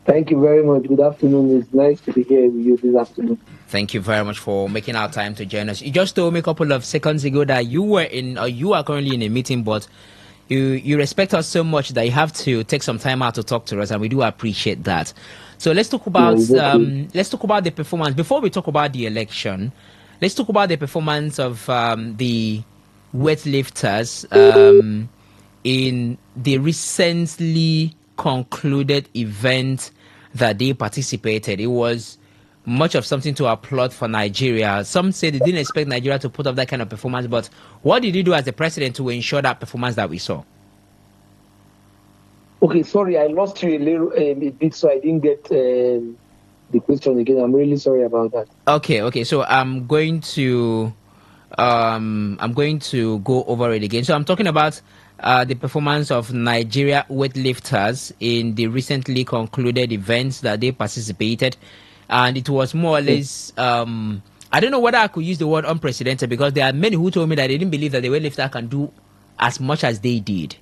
Thank you very much. Good afternoon. It's nice to be here with you this afternoon. Thank you very much for making our time to join us. You just told me a couple of seconds ago that you were in, or you are currently in a meeting, but you respect us so much that you have to take some time out to talk to us, and we do appreciate that. So Yeah, it's okay. let's talk about the performance before we talk about the election. Let's talk about the performance of the weightlifters in the recently concluded event that they participated. It was much of something to applaud for Nigeria. Some say they didn't expect Nigeria to put up that kind of performance, but what did you do as the president to ensure that performance that we saw? Okay, sorry, I lost you a bit, so I didn't get the question again. I'm really sorry about that. Okay. So I'm going to go over it again. So I'm talking about the performance of Nigeria weightlifters in the recently concluded events that they participated, and it was more or Yeah. less. I don't know whether I could use the word unprecedented because there are many who told me that they didn't believe that the weightlifter can do as much as they did,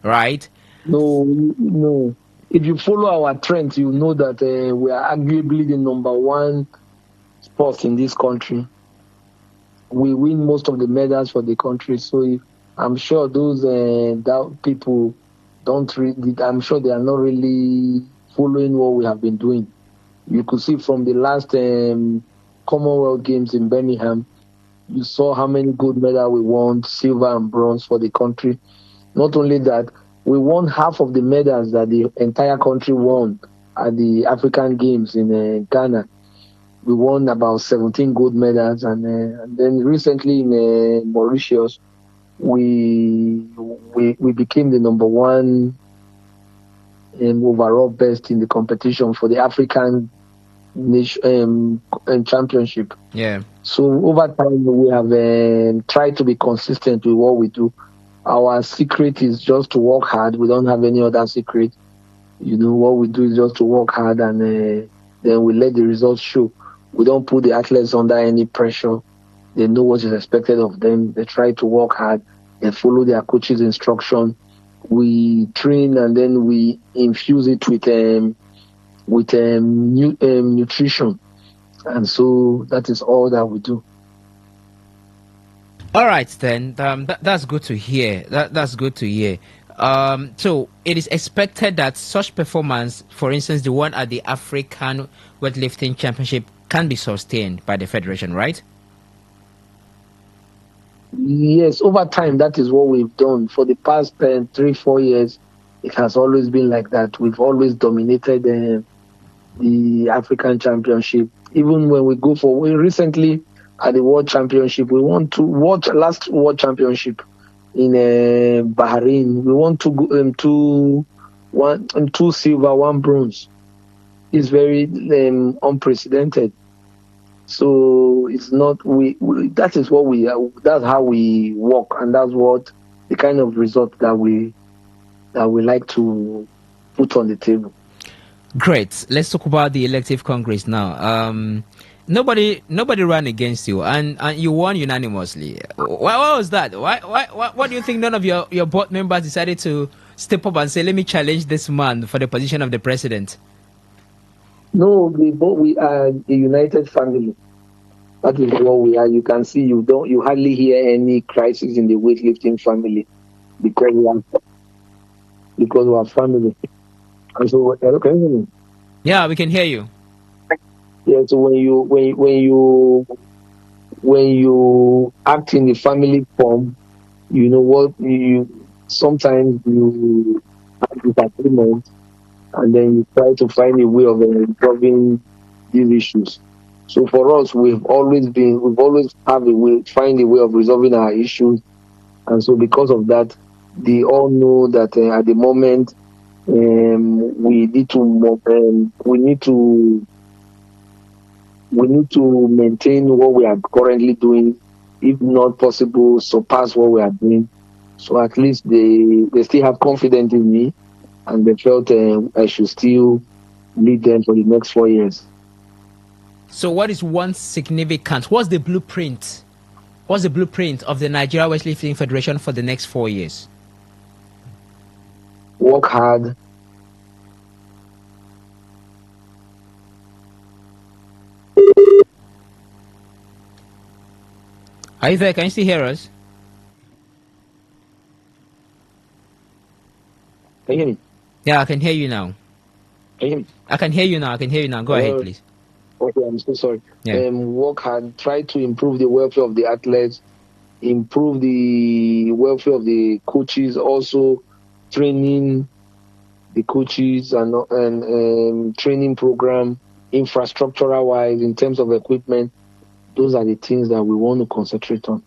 right? No, no. If you follow our trends, you know that we are arguably the number one sport in this country. We win most of the medals for the country. So I'm sure those that people don't really, I'm sure they are not really following what we have been doing. You could see from the last Commonwealth Games in Birmingham, you saw how many gold medals we won, silver and bronze for the country. Not only that, we won half of the medals that the entire country won at the African Games in Ghana. We won about 17 gold medals, and then recently in Mauritius, we became the number one overall best in the competition for the African championship. Yeah. So over time, we have tried to be consistent with what we do. Our secret is just to work hard. We don't have any other secret. What we do is just to work hard, and then we let the results show. We don't put the athletes under any pressure. They know what is expected of them. They try to work hard. They follow their coach's instruction. We train, and then we infuse it with nutrition. And so that is all that we do. All right, then. That's good to hear. That's good to hear. So it is expected that such performance, for instance, the one at the African Weightlifting Championship, can be sustained by the federation, right? Yes, over time, that is what we've done. For the past 3-4 years, it has always been like that. We've always dominated the African Championship. Even when we recently at the World Championship, we won last World Championship in Bahrain. We won two silver, one bronze. It's very unprecedented. So it's not that is what we that's how we work, and that's what the kind of result that we like to put on the table. Great. Let's talk about the elective congress now. Nobody ran against you, and you won unanimously. Why was that? Why do you think none of your board members decided to step up and say, "Let me challenge this man for the position of the president"? No, we are a united family. That is what we are. You can see you hardly hear any crisis in the weightlifting family because we are family. And so, hello, can you hear me? Yeah, we can hear you. Yeah. So when you act in the family form, you know what you sometimes you have disagreement, and then you try to find a way of resolving these issues. So for us, we've always find a way of resolving our issues, and so because of that, they all know that at the moment we need to maintain what we are currently doing, if not possible, surpass what we are doing. So at least they still have confidence in me, and they felt I should still lead them for the next 4 years. So, what is one significant? What's the blueprint? What's the blueprint of the Nigeria Weightlifting Federation for the next 4 years? Work hard, Are you there? Can you still hear us? Can you hear me? Yeah, I can hear you now. Can you hear me? I can hear you now. I can hear you now. Go ahead, please. Okay, I'm so sorry. Yeah. Work hard, try to improve the welfare of the athletes, improve the welfare of the coaches, also training the coaches and training program, infrastructural wise, in terms of equipment. Those are the things that we want to concentrate on.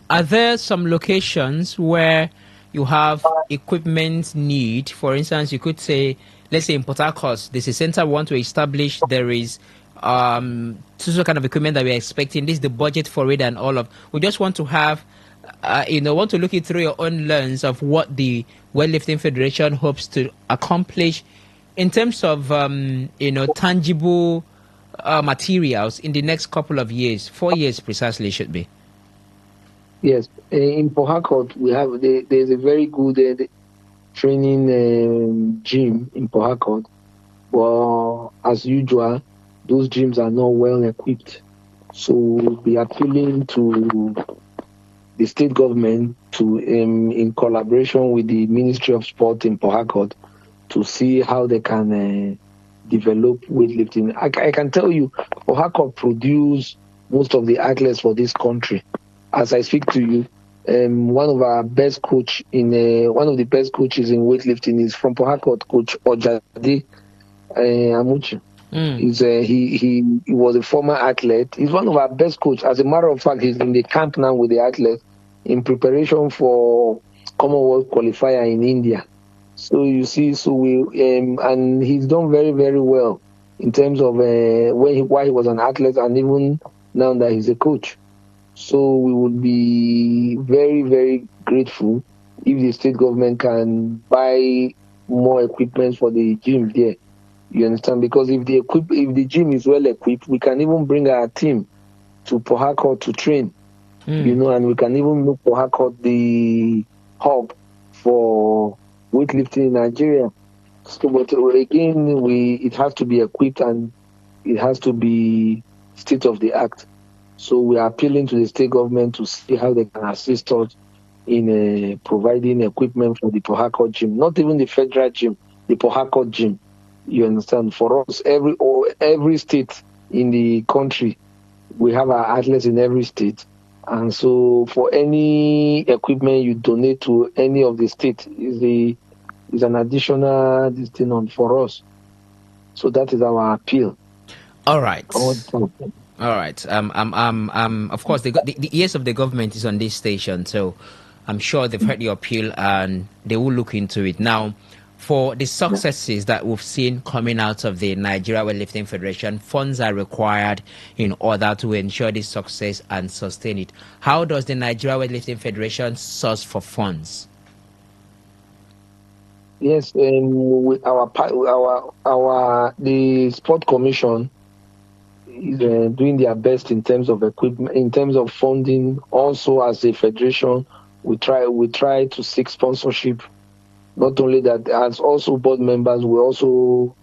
Are there some locations where you have equipment need? For instance, you could say, let's say in Port Harcourt, there's a center we want to establish. There is some kind of equipment that we're expecting. This is the budget for it and all of. We just want to have, want to look it through your own lens of what the Weightlifting Federation hopes to accomplish in terms of, tangible materials in the next couple of years, 4 years precisely should be. Yes, in Port Harcourt, there's a very good training gym in Port Harcourt. Well, as usual, those gyms are not well equipped. So we'll be appealing to the state government to, in collaboration with the Ministry of Sport in Port Harcourt, to see how they can develop weightlifting. I can tell you, Port Harcourt produce most of the athletes for this country. As I speak to you, one of the best coaches in weightlifting is from Port Harcourt, Coach Ojade Amuchi. He was a former athlete. He's one of our best coaches. As a matter of fact, he's in the camp now with the athletes in preparation for Commonwealth qualifier in India. So you see, and he's done very, very well in terms of why he was an athlete and even now that he's a coach. So we would be very, very grateful if the state government can buy more equipment for the gym there. You understand? Because if the gym is well equipped, we can even bring our team to Port Harcourt to train. And we can even make Port Harcourt the hub for weightlifting in Nigeria. So, but again, it has to be equipped and it has to be state of the art. So we are appealing to the state government to see how they can assist us in providing equipment for the Port Harcourt gym, not even the federal gym, the Port Harcourt gym. You understand? For us, every state in the country, we have our athletes in every state. And so for any equipment you donate to any of the states is an additional thing on for us. So that is our appeal. All right. All right. Of course, the ears of the government is on this station, so I'm sure they've heard your appeal and they will look into it. Now, for the successes that we've seen coming out of the Nigeria Weightlifting Federation, funds are required in order to ensure this success and sustain it. How does the Nigeria Weightlifting Federation source for funds? Yes, with the Sport Commission is doing their best in terms of equipment, in terms of funding. Also, as a federation, we try to seek sponsorship. Not only that, as also board members, we also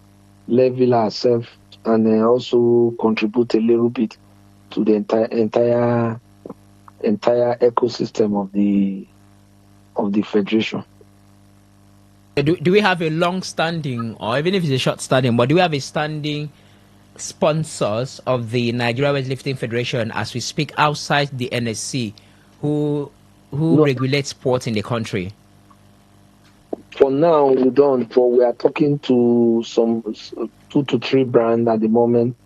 level ourselves and also contribute a little bit to the entire ecosystem of the federation. Do we have a long-standing, or even if it's a short-standing, but do we have a standing sponsors of the Nigeria Weightlifting Federation as we speak outside the NSC who regulates sports in the country? For now, we don't. But we are talking to some 2 to 3 brands at the moment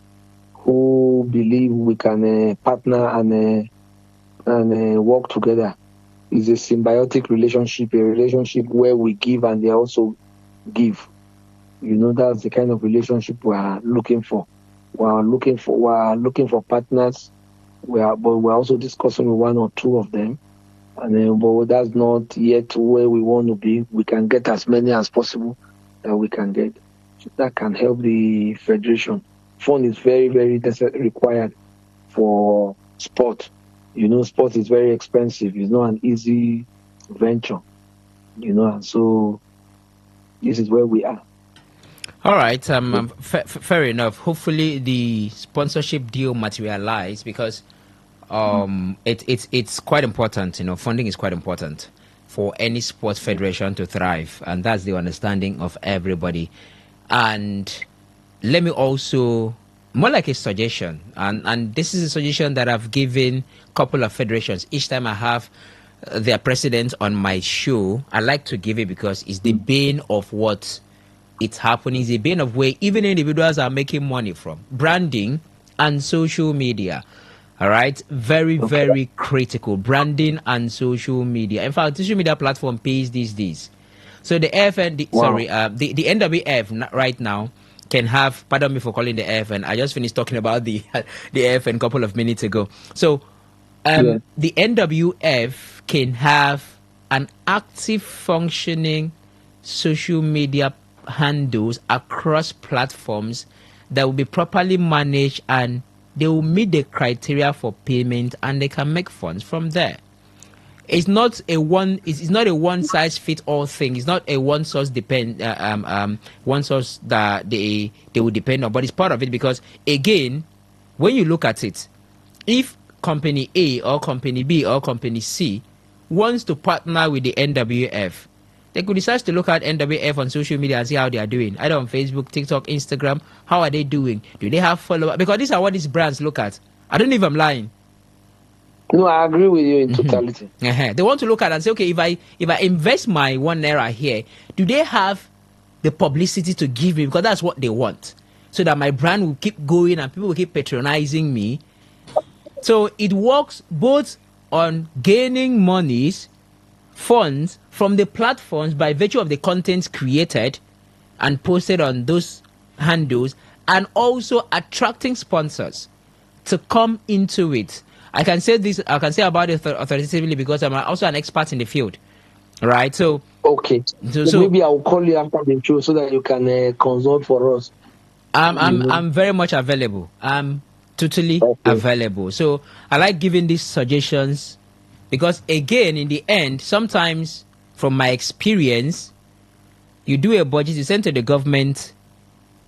who believe we can partner and work together. It's a symbiotic relationship, a relationship where we give and they also give. That's the kind of relationship we are looking for. We are looking for partners. But we're also discussing with 1 or 2 of them. But that's not yet where we want to be. We can get as many as possible that we can get. So that can help the federation. Fund is very, very required for sport. Sport is very expensive. It's not an easy venture. And so this is where we are. All right. Fair enough. Hopefully, the sponsorship deal materialize because it's quite important. You know, funding is quite important for any sports federation to thrive, and that's the understanding of everybody. And let me also more like a suggestion, and this is a suggestion that I've given a couple of federations. Each time I have their president on my show, I like to give it because it's the bane of what it's happening. It's the bane of where even individuals are making money from branding and social media. All right, very critical, branding and social media. In fact, social media platform pays these days. So the AFN, the NWF right now can have. Pardon me for calling the AFN. I just finished talking about the the AFN a couple of minutes ago. So the NWF can have an active functioning social media handles across platforms that will be properly managed, and they will meet the criteria for payment, and they can make funds from there. It's not a one size fit all thing. It's not a one source one source that they will depend on, but it's part of it because again, when you look at it, if company A or company B or company C wants to partner with the NWF, they could decide to look at NWF on social media and see how they are doing, either on Facebook, TikTok, Instagram. How are they doing? Do they have followers? Because these are what these brands look at. I don't know if I'm lying. No, I agree with you in totality. They want to look at and say, okay, if I invest my ₦1 here, do they have the publicity to give me? Because that's what they want, so that my brand will keep going and people will keep patronizing me. So it works both on gaining monies, funds from the platforms by virtue of the content created and posted on those handles, and also attracting sponsors to come into it. I can say about it authoritatively because I'm also an expert in the field, right? So okay, so maybe I'll call you after the show so that you can consult for us. I'm very much available. I'm totally available. So I like giving these suggestions because again, in the end, sometimes from my experience, you do a budget, you send to the government.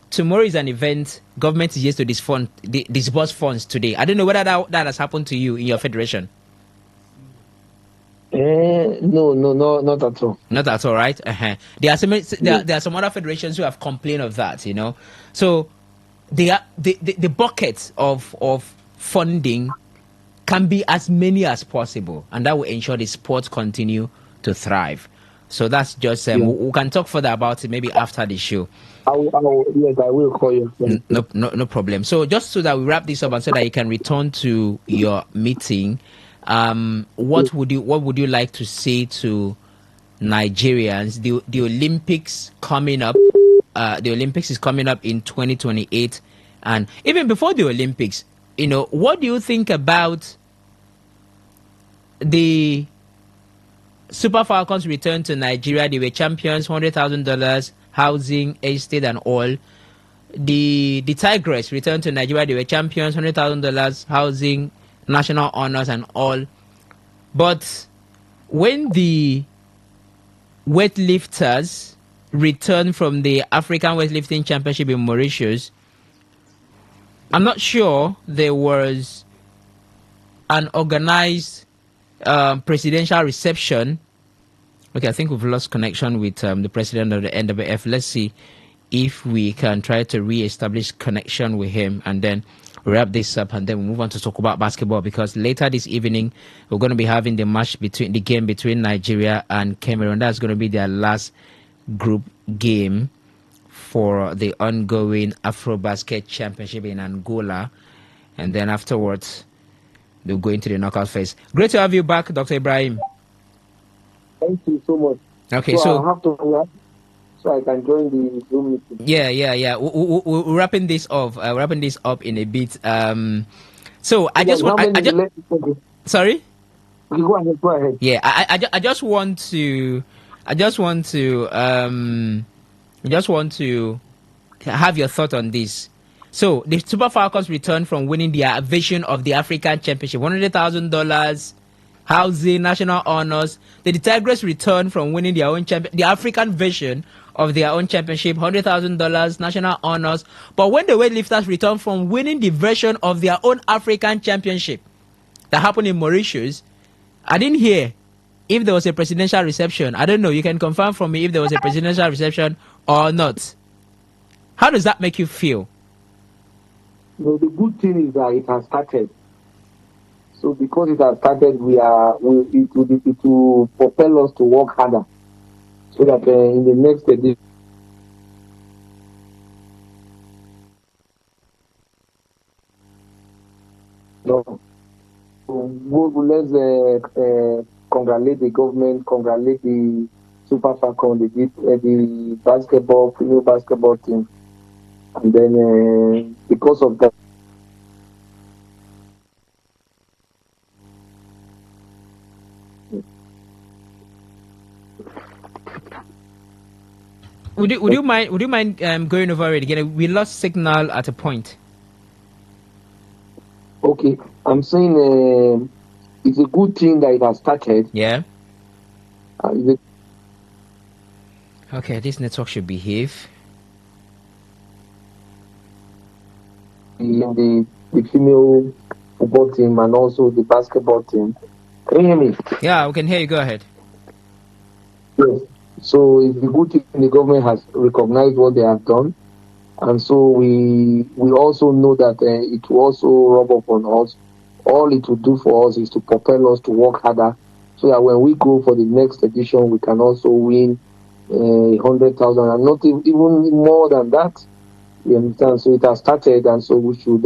Tomorrow is an event. Government is just to disburse funds today. I don't know whether that has happened to you in your federation. No, not at all. Not at all, right? There are some other federations who have complained of that. You know, so the buckets of funding can be as many as possible, and that will ensure the sports continue to thrive. So that's just we can talk further about it maybe after the show. Yes, I will call you. No problem. So just so that we wrap this up and so that you can return to your meeting, what would you like to say to Nigerians? The Olympics coming up. The Olympics is coming up in 2028, and even before the Olympics, you know, what do you think about the Super Falcons return to Nigeria? They were champions, $100,000, housing, estate, and all. The Tigress returned to Nigeria. They were champions, $100,000, housing, national honors, and all. But when the weightlifters returned from the African Weightlifting Championship in Mauritius, I'm not sure there was an organized presidential reception. Okay, I think we've lost connection with the president of the NWF. Let's see if we can try to re-establish connection with him and then wrap this up, and then we'll move on to talk about basketball, because later this evening we're going to be having the game between Nigeria and Cameroon. That's going to be their last group game for the ongoing Afrobasket Championship in Angola, and then afterwards they'll go into the knockout phase. Great to have you back, Dr. Ibrahim. Thank you so much. Okay, so I'll have to wrap so I can join the Zoom meeting. Yeah. We're wrapping this off. Wrapping this up in a bit. So I just want. Sorry. Go ahead. Yeah, I just want to have your thought on this. So the Super Falcons returned from winning their version of the African Championship, $100,000, housing, national honors. The Tigers returned from winning their own the African version of their own championship, $100,000, national honors. But when the weightlifters return from winning the version of their own African championship that happened in Mauritius, I didn't hear if there was a presidential reception. I don't know. You can confirm from me if there was a presidential reception or not. How does that make you feel? No, the good thing is that it has started. So because it has started, it will propel us to work harder, so that in the next edition, no, let's congratulate the government, congratulate the Super Falcon, the basketball, female basketball team, and then because of that. Would you mind going over it again? We lost signal at a point. Okay, I'm saying it's a good thing that it has started. Yeah. Okay, this network should behave. In the female football team and also the basketball team. Can you hear me? Yeah, we can hear you. Go ahead. Yes. So it's a good thing the government has recognized what they have done. And so we also know that it will also rub up on us. All it will do for us is to propel us to work harder, so that when we go for the next edition, we can also win 100,000 and not even more than that. You understand? So it has started, and so we should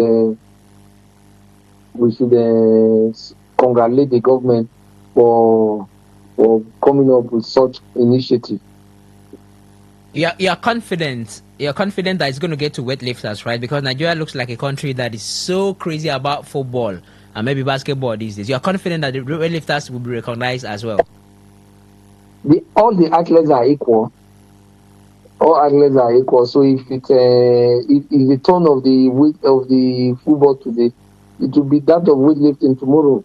congratulate the government for coming up with such initiative. You're confident. You're confident that it's going to get to weightlifters, right? Because Nigeria looks like a country that is so crazy about football and maybe basketball these days. You're confident that the weightlifters will be recognized as well. All the athletes are equal. All athletes are equal. So if it's the turn of the football today, it will be that of weightlifting tomorrow.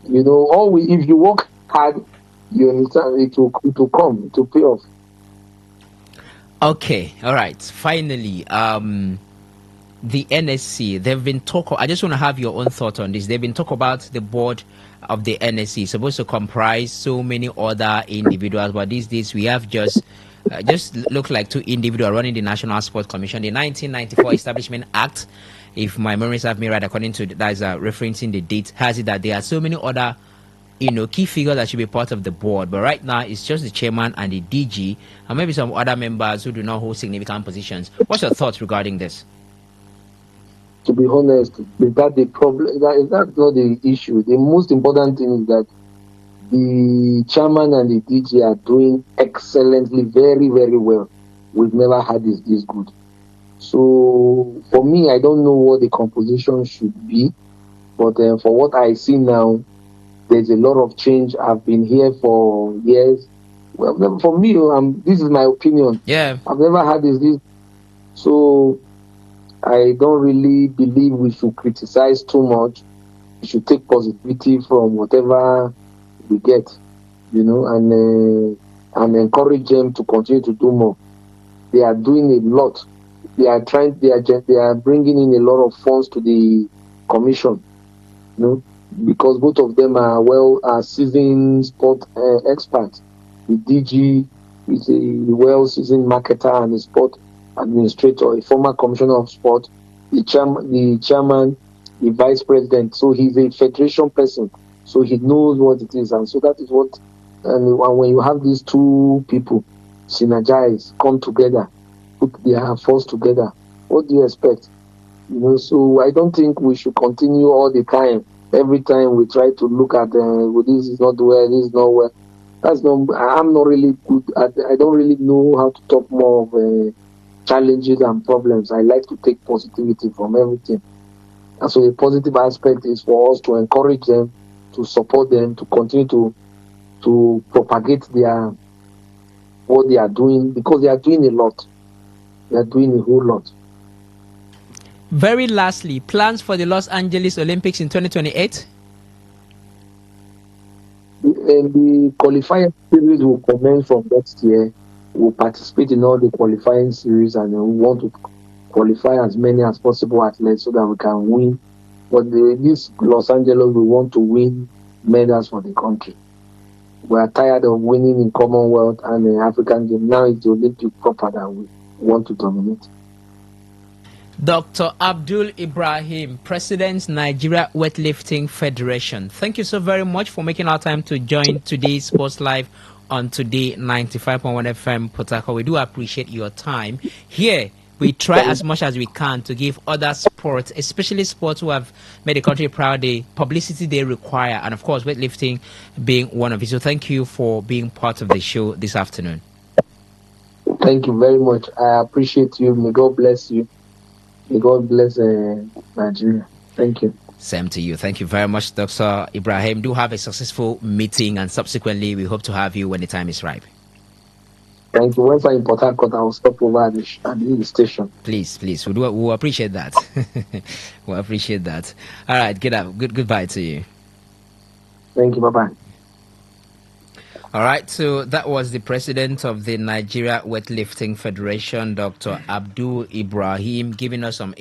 You know, if you work hard, you understand, it will come, it will pay off. Okay, all right. Finally, the NSC, they've been I just want to have your own thought on this. They've been talking about the board of the NSC, supposed to comprise so many other individuals, but these days we have just look like two individuals running the National Sports Commission. The 1994 Establishment Act, if my memories have me right, according to that is referencing the date, has it that there are so many other key figures that should be part of the board, but right now it's just the chairman and the DG and maybe some other members who do not hold significant positions. What's your thoughts regarding this? To be honest, is that the problem? That's not the issue. The most important thing is that the chairman and the DG are doing excellently, very, very well. We've never had this good. So for me, I don't know what the composition should be, but for what I see now, there's a lot of change. I've been here for years. Well, for me, this is my opinion. Yeah. I've never had this. So I don't really believe we should criticize too much. We should take positivity from whatever we get, and encourage them to continue to do more. They are doing a lot. They are bringing in a lot of funds to the commission, because both of them are seasoned sport experts. The DG is a well-seasoned marketer and a sport administrator, a former commissioner of sport, the chairman, the vice president. So he's a federation person, so he knows what it is, and so that is what. And when you have these two people synergize, come together, put their force together, what do you expect? So I don't think we should continue all the time. Every time we try to look at this is not well, this is not well. I'm not really good at. I don't really know how to talk more of challenges and problems. I like to take positivity from everything, and so the positive aspect is for us to encourage them, to support them, to continue to propagate what they are doing, because they are doing a lot. They are doing a whole lot. Very lastly, plans for the Los Angeles Olympics in 2028? The qualifier series will commence from next year, We'll participate in all the qualifying series, and we want to qualify as many as possible athletes so that we can win. But this Los Angeles, we want to win medals for the country. We are tired of winning in Commonwealth and the African Games. Now it's the Olympic proper that we want to dominate. Dr. Abdul Ibrahim, President, Nigeria Weightlifting Federation. Thank you so very much for making our time to join today's Sports Live on Today 95.1 FM Port Harcourt. We do appreciate your time. Here, we try as much as we can to give other sports, especially sports who have made the country proud, the publicity they require, and of course, weightlifting being one of it. So thank you for being part of the show this afternoon. Thank you very much. I appreciate you. May God bless you. May God bless Nigeria. Thank you. Same to you. Thank you very much, Dr. Ibrahim. Do have a successful meeting, and subsequently, we hope to have you when the time is ripe. Thank you. Once I'm in Port Harcourt, I will stop over at the station. Please. We'll appreciate that. We'll appreciate that. All right. Goodbye to you. Thank you. Bye-bye. All right, so that was the president of the Nigeria Weightlifting Federation, Dr. Abdul Ibrahim, giving us some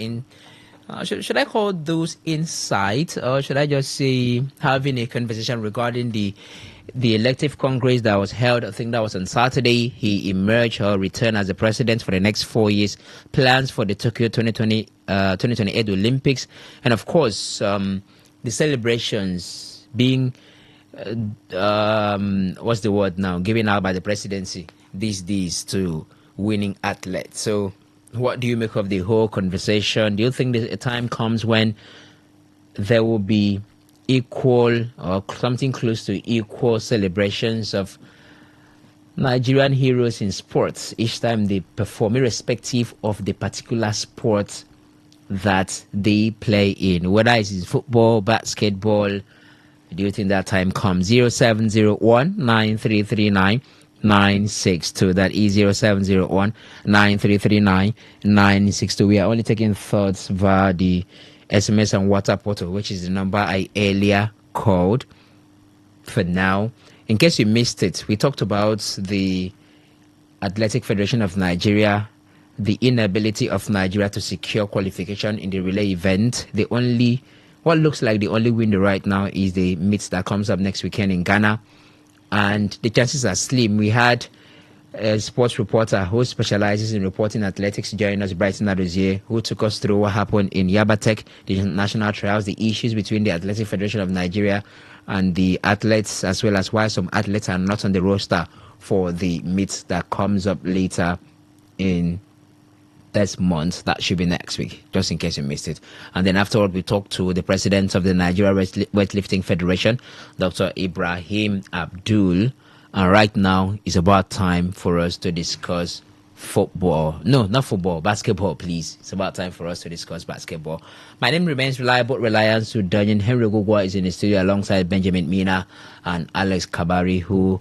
should I call those insights, or should I just say having a conversation regarding the elective congress that was held? I think that was on Saturday. He emerged or returned as the president for the next 4 years, plans for the Tokyo 2028 Olympics, and of course, the celebrations being what's the word now, given out by the presidency these days to winning athletes. So what do you make of the whole conversation? Do you think that a time comes when there will be equal or something close to equal celebrations of Nigerian heroes in sports each time they perform, irrespective of the particular sport that they play in, whether it's in football, basketball? Do you think that time comes? 0701 9339 962. That is 0701 9339 962. We are only taking thoughts via the SMS and WhatsApp portal, which is the number I earlier called. For now, in case you missed it, we talked about the Athletic Federation of Nigeria, the inability of Nigeria to secure qualification in the relay event. What looks like the only window right now is the meet that comes up next weekend in Ghana, and the chances are slim. We had a sports reporter who specializes in reporting athletics join us, Brighton Adozie, who took us through what happened in Yabatek, the national trials, the issues between the Athletic Federation of Nigeria and the athletes, as well as why some athletes are not on the roster for the meet that comes up later in this month. That should be next week, just in case you missed it. And then afterward, we talked to the president of the Nigeria Weightlifting Federation, Dr. Ibrahim Abdul. And right now, it's about time for us to discuss football. No, not football, basketball, please. It's about time for us to discuss basketball. My name remains Reliable Reliance Sudanyan. Henry Gugwa is in the studio alongside Benjamin Mina and Alex Kabari, who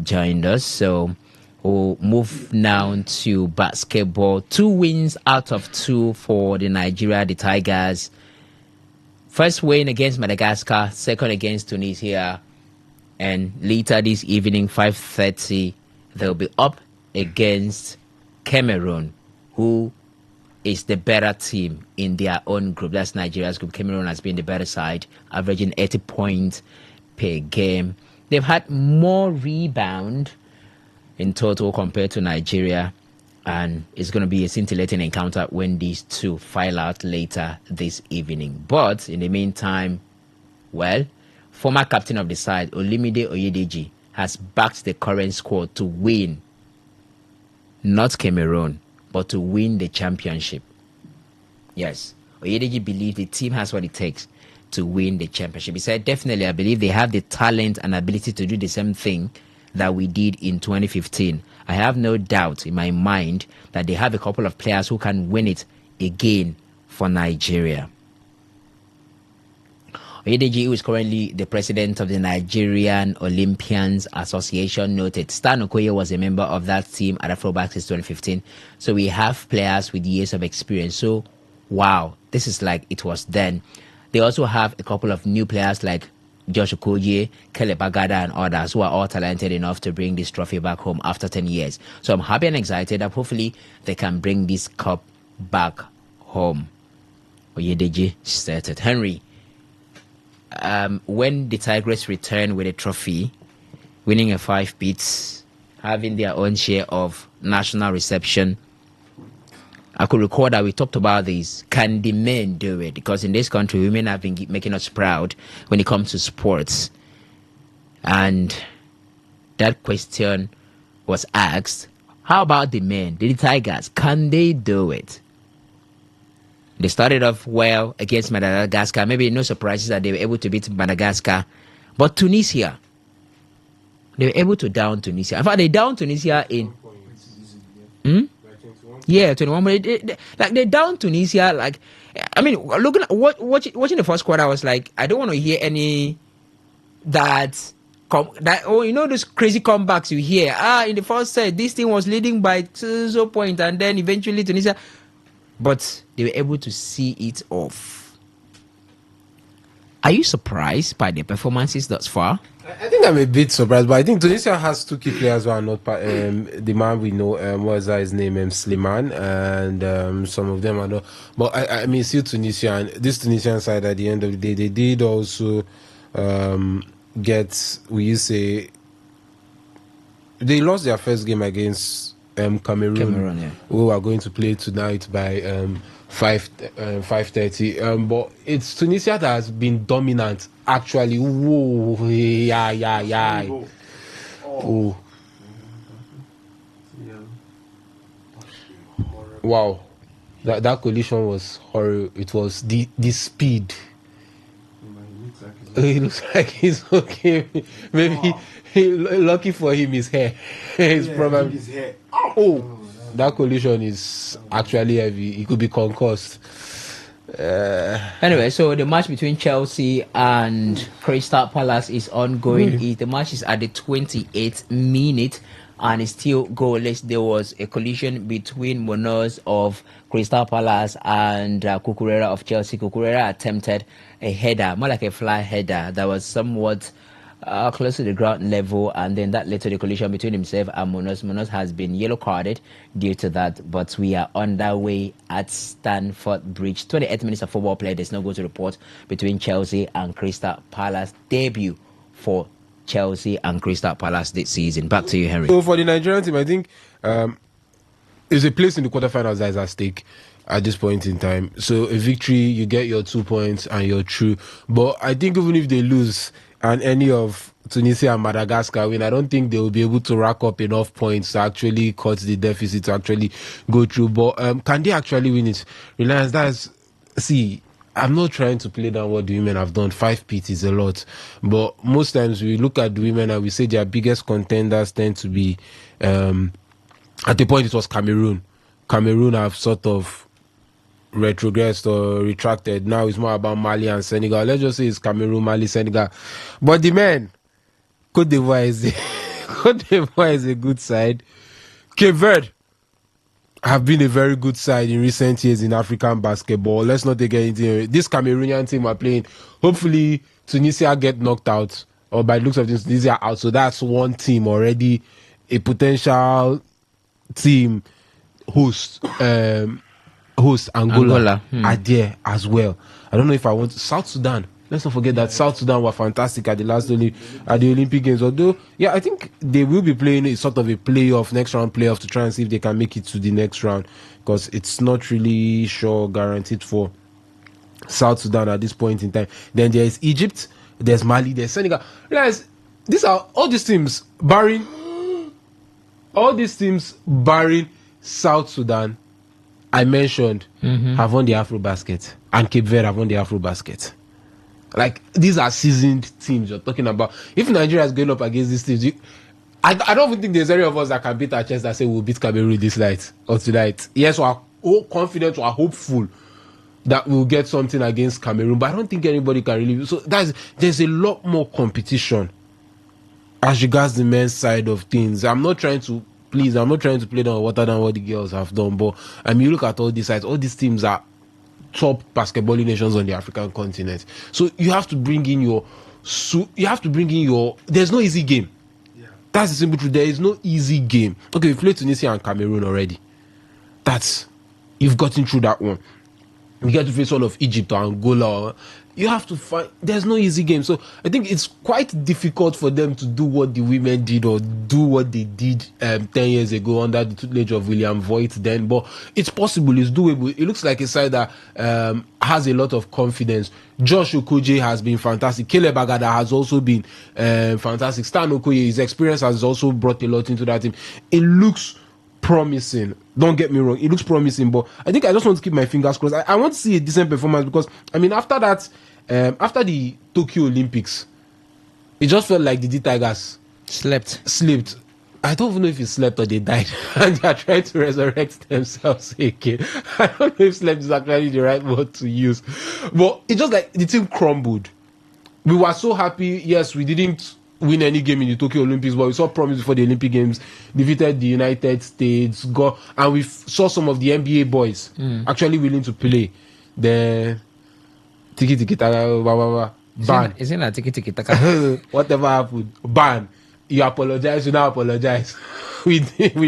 joined us. So we'll move now to basketball. 2 wins out of 2 for the Tigers. First win against Madagascar, second against Tunisia, and later this evening, 5:30, they'll be up against Cameroon, who is the better team in their own group. That's Nigeria's group. Cameroon has been the better side, averaging 80 points per game. They've had more rebound in total compared to Nigeria, and it's going to be a scintillating encounter when these two file out later this evening. But in the meantime, well, former captain of the side, Olimide Oyedeji, has backed the current squad to win, not Cameroon, but to win the championship. Yes, Oyedeji believes the team has what it takes to win the championship. He said, definitely, I believe they have the talent and ability to do the same thing that we did in 2015. I have no doubt in my mind that they have a couple of players who can win it again for Nigeria. Oyedeji, who is currently the president of the Nigerian Olympians Association, noted Stan Okoye was a member of that team at Afroback since 2015. So we have players with years of experience. So, wow, this is like it was then. They also have a couple of new players like Josh Okoye, Kelly Bagada, and others who are all talented enough to bring this trophy back home after 10 years. So I'm happy and excited that hopefully they can bring this cup back home. Oyedeji started. Henry, when the Tigers return with a trophy, winning a 5 beats, having their own share of national reception, I could recall that we talked about this. Can the men do it? Because in this country, women have been making us proud when it comes to sports. And that question was asked, how about the men? The Tigers, can they do it? They started off well against Madagascar. Maybe no surprises that they were able to beat Madagascar. But Tunisia, they were able to down Tunisia. In fact, they down Tunisia in... Yeah, 21. But they down Tunisia. Like, I mean, looking at watching the first quarter, I was like, I don't want to hear any that those crazy comebacks you hear. In the first set, this thing was leading by 2 points, and then eventually Tunisia. But they were able to see it off. Are you surprised by the performances thus far? I think I'm a bit surprised, but I think Tunisia has 2 key players who are not the man we know. What is his name? Slimane, and some of them are not. But I mean, still Tunisia, and this Tunisian side at the end of the day, they did also get. They lost their first game against Cameroon, yeah, who are going to play tonight by 5:30. But it's Tunisia that has been dominant. Actually, whoa, yeah. Oh, wow, that collision was horrible. It was the speed. It looks like he's okay. Maybe lucky for him, his hair. It's probably his hair. Oh, that collision is actually heavy. He could be concussed. Anyway, so the match between Chelsea and Crystal Palace is ongoing. The match is at the 28th minute and it's still goalless. There was a collision between Munoz of Crystal Palace and Cucurella of Chelsea. Cucurella attempted a header, more like a fly header, that was somewhat close to the ground level, and then that led to the collision between himself and Munoz. Munoz has been yellow carded due to that, but we are underway at Stamford Bridge. 28 minutes of football play. There's no goal to report between Chelsea and Crystal Palace. Debut for Chelsea and Crystal Palace this season. Back to you, Henry. So for the Nigerian team, I think there's a place in the quarterfinals that is at stake at this point in time. So a victory, you get your 2 points and you're through. But I think even if they lose and any of Tunisia and Madagascar win, I don't think they will be able to rack up enough points to actually cut the deficit to actually go through. But can they actually win it? Reliance, I'm not trying to play down what the women have done. 5 pits is a lot. But most times we look at the women and we say their biggest contenders tend to be, at the point it was Cameroon. Cameroon have sort of retrogressed or retracted. Now it's more about Mali and Senegal. Let's just say it's Cameroon, Mali, Senegal. But the men, Côte d'Ivoire is a good side. Cape Verde have been a very good side in recent years in African basketball. Let's not take anything. This Cameroonian team are playing. Hopefully Tunisia get knocked out, or by the looks of this, Tunisia out. So that's one team already, a potential team host Angola are there as well. I don't know if I want South Sudan. Let's not forget that South Sudan were fantastic at the Olympic Games. Although, yeah, I think they will be playing a sort of a next round playoff to try and see if they can make it to the next round, because it's not really guaranteed for South Sudan at this point in time. Then there is Egypt, there's Mali, there's Senegal. Realize all these teams barring South Sudan I mentioned have won the Afrobasket, and Cape Verde have won the Afrobasket. Like, these are seasoned teams you're talking about. If Nigeria is going up against these teams, I don't even think there's any of us that can beat our chest that say we'll beat Cameroon this night or tonight. Yes, we are confident, we are hopeful that we'll get something against Cameroon, but I don't think anybody can really. So there's a lot more competition as regards the men's side of things. I'm not trying to play down water than what the girls have done, but I mean, you look at all these sides, all these teams are top basketballing nations on the African continent. So you have to bring in your So you have to bring in there's no easy game. That's the simple truth. There is no easy game. Okay, we played Tunisia and Cameroon already. You've gotten through that one. You get to face all of Egypt or Angola. You have to find. There's no easy game. So I think it's quite difficult for them to do what the women did or do what they did 10 years ago under the tutelage of William Voigt then. But it's possible. It's doable. It looks like a side that has a lot of confidence. Josh Okoje has been fantastic. Caleb Agada has also been fantastic. Stan Okoye, his experience has also brought a lot into that team. It looks promising. Don't get me wrong, it looks promising, but I think I just want to keep my fingers crossed. I want to see a decent performance because I mean after that, after the Tokyo Olympics, it just felt like the D Tigers slept. I don't even know if it slept or they died and they are trying to resurrect themselves again. I don't know if slept is actually the right word to use, but it's just like the team crumbled. We were so happy. Yes, we didn't win any game in the Tokyo Olympics, but we saw promise before the Olympic Games, defeated the United States, and we saw some of the NBA boys actually willing to play. The tiki taka ban. Isn't that tiki taka? Whatever happened, ban. You apologize, you now apologize. We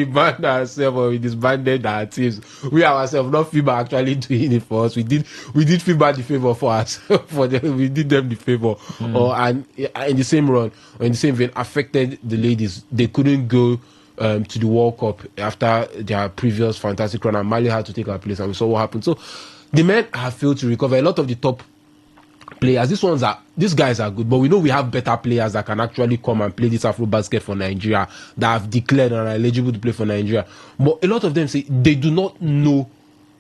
banned ourselves or we disbanded our teams. We ourselves, not FIBA actually doing it for us. We did FIBA the favor for us. We did them the favor. And in the same run, or in the same vein, affected the ladies. They couldn't go to the World Cup after their previous fantastic run, and Mali had to take our place, and we saw what happened. So the men have failed to recover. A lot of the top players, these guys are good, but we know we have better players that can actually come and play this Afro basket for Nigeria, that have declared and are eligible to play for Nigeria. But a lot of them say they do not know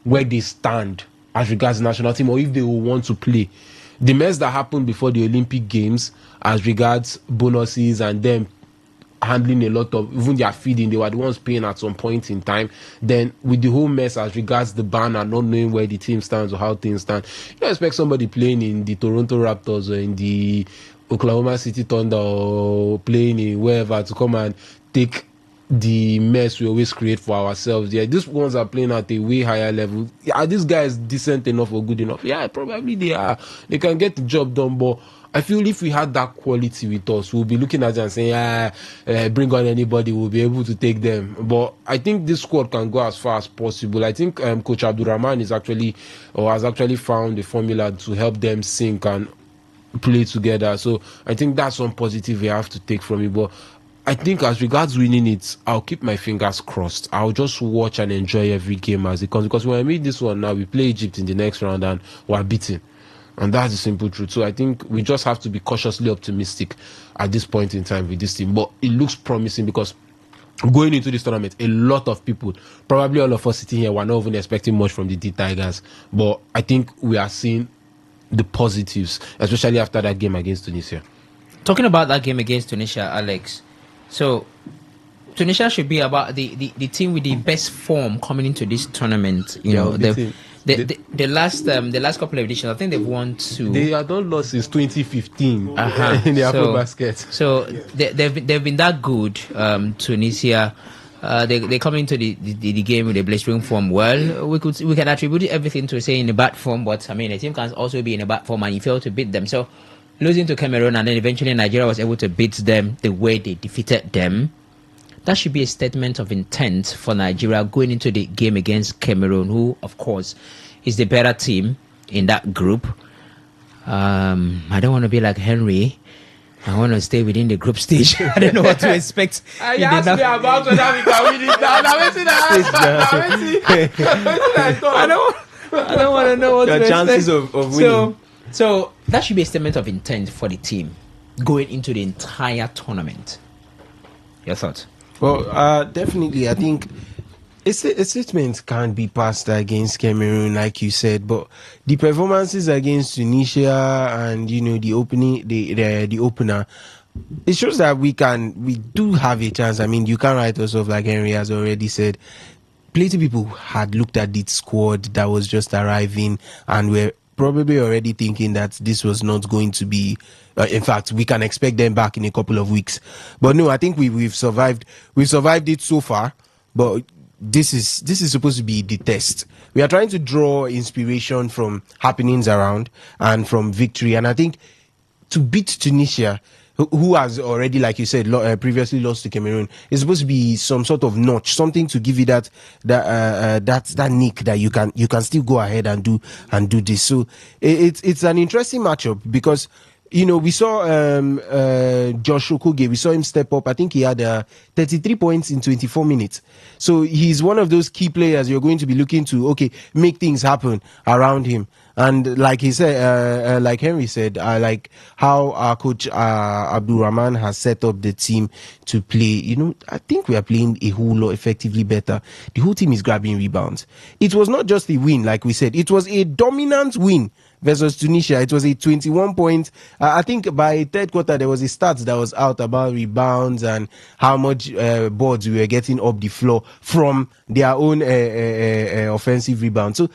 where they stand as regards the national team or if they will want to play. The mess that happened before the Olympic Games as regards bonuses and them handling a lot of even their feeding, they were the ones paying at some point in time. Then with the whole mess as regards the ban and not knowing where the team stands or how things stand, you don't expect somebody playing in the Toronto Raptors or in the Oklahoma City Thunder or playing in wherever to come and take the mess we always create for ourselves. Yeah, these ones are playing at a way higher level. Are these guys decent enough or good enough? Yeah, probably they are. They can get the job done, but I feel if we had that quality with us, we'll be looking at them and saying, bring on anybody, we'll be able to take them. But I think this squad can go as far as possible. I think Coach Abdurrahman has actually found a formula to help them sync and play together. So I think that's one positive we have to take from it. But I think as regards winning it, I'll keep my fingers crossed. I'll just watch and enjoy every game as it comes. Because when I meet this one now, we play Egypt in the next round and we're beaten. And that's the simple truth. So I think we just have to be cautiously optimistic at this point in time with this team. But it looks promising because going into this tournament, a lot of people, probably all of us sitting here, were not even expecting much from the D Tigers. But I think we are seeing the positives, especially after that game against Tunisia. Talking about that game against Tunisia, Alex, so Tunisia should be about the team with the best form coming into this tournament. The last couple of editions, I think they've won 2. They have not lost since 2015 in the Afro basket. So they've been that good. Tunisia, they come into the game with a blistering form. Well, we can attribute everything to saying a bad form, but I mean a team can also be in a bad form and you fail to beat them. So losing to Cameroon and then eventually Nigeria was able to beat them the way they defeated them. That should be a statement of intent for Nigeria going into the game against Cameroon, who, of course, is the better team in that group. I don't want to be like Henry. I want to stay within the group stage. I don't know what to expect. You asked me about whether we can win it. I don't want to know what to expect. Chances of winning. So that should be a statement of intent for the team going into the entire tournament. Your thoughts? Well, definitely, I think a statement can't be passed against Cameroon, like you said, but the performances against Tunisia and the opener, it shows that we do have a chance. I mean, you can't write us off, like Henry has already said. Plenty of people had looked at this squad that was just arriving and were probably already thinking that this was not going to be. In fact, we can expect them back in a couple of weeks. But no, I think we've survived. We've survived it so far. But this is supposed to be the test. We are trying to draw inspiration from happenings around and from victory. And I think to beat Tunisia, who has already, like you said, previously lost to Cameroon, is supposed to be some sort of notch, something to give you that nick that you can still go ahead and do this. So it's an interesting matchup because we saw Josh Okogie. We saw him step up. I think he had 33 points in 24 minutes. So he's one of those key players you're going to be looking to, make things happen around him. And like he said, like Henry said, I like how our coach Abdul Rahman has set up the team to play. I think we are playing a whole lot effectively better. The whole team is grabbing rebounds. It was not just a win, like we said. It was a dominant win versus Tunisia. It was a 21 point. I think by third quarter, there was a stat that was out about rebounds and how much boards we were getting up the floor from their own offensive rebound. So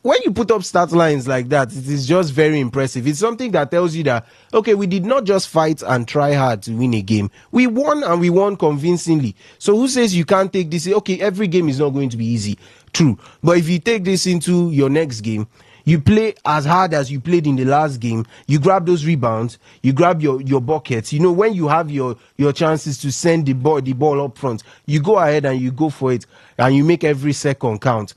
when you put up stat lines like that, it is just very impressive. It's something that tells you that, we did not just fight and try hard to win a game. We won, and we won convincingly. So who says you can't take this? Every game is not going to be easy. True. But if you take this into your next game, you play as hard as you played in the last game. You grab those rebounds. You grab your buckets. When you have your chances to send the ball up front, you go ahead and you go for it, and you make every second count.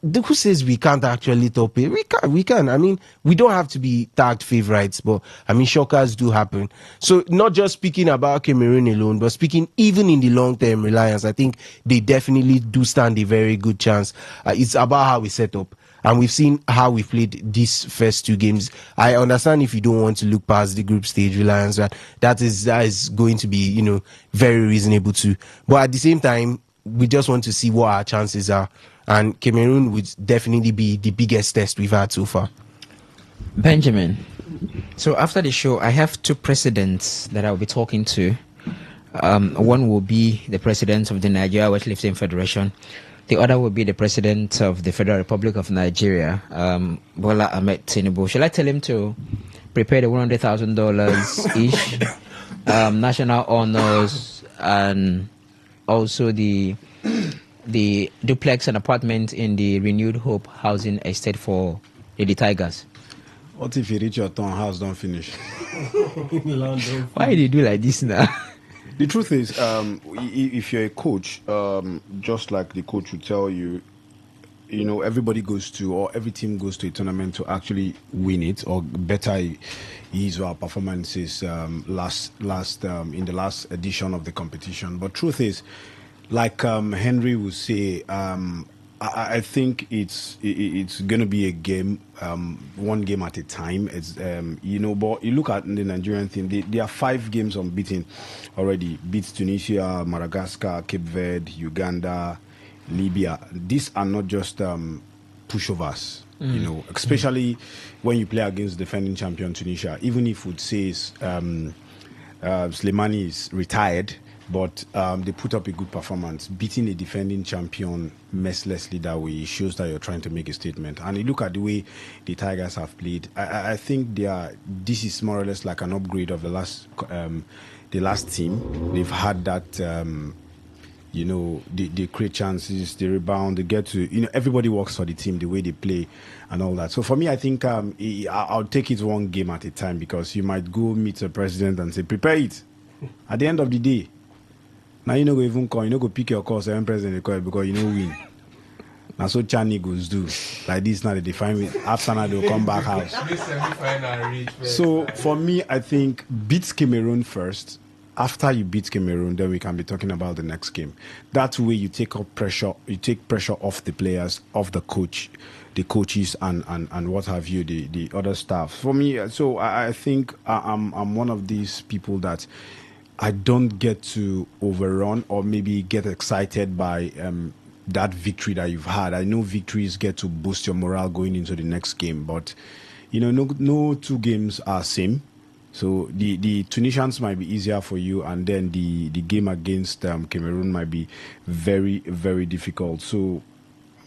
Who says we can't actually top it? We can. I mean, we don't have to be tagged favorites, but shockers do happen. So not just speaking about Cameroon alone, but speaking even in the long-term reliance, I think they definitely do stand a very good chance. It's about how we set up. And we've seen how we played these first two games. I understand if you don't want to look past the group stage reliance, that is going to be, very reasonable too. But at the same time, we just want to see what our chances are. And Cameroon would definitely be the biggest test we've had so far. Benjamin, so after the show, I have two presidents that I'll be talking to. One will be the president of the Nigeria Weightlifting Federation. The other will be the president of the Federal Republic of Nigeria, Bola Ahmed Tinubu. Shall I tell him to prepare the $100,000 each, national honors, and also the duplex and apartment in the Renewed Hope housing estate for Lady Tigers? What if you reach your turn, house don't finish? Why do you do like this now? The truth is, if you're a coach, just like the coach would tell you, everybody goes to, or every team goes to a tournament to actually win it, or better his or her performances in the last edition of the competition. But truth is, like Henry would say, I think it's going to be a game, one game at a time. It's but you look at the Nigerian team, they are 5 games unbeaten already. Beats Tunisia, Madagascar, Cape Verde, Uganda, Libya. These are not just pushovers, especially when you play against defending champion Tunisia. Even if would say Slimani is retired, but they put up a good performance. Beating a defending champion mercilessly that way shows that you're trying to make a statement. And you look at the way the Tigers have played, I think this is more or less like an upgrade of the last team. They've had that, they create chances, they rebound, they get to, everybody works for the team, the way they play and all that. So for me, I think I'll take it one game at a time, because you might go meet the president and say, prepare it. At the end of the day, now you know go even call, go pick your course and president call because you know win. Now so Chani goes do like this. Now they define me. After now they'll come back house. So for me, I think beat Cameroon first. After you beat Cameroon, then we can be talking about the next game. That way you take up pressure. You take pressure off the players, off the coach, the coaches, and what have you, the other staff. For me, so I think I'm one of these people that I don't get to overrun or maybe get excited by that victory that you've had. I know victories get to boost your morale going into the next game, but no 2 games are same. So the Tunisians might be easier for you, and then the game against Cameroon might be very, very difficult. So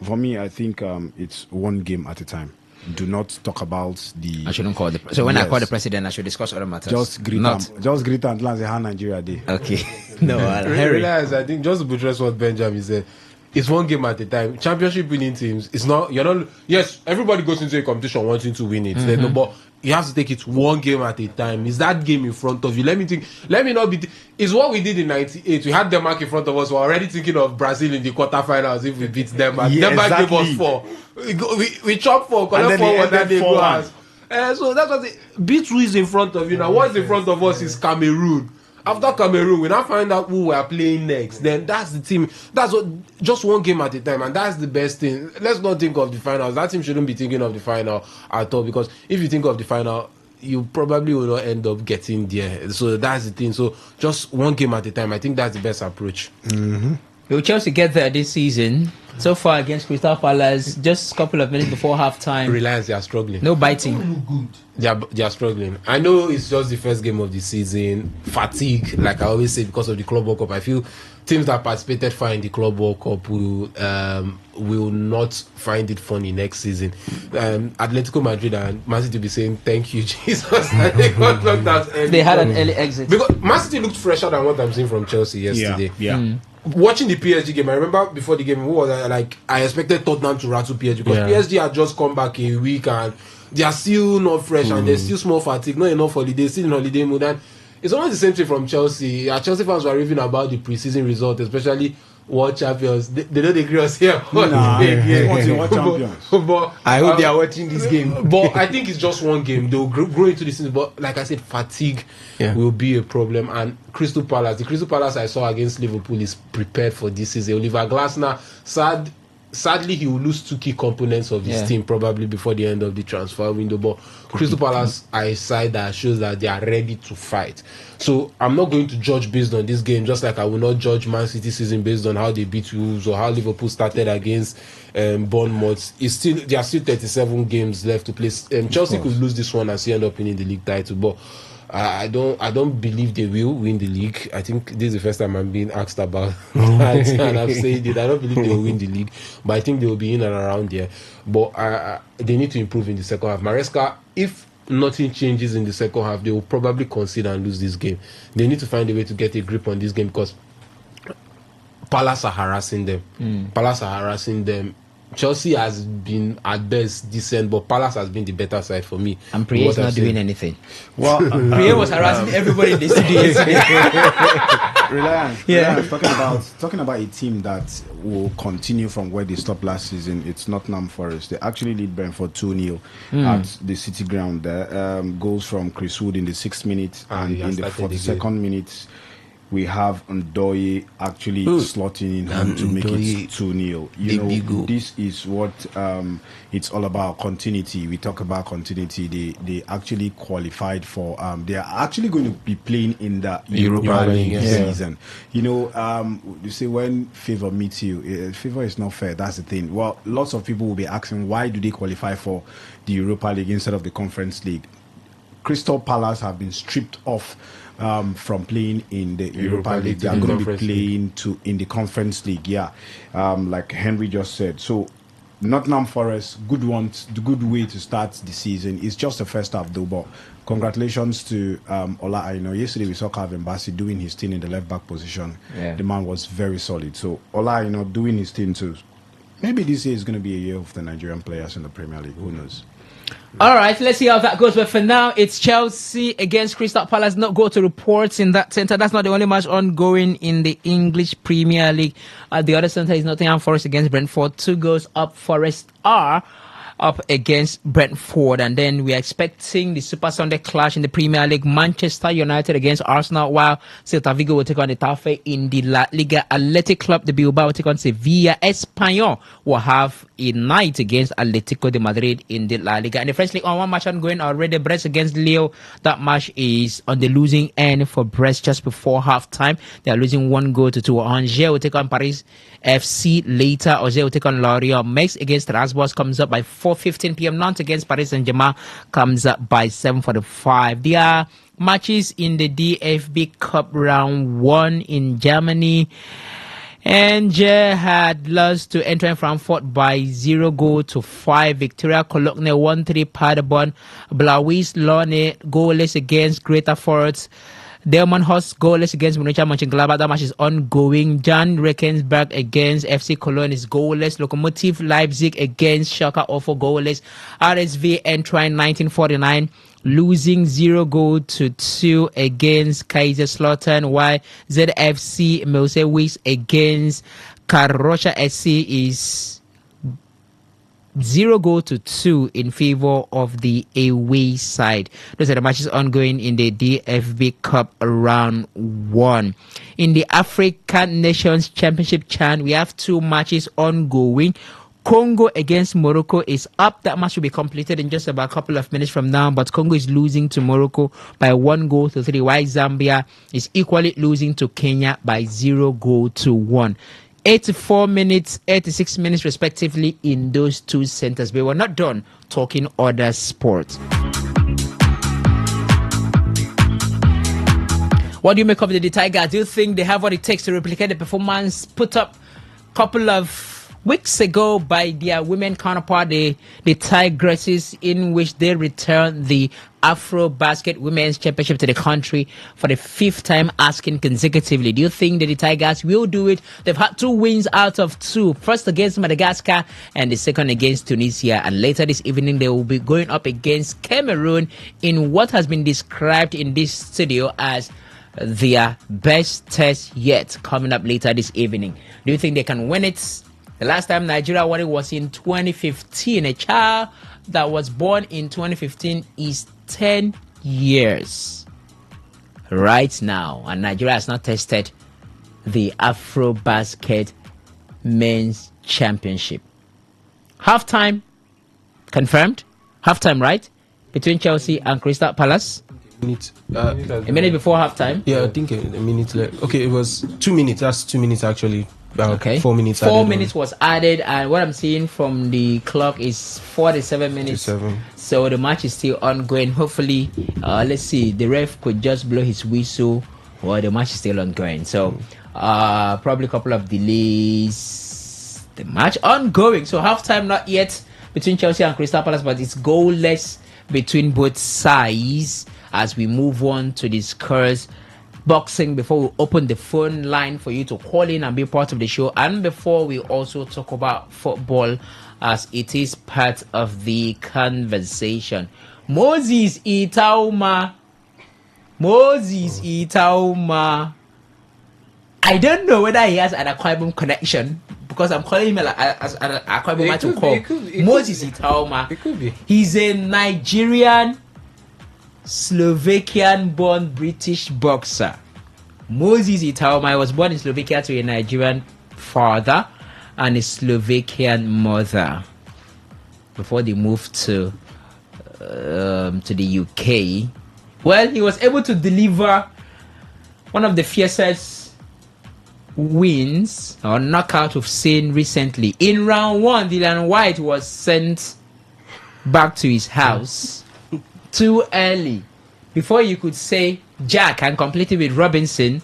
for me, I think it's one game at a time. Do not talk about the. I shouldn't call the. So when I call the president, I should discuss other matters. Just greet and say how Nigeria day. Okay. No, I realize. I think just to buttress what Benjamin said, it's one game at a time. Championship winning teams, it's not, you're not, yes, everybody goes into a competition wanting to win it. No, but you have to take it one game at a time. Is that game in front of you? Let me think. Let me not be. It's what we did in '98. We had Denmark in front of us. We're already thinking of Brazil in the quarterfinals if we beat Denmark. Yeah, Denmark exactly. gave us 4. We chopped 4, collect 4, and then they go as. So that's what beat who is in front of you now. What's in front of us is Cameroon. After Cameroon, we now find out who we are playing next. Then that's the team. That's what, just one game at a time, and that's the best thing. Let's not think of the finals. That team shouldn't be thinking of the final at all, because if you think of the final, you probably will not end up getting there. So that's the thing. So just one game at a time. I think that's the best approach. Will Chelsea get there this season? So far against Crystal Palace, just a couple of minutes before halftime. Reliance, they are struggling. No biting. They are struggling. I know it's just the first game of the season. Fatigue, like I always say, because of the Club World Cup. I feel teams that participated far in the Club World Cup will not find it funny next season. Atletico Madrid and Man City will be saying thank you, Jesus. And they got knocked out early. They had an early exit. Because Man City looked fresher than what I'm seeing from Chelsea yesterday. Yeah. Watching the PSG game, I remember before the game, who was I, like, I expected Tottenham to rattle PSG because PSG had just come back a week and they are still not fresh and there's still small fatigue, not enough holiday, still in holiday mode. And it's almost the same thing from Chelsea. Chelsea fans were raving about the preseason result, especially World Champions. They don't agree us here. World Champions. But I hope they are watching this game. But I think it's just one game. They'll grow into the season. But like I said, fatigue will be a problem. And the Crystal Palace I saw against Liverpool is prepared for this season. Oliver Glasner, sadly, he will lose 2 key components of his team probably before the end of the transfer window. But Crystal Palace are a side that shows that they are ready to fight. So I'm not going to judge based on this game, just like I will not judge Man City season based on how they beat Wolves or how Liverpool started against Bournemouth. There are still 37 games left to play. Chelsea could lose this one and still end up winning the league title, but I don't believe they will win the league. I think this is the first time I'm being asked about that, and I've said it. I don't believe they will win the league, but I think they will be in and around there. But they need to improve in the second half. Maresca, if nothing changes in the second half, they will probably concede and lose this game. They need to find a way to get a grip on this game because Palace are harassing them. Chelsea has been at best decent, but Palace has been the better side for me. And Priye is not doing anything. Well, Priye was harassing everybody in the studio yesterday. Reliance. Talking about a team that will continue from where they stopped last season. It's Nottingham Forest. They actually lead Brentford 2-0 at the City ground there. Goals from Chris Wood in the 6th minute and in the 42nd minute. We have Ndoye actually slotting in home to make it 2-0. This is what it's all about, continuity. We talk about continuity. They actually qualified for, they are actually going to be playing in the Europa League season. You say when favor meets you, favor is not fair. That's the thing. Well, lots of people will be asking, why do they qualify for the Europa League instead of the Conference League? Crystal Palace have been stripped off from playing in the Europa League. They are going to be playing in the Conference League, like Henry just said. So Nottingham Forest, good way to start the season. It's just the first half though, but congratulations to Ola Aina. Yesterday we saw Calvin Bassey doing his thing in the left back position. The man was very solid. So Ola Aina doing his thing too. Maybe this year is going to be a year of the Nigerian players in the Premier League. Who knows? All right, let's see how that goes. But for now, it's Chelsea against Crystal Palace. Not go to reports in that center. That's not the only match ongoing in the English Premier League. The other center is Nottingham Forest against Brentford. 2 goals up. Forest are up against Brentford. And then we're expecting the Super Sunday clash in the Premier League. Manchester United against Arsenal, while Celta Vigo will take on the Tafe in the La Liga. Athletic Club de Bilbao will take on Sevilla. Espanyol will have a night against Atletico de Madrid in the La Liga. And the French League on one match ongoing already. Brest against Lille. That match is on the losing end for Brest just before halftime. They are losing 1-2. Angers will take on Paris FC later. Auxerre will take on Lorient. Metz against Strasbourg comes up by 4:15 p.m. Nantes against Paris Saint-Germain comes up by 7:45. There are matches in the DFB Cup round 1 in Germany. Angers had lost to Eintracht Frankfurt by 0-5. Victoria Cologne 1-3. Paderborn. Blauis Lorne goalless against Greater Forts. Delmenhorst goalless against Borussia Mönchengladbach. That match is ongoing. Jan Regensburg against FC Cologne is goalless. Lokomotiv Leipzig against Schalke 04 goalless. RSV Eintracht 1949 losing 0-2 against Kaiserslautern, while ZFC Milsewicz against Karosha SC is 0-2 in favor of the away side. Those are the matches ongoing in the DFB Cup round 1. In the African Nations Championship CHAN, we have 2 matches ongoing. Congo against Morocco is up. That match will be completed in just about a couple of minutes from now, but Congo is losing to Morocco by 1-3, while Zambia is equally losing to Kenya by 0-1. 84 minutes, 86 minutes respectively in those 2 centers. We were not done talking other sports. What do you make of the Tigers? Do you think they have what it takes to replicate the performance put up a couple of weeks ago by their women counterpart, the Tigresses, in which they returned the Afro Basket Women's Championship to the country for the 5th time asking consecutively? Do you think that the Tigers will do it? They've had 2 wins out of 2. First against Madagascar and the second against Tunisia. And later this evening, they will be going up against Cameroon in what has been described in this studio as their best test yet, coming up later this evening. Do you think they can win it? The last time Nigeria won it was in 2015. A child that was born in 2015 is 10 years right now, and Nigeria has not tested the Afro Basket Men's Championship. Halftime confirmed. Halftime, right? Between Chelsea and Crystal Palace. A minute before halftime. Yeah, I think a minute left. Okay, it was 2 minutes. That's 2 minutes actually. Okay. 4 minutes. 4 minutes was added, and what I'm seeing from the clock is 47 minutes. 47. So the match is still ongoing. Hopefully, let's see, the ref could just blow his whistle while the match is still ongoing. So probably a couple of delays. The match ongoing. So halftime not yet between Chelsea and Crystal Palace, but it's goalless between both sides as we move on to discuss boxing before we open the phone line for you to call in and be part of the show, and before we also talk about football as it is part of the conversation. Moses Itauma. I don't know whether he has an Akwa Ibom connection, because I'm calling him as an Akwa Ibom to call. Moses Itauma. It could be. He's a Nigerian Slovakian-born British boxer. Moses Itauma was born in Slovakia to a Nigerian father and a Slovakian mother before they moved to the UK. Well, he was able to deliver one of the fiercest wins or knockout we've seen recently. In round 1, Dillian White was sent back to his house too early. Before you could say Jack and complete it with Robinson,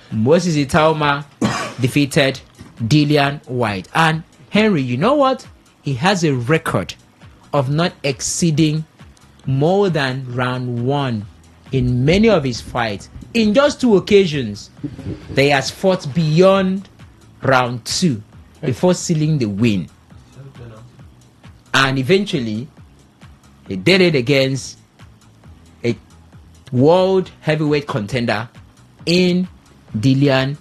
Moses Itauma defeated Dillian White. And Henry, you know what? He has a record of not exceeding more than round 1 in many of his fights. In just 2 occasions, they has fought beyond round 2 before sealing the win. And eventually, he did it against a world heavyweight contender in Dillian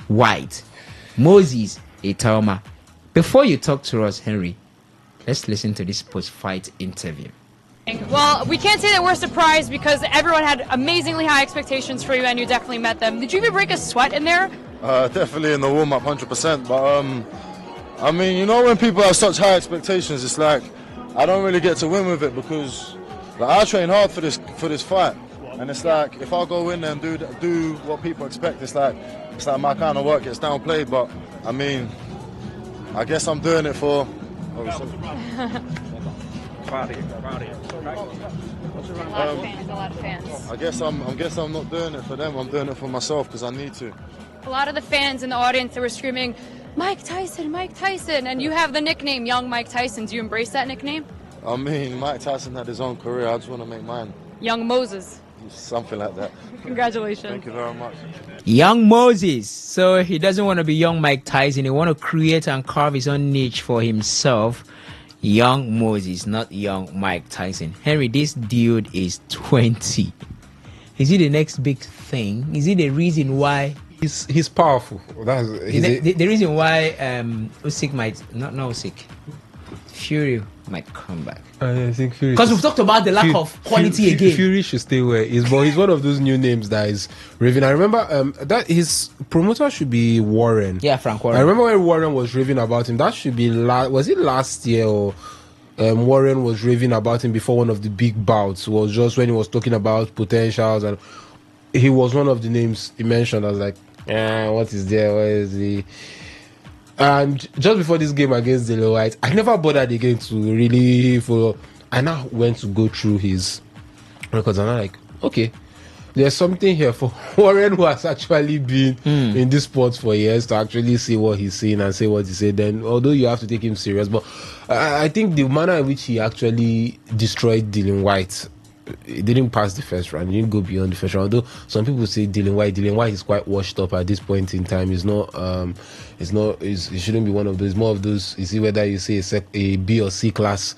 White. Moses Itauma. Before you talk to us, Henry, let's listen to this post-fight interview. Well, we can't say that we're surprised because everyone had amazingly high expectations for you and you definitely met them. Did you even break a sweat in there? Definitely in the warm-up, 100%. But, I mean, you know when people have such high expectations, it's like I don't really get to win with it because like, I train hard for this fight. And it's like if I go in there and do what people expect, it's like my kind of work gets downplayed. But, I mean, I guess I'm doing it for... A lot of fans. I guess I'm not doing it for them. I'm doing it for myself because I need to. A lot of the fans in the audience, they were screaming, Mike Tyson, and you have the nickname Young Mike Tyson. Do you embrace that nickname? I mean, Mike Tyson had his own career. I just want to make mine. Young Moses. something like that. Congratulations. Thank you very much. Young Moses. So he doesn't want to be young Mike Tyson. He want to create and carve his own niche for himself. Young Moses, not young Mike Tyson. Henry, this dude is 20. Is he the next big thing? Is he the reason why? He's powerful. The reason why Usyk might not Usyk, Fury might come back. I think Fury, because we've talked about the lack of quality again. Fury should stay where he is, but he's one of those new names that is raving. I remember that his promoter should be Warren. Yeah, Frank Warren. I remember when Warren was raving about him. That should be was it last year or Warren was raving about him before one of the big bouts. Was just when he was talking about potentials, and he was one of the names he mentioned. I was like, what is there? Where is he? And just before this game against Dillian White, I never bothered again to really follow. I now went to go through his records, and I'm like, okay, there's something here for Warren, who has actually been in this sport for years, to actually see what he's saying and say what he said. Then, although you have to take him serious, but I think the manner in which he actually destroyed Dillian White, it didn't pass the first round. It didn't go beyond the first round. Although some people say Dillian White is quite washed up at this point in time. He shouldn't be one of those. More of those. You see, whether you say a B or C class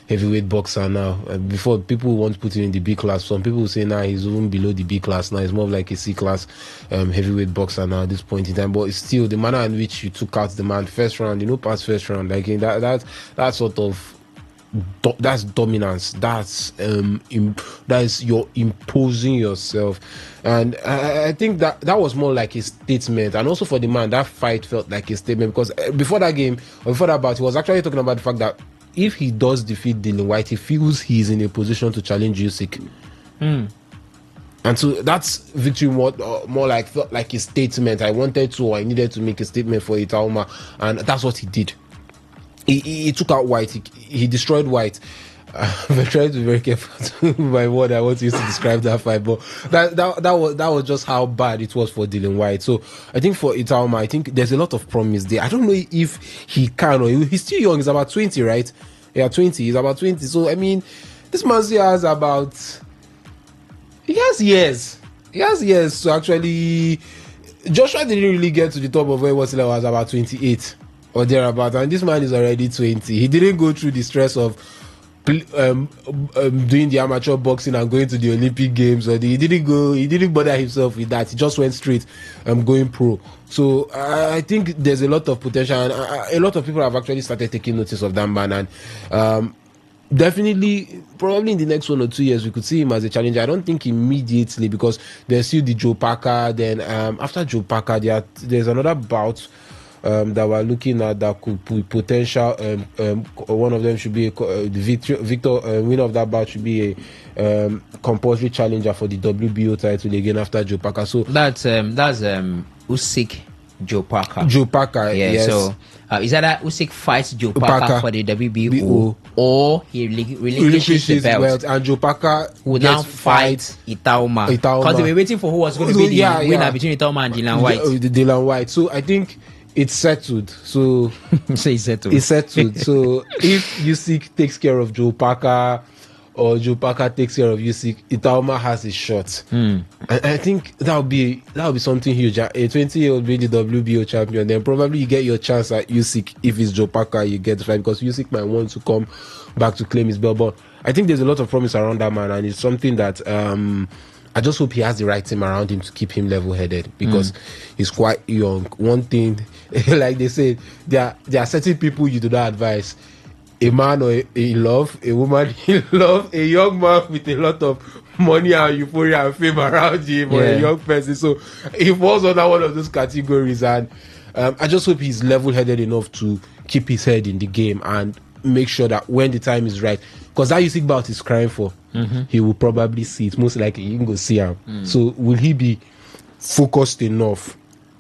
heavyweight boxer now. Before, people want to put him in the B class. Some people say now he's even below the B class. Now he's more of like a C class heavyweight boxer now at this point in time. But it's still the manner in which you took out the man first round. Past first round, like that sort of. That's dominance. That is you're imposing yourself, and I think that was more like a statement. And also for the man, that fight felt like a statement, because before that game or before that bout, he was actually talking about the fact that if he does defeat Dillian White, he feels he's in a position to challenge Usyk. And so that's victory more like felt like a statement. I needed to make a statement for Itauma, and that's what he did. He took out White. He destroyed White. I'm trying to be very careful to my word I want to use to describe that fight, but that was just how bad it was for Dillian White. So I think for Itauma, I think there's a lot of promise there. I don't know if he can, or he's still young. He's about 20, right? Yeah, 20. He's about 20. So I mean, this man still has he has years. He has years to actually. Joshua didn't really get to the top of where he was till he was about 28. Or thereabout, and this man is already 20. He didn't go through the stress of doing the amateur boxing and going to the Olympic Games, or he didn't bother himself with that. He just went straight going pro. So I think there's a lot of potential, and a lot of people have actually started taking notice of that man, and definitely, probably in the next 1 or 2 years, we could see him as a challenger. I don't think immediately, because there's still the Joe Parker. Then after Joe Parker, there's another bout that we're looking at that could put potential. One of them should be Victor. Winner of that bout should be a compulsory challenger for the WBO title again after Joe Parker. So that's Usyk, Joe Parker. Joe Parker, yeah. Yes. So is that Usyk fights Joe Parker for the WBO, or he relinquishes the belt, and Joe Parker would now fight Itauma. Because they were waiting for who was going to be the winner between Itauma and Dillian White. Dillian White. So I think it's settled. So it's settled. It's settled. So if Usyk takes care of Joe Parker, or Joe Parker takes care of Usyk, Itauma has a shot. And I think that would be something huge. A 20-year-old being the WBO champion, then probably you get your chance at Usyk. If it's Joe Parker, you get the fight, because Usyk might want to come back to claim his belt. But I think there's a lot of promise around that man, and it's something that I just hope he has the right team around him to keep him level-headed, because he's quite young. One thing, like they said, there are certain people you do not advise. A man in love, a woman in love, a young man with a lot of money and euphoria and fame around him, or a young person. So he falls under one of those categories, and I just hope he's level-headed enough to keep his head in the game and make sure that when the time is right, because that Usyk bout is crying for, he will probably see it. Most likely, you can go see him. So will he be focused enough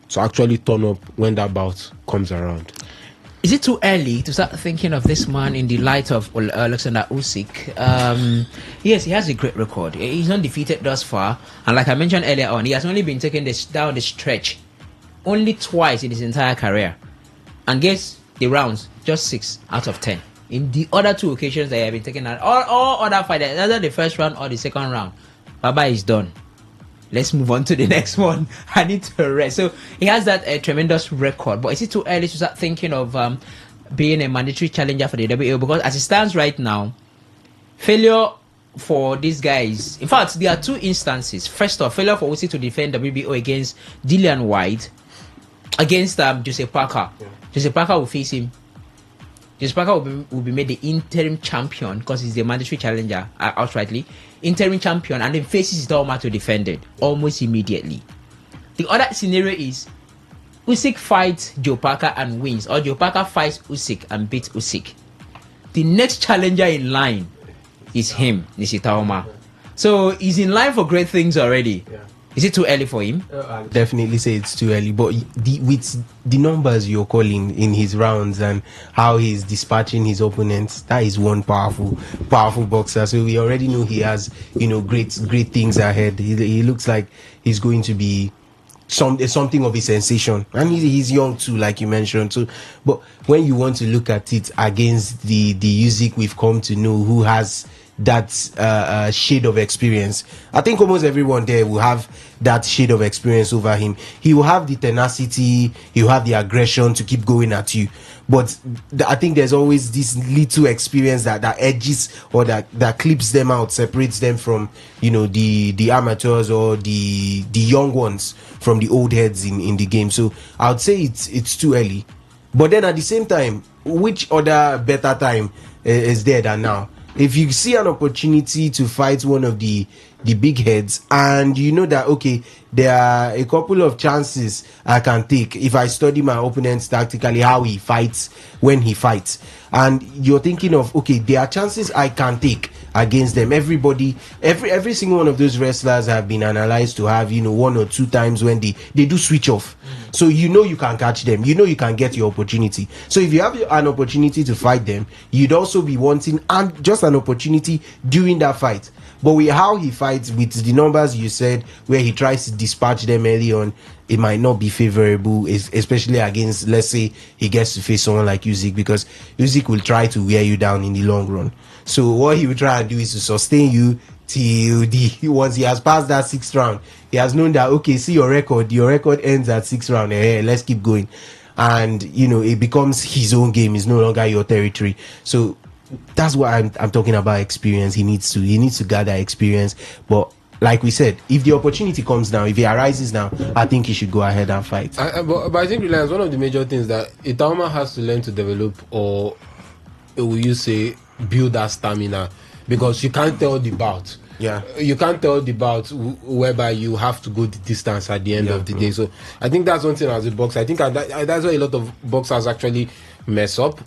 to actually turn up when that bout comes around? Is it too early to start thinking of this man in the light of Alexander Usyk? Yes, he has a great record. He's undefeated thus far, and like I mentioned earlier on, he has only been taken down the stretch only twice in his entire career, and guess the rounds, just 6 out of 10. In the other 2 occasions that he have been taken out, all other fighters, either the first round or the second round, Baba is done. Let's move on to the next one. I need to rest. So he has that tremendous record, but is it too early to start thinking of being a mandatory challenger for the WAO? Because as it stands right now, failure for these guys, in fact, there are two instances. First off, failure for Usyk to defend WBO against Dillian White, against Joseph Parker. Yeah. Joseph Parker will face him. Joseph Parker will be made the interim champion because he's the mandatory challenger outrightly. Interim champion, and then faces Itaoma to defend it almost immediately. The other scenario is Usyk fights Joe Parker and wins, or Joe Parker fights Usyk and beats Usyk. The next challenger in line is him, Nishitaoma. So he's in line for great things already. Yeah. Is it too early for him? I definitely say it's too early, but with the numbers you're calling in his rounds and how he's dispatching his opponents, that is one powerful boxer. So we already know he has, great things ahead. He looks like he's going to be something of a sensation, and he's young too, like you mentioned. So, but when you want to look at it against the Usyk we've come to know, who has that shade of experience, I think almost everyone there will have that shade of experience over him. He will have the tenacity, he will have the aggression to keep going at you, but I think there's always this little experience that edges or that clips them out, separates them from the amateurs or the young ones from the old heads in the game. So I would say it's too early, but then at the same time, which other better time is there than now? If you see an opportunity to fight one of the big heads, and you know that, okay, there are a couple of chances I can take if I study my opponent tactically, how he fights, when he fights, and you're thinking of, okay, there are chances I can take against them. Every single one of those wrestlers have been analyzed to have, one or two times when they do switch off. So you can catch them, you can get your opportunity. So if you have an opportunity to fight them, you'd also be wanting and just an opportunity during that fight. But with how he fights, with the numbers you said, where he tries to dispatch them early on, it might not be favorable, especially against, let's say, he gets to face someone like Usyk, because Usyk will try to wear you down in the long run. So what he will try and do is to sustain you till once he has passed that 6th round, he has known that, okay, see your record ends at 6th round, let's keep going. And it becomes his own game, it's no longer your territory. So that's what I'm talking about, experience. He needs to gather experience. But like we said, if the opportunity comes now, if it arises now, I think he should go ahead and fight. But I think, Reliance, one of the major things that Itaoma has to learn to develop, or will you say build that stamina, because you can't tell the bout. Yeah, you can't tell the bout whereby you have to go the distance at the end of the day. So I think that's one thing as a boxer. I think that's why a lot of boxers actually messed up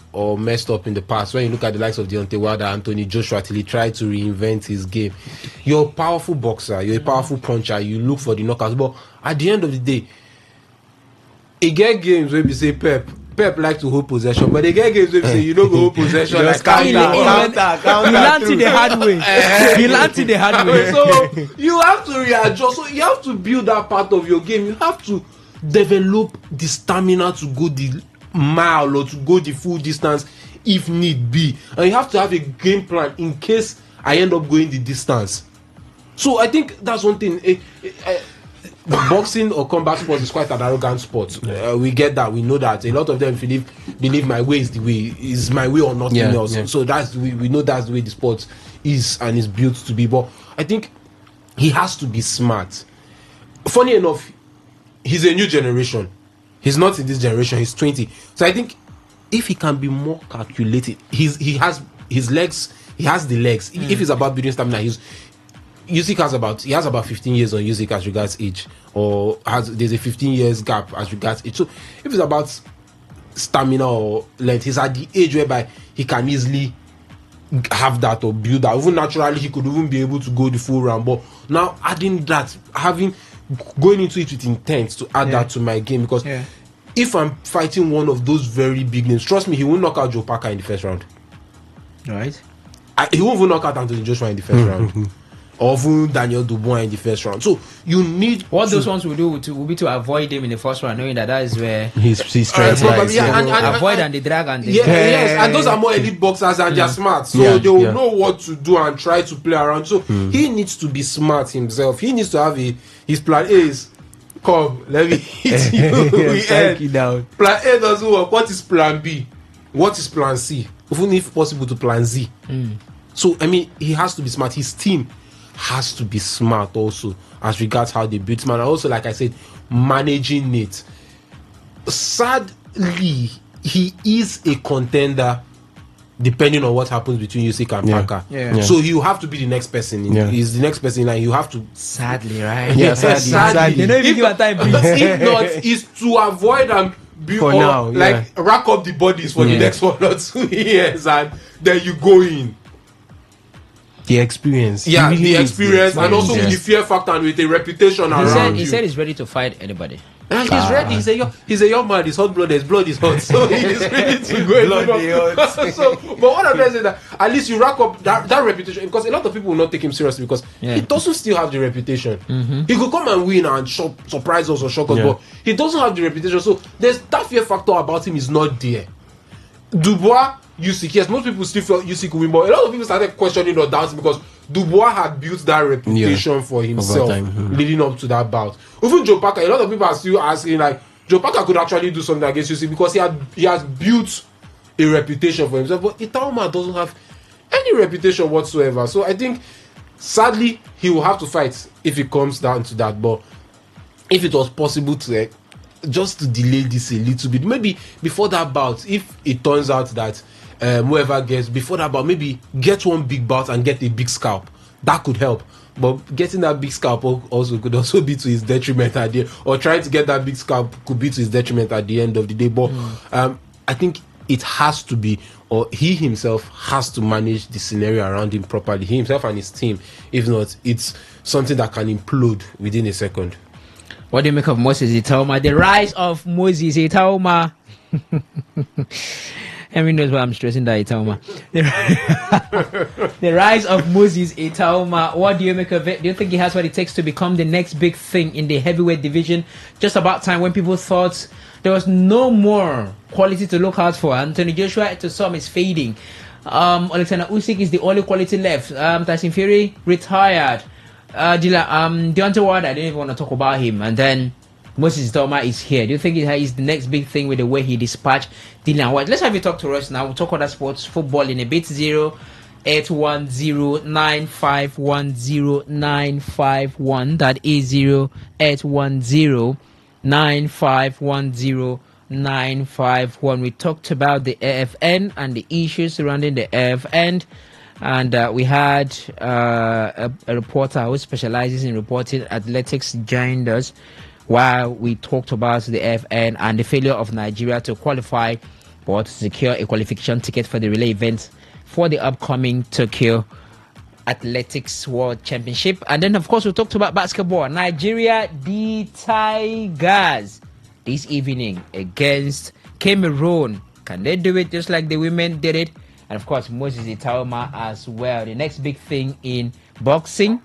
in the past. When you look at the likes of Deontay Wilder, Anthony Joshua, till he tried to reinvent his game. You're a powerful boxer, you're a powerful puncher, you look for the knockouts, but at the end of the day, it get games where we say Pep like to hold possession, but they get games where we say you don't go hold possession. Just counter. He learned it the hard way. He learned it the hard way. So you have to readjust. So you have to build that part of your game. You have to develop the stamina to go the mile or to go the full distance if need be, and you have to have a game plan in case I end up going the distance. So I think that's one thing. Boxing or combat sports is quite an arrogant sport. We get that. We know that a lot of them believe my way is the way, is my way or nothing else. Yeah. So that's we know that's the way the sport is and is built to be. But I think he has to be smart. Funny enough, he's a new generation. He's not in this generation. He's 20. So I think if he can be more calculated, he has his legs. He has the legs. If it's about building stamina, Usyk has about 15 years on Usyk as regards age, or there's a 15 years gap as regards age. So if it's about stamina or length, he's at the age whereby he can easily have that or build that. Even naturally, he could even be able to go the full round. But now adding that, going into it with intent to add that to my game, because if I'm fighting one of those very big names, trust me, he won't knock out Joe Parker in the first round. Right? He won't even knock out Anthony Joshua in the first round. or even Daniel Dubois in the first round. So you need what those ones will do will be to avoid him in the first round, knowing that is where his strength lies. Yeah, avoid and the drag and the yes, and those are more elite boxers and they're smart, so they will know what to do and try to play around. So he needs to be smart himself. He needs to have his plan A is come, let me hit you. Down. Plan A doesn't work. What is plan B? What is plan C? Even if possible to plan Z. So I mean, he has to be smart. His team has to be smart also as regards how they build man. And also, like I said, managing it. Sadly, he is a contender depending on what happens between Usyk and Parker. So you have to be the next person. He's the next person in line. You have to. Sadly, right? Yeah, sadly. They don't even give a time. If not, is to avoid and rack up the bodies for the next 1 or 2 years, and then you go in. The experience. Yeah, the experience, and also with the fear factor and with the reputation around you. He said he's ready to fight anybody. And he's ready. He's a young man. He's hot blooded. His blood is hot, so he's ready to go. But what I'm trying to say is that at least you rack up that reputation, because a lot of people will not take him seriously because he doesn't still have the reputation. He could come and win and surprise us or shock us, but he doesn't have the reputation. So there's that fear factor about him is not there. Dubois, Usyk, yes, most people still felt Usyk would win, but a lot of people started questioning or doubting because Dubois had built that reputation for himself leading up to that bout. Even Joe Parker, a lot of people are still asking, like, Joe Parker could actually do something against Usyk because he has built a reputation for himself, but Itauma doesn't have any reputation whatsoever. So I think, sadly, he will have to fight if it comes down to that. But if it was possible to just to delay this a little bit, maybe before that bout, if it turns out that whoever gets before that bout, maybe get one big bout and get a big scalp, that could help. But getting that big scalp could also be to his detriment at the end, or trying to get that big scalp could be to his detriment at the end of the day. But I think it has to be, or he himself has to manage the scenario around him properly, he himself and his team. If not, it's something that can implode within a second. What do you make of Moses Itauma? The rise of Moses Itauma. Henry knows why I'm stressing that Itauma. The rise of Moses Itauma. What do you make of it? Do you think he has what it takes to become the next big thing in the heavyweight division? Just about time when people thought there was no more quality to look out for. Anthony Joshua, to some, is fading. Alexander Usyk is the only quality left. Tyson Fury retired. Deontay Wilder, I didn't even want to talk about him. And then Moses Itauma is here. Do you think he's the next big thing with the way he dispatched Dillian White? Let's have you talk to us now. We'll talk other sports, football in a bit. 0810-9510951. That is 0810-9510951. We talked about the AFN and the issues surrounding the AFN. And we had a reporter who specializes in reporting athletics joined us while we talked about the AFN and the failure of Nigeria to qualify or to secure a qualification ticket for the relay event for the upcoming Tokyo Athletics World Championship. And then, of course, we talked about basketball. Nigeria, the Tigers, this evening against Cameroon. Can they do it just like the women did it? And of course, Moses Itauma as well. The next big thing in boxing.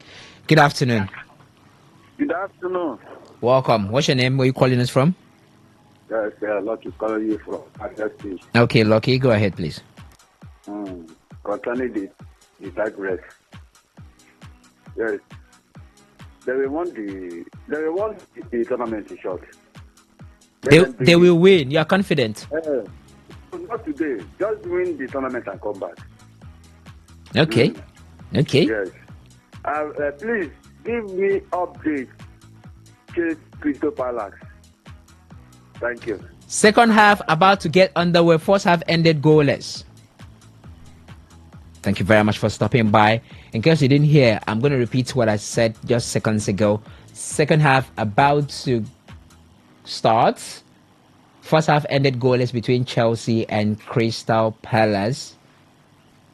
Good afternoon. Good afternoon. Welcome. What's your name? Where are you calling us from? Yes, Lucky calling you from Augustine. Okay, Lucky. Go ahead, please. Concerning the Tigers. Yes. They will won the tournament in short. They will win. You are confident? Not today. Just win the tournament and come back. Okay. Okay. Yes. Please give me update. Crystal Palace. Thank you. Second half about to get underway. First half ended goalless. Thank you very much for stopping by. In case you didn't hear, I'm going to repeat what I said just seconds ago. Second half about to start. First half ended goalless between Chelsea and Crystal Palace.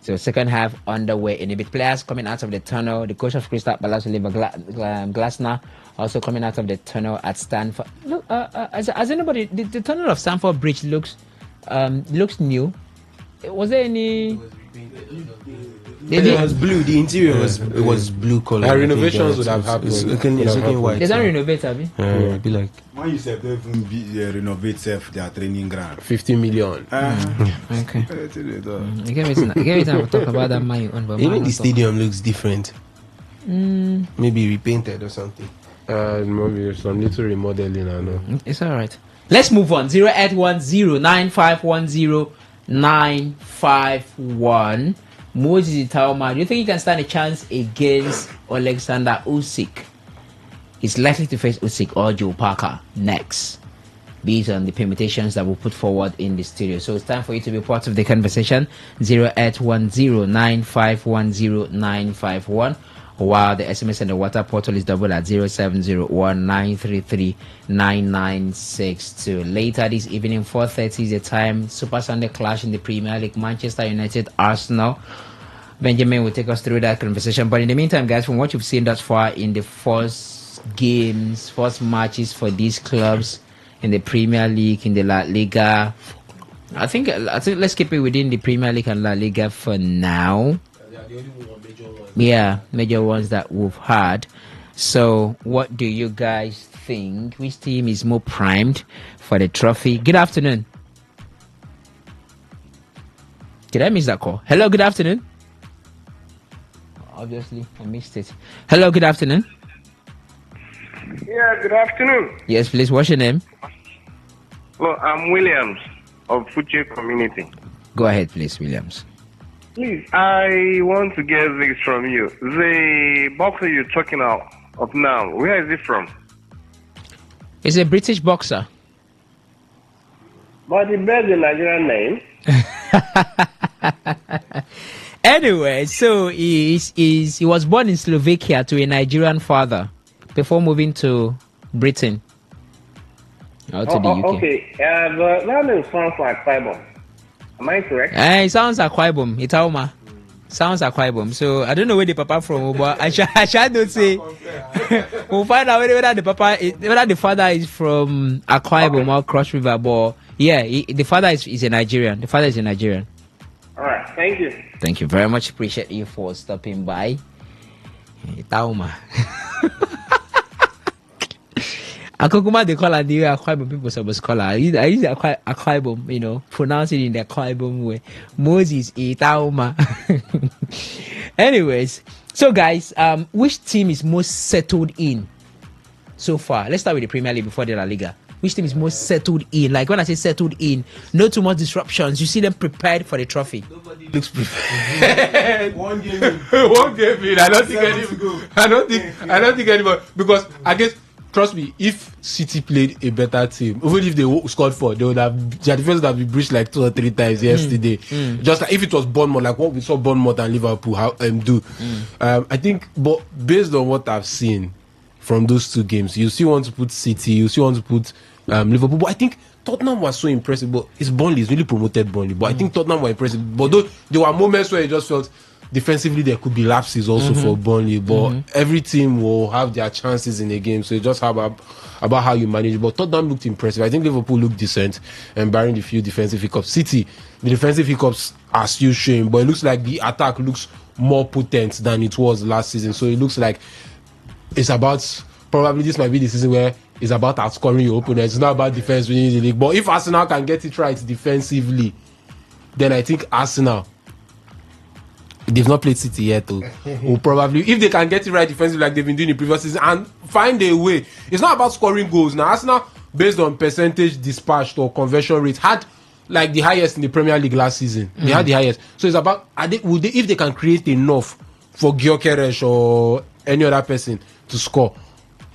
So second half underway in a bit. Players coming out of the tunnel. The coach of Crystal Palace, Oliver Glasner, also coming out of the tunnel at Stamford. Look, as anybody, the tunnel of Stamford Bridge looks new. Was there any? It was blue. The interior was blue color. And renovations would have happened. It's looking white. They don't renovate, Abi. Be like When you said they even renovate their training ground. 50 million. Okay. You get me to talk about that my own. But even the stadium looks different. Maybe repainted or something. Maybe some little remodeling. I know. It's all right. Let's move on. 0810-9510-951. Moses Itaoma, do you think he can stand a chance against Alexander Usyk? He's likely to face Usyk or Joe Parker next, based on the permutations that we'll put forward in the studio. So it's time for you to be part of the conversation. 0810-9510-951. While the SMS and the water portal is double at 0701-933-9962. Later this evening, 4:30 is the time. Super Sunday clash in the Premier League. Manchester United, Arsenal. Benjamin will take us through that conversation. But in the meantime, guys, from what you've seen thus far in the first matches for these clubs in the Premier League, in the La Liga, I think let's keep it within the Premier League and La Liga for now. Yeah, major ones that we've had. So, what do you guys think? Which team is more primed for the trophy? Good afternoon. Did I miss that call? Hello, good afternoon. Obviously, I missed it. Hello, good afternoon. Yeah, good afternoon. Yes, please. What's your name? Well, I'm Williams of Fuche Community. Go ahead, please, Williams. Please, I want to get this from you. The boxer you're talking of now, where is it from? It's a British boxer. But he bears the Nigerian name. Anyway, so he was born in Slovakia to a Nigerian father before moving to Britain. Or to the UK. Okay, but that name sounds like Bible. Am I correct? It sounds like Kwaibom, Itaoma. Sounds like Kwaibom. So I don't know where the papa from, but I shall not say. We'll find out whether the father is from Akwaibom or Cross River. But yeah, the father is a Nigerian. The father is a Nigerian. All right, thank you. Thank you very much. Appreciate you for stopping by. Itaoma. Akokuma they call it the way Akwaibom people supposed to call it. I use Akwaibom, pronounce it in the Akwaibom way. Moses Itaoma. Anyways, so guys, which team is most settled in so far? Let's start with the Premier League before the La Liga. Which team is most settled in? Like when I say settled in, no too much disruptions. You see them prepared for the trophy. nobody looks prepared. One game in. I don't think anybody, because I guess, trust me, if City played a better team, even if they scored 4, they would have, their defense would have been breached like 2 or 3 times yesterday. Just like if it was Bournemouth, like what we saw Bournemouth and Liverpool do. I think, but based on what I've seen from those 2 games, you still want to put City, you still want to put Liverpool. But I think Tottenham was so impressive. But it's Burnley, it's really promoted Burnley. But I think Tottenham were impressive. But there were moments where it just felt defensively there could be lapses also for Burnley. But every team will have their chances in a game. So it's just about how you manage it. But Tottenham looked impressive. I think Liverpool looked decent, and barring the few defensive hiccups. City, the defensive hiccups are still showing, but it looks like the attack looks more potent than it was last season. So it looks like it's about, probably this might be the season where it's about outscoring your opponents. It's not about defense winning the league. But if Arsenal can get it right defensively, then I think Arsenal, they've not played City yet though, will probably, if they can get it right defensively like they've been doing in the previous season and find a way. It's not about scoring goals. Now Arsenal, based on percentage dispatched or conversion rate, had like the highest in the Premier League last season. They had the highest. So it's about, if they can create enough for Gyökeres or any other person to score,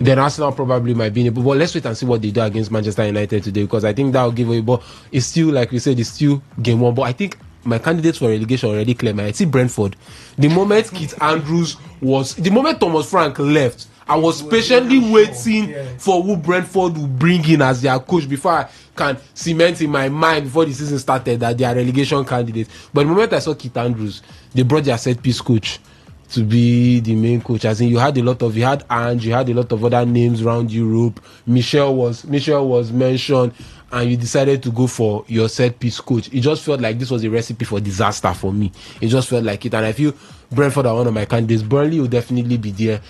then Arsenal probably might be able. But let's wait and see what they do against Manchester United today, because I think that will give away. But it's still, like we said, it's still game 1. But I think my candidates for relegation already clear. I see Brentford. The moment Keith Andrews the moment Thomas Frank left, I was patiently waiting for who Brentford will bring in as their coach before I can cement in my mind before the season started that they are relegation candidates. But the moment I saw Keith Andrews, they brought their set piece coach to be the main coach. As in, you had a lot of other names around Europe. Michel was mentioned, and you decided to go for your set piece coach, it just felt like this was a recipe for disaster for me. It just felt like it, and I feel Brentford are one of my candidates. Burnley will definitely be there.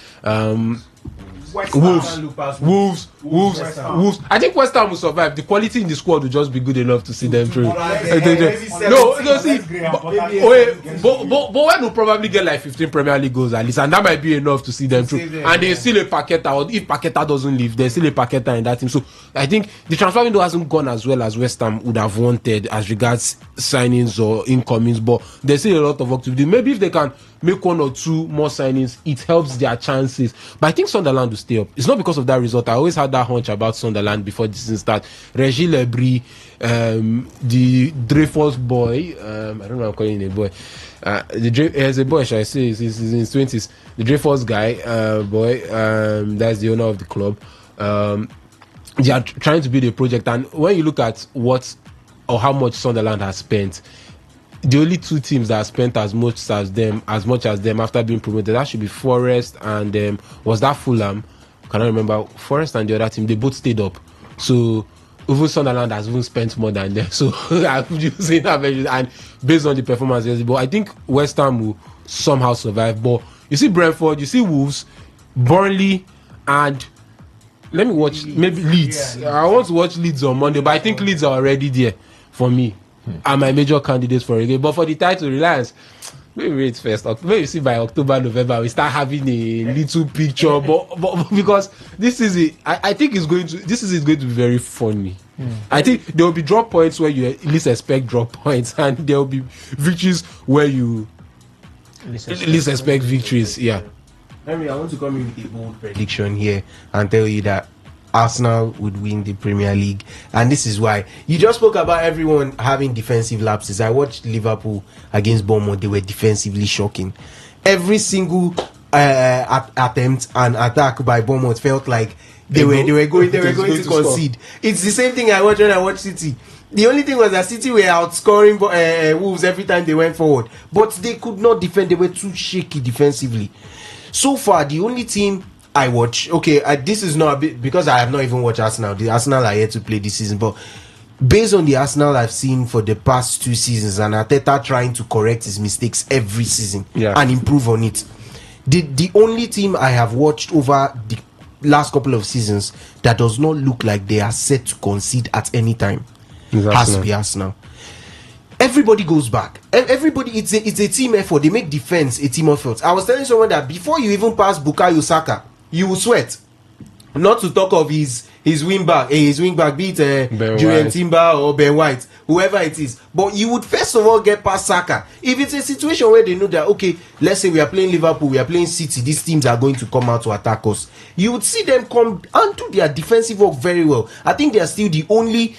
Wolves. I think West Ham will survive. The quality in the squad will just be good enough to see them through. See, but when will probably get like 15 Premier League goals at least, and that might be enough to see them through. And there's still a Paqueta, or if Paqueta doesn't leave, there's still a Paqueta in that team. So I think the transfer window hasn't gone as well as West Ham would have wanted as regards signings or incomings, but there's still a lot of work to do. Maybe if they can make one or two more signings, it helps their chances. But I think Sunderland will stay up. It's not because of that result. I always had that hunch about Sunderland before the season started. Regis Lebris, the Dreyfus boy, I don't know, I'm calling him a boy. As a boy, shall I say, he's in his 20s. The Dreyfus guy, boy, that's the owner of the club. They are trying to build a project, and when you look at what or how much Sunderland has spent, the only two teams that have spent as much as them after being promoted, that should be Forest and was that Fulham? Can I remember? Forest and the other team, they both stayed up. So even Sunderland has even spent more than them. So I'm using that measure, and based on the performance, but I think West Ham will somehow survive. But you see Brentford, you see Wolves, Burnley, and let me watch maybe Leeds. I want to watch Leeds on Monday, but I think Leeds are already there for me. Are my major candidates for a game. But for the title, Reliance, maybe wait first. Maybe you see by October, November, we start having a little picture. But because this is I think this is going to be very funny. I think there will be drop points where you least expect drop points, and there will be victories where you least expect victories. Yeah. I want to come in with a bold prediction here and tell you that Arsenal would win the Premier League, and this is why. You just spoke about everyone having defensive lapses. I watched Liverpool against Bournemouth. They were defensively shocking. Every single attempt and attack by Bournemouth felt like they were going to concede. It's the same thing I watched when I watched City. The only thing was that City were outscoring Wolves every time they went forward, but they could not defend. They were too shaky defensively. So far, the only team I watch, this is not a bit because I have not even watched Arsenal. The Arsenal are yet to play this season, but based on the Arsenal I've seen for the past 2 seasons, and Arteta trying to correct his mistakes every season and improve on it, the only team I have watched over the last couple of seasons that does not look like they are set to concede at any time has to be Arsenal. Everybody goes back. Everybody, it's a team effort. They make defense a team effort. I was telling someone that before you even pass Bukayo Saka, you will sweat. Not to talk of his wing back, be it Julian Timber or Ben White, whoever it is. But you would first of all get past Saka. If it's a situation where they know that, let's say we are playing Liverpool, we are playing City, these teams are going to come out to attack us, you would see them come and do their defensive work very well. I think they are still the only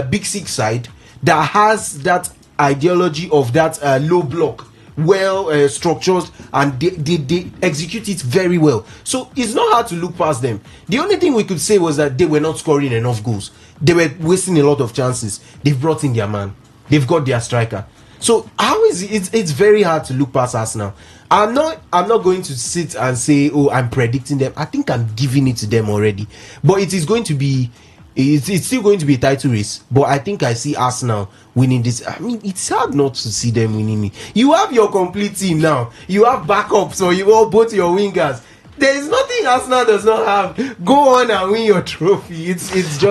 Big Six side that has that ideology of that low block, well structured, and they execute it very well. So it's not hard to look past them. The only thing we could say was that they were not scoring enough goals. They were wasting a lot of chances. They've brought in their man. They've got their striker. So how is it? It's very hard to look past Arsenal. I'm not going to sit and say, I'm predicting them. I think I'm giving it to them already. But it is going to be. It's still going to be a title race, but I think I see Arsenal winning this. I mean, it's hard not to see them winning it. You have your complete team now. You have backups, or you have both your wingers. There is nothing Arsenal does not have. Go on and win your trophy. It's just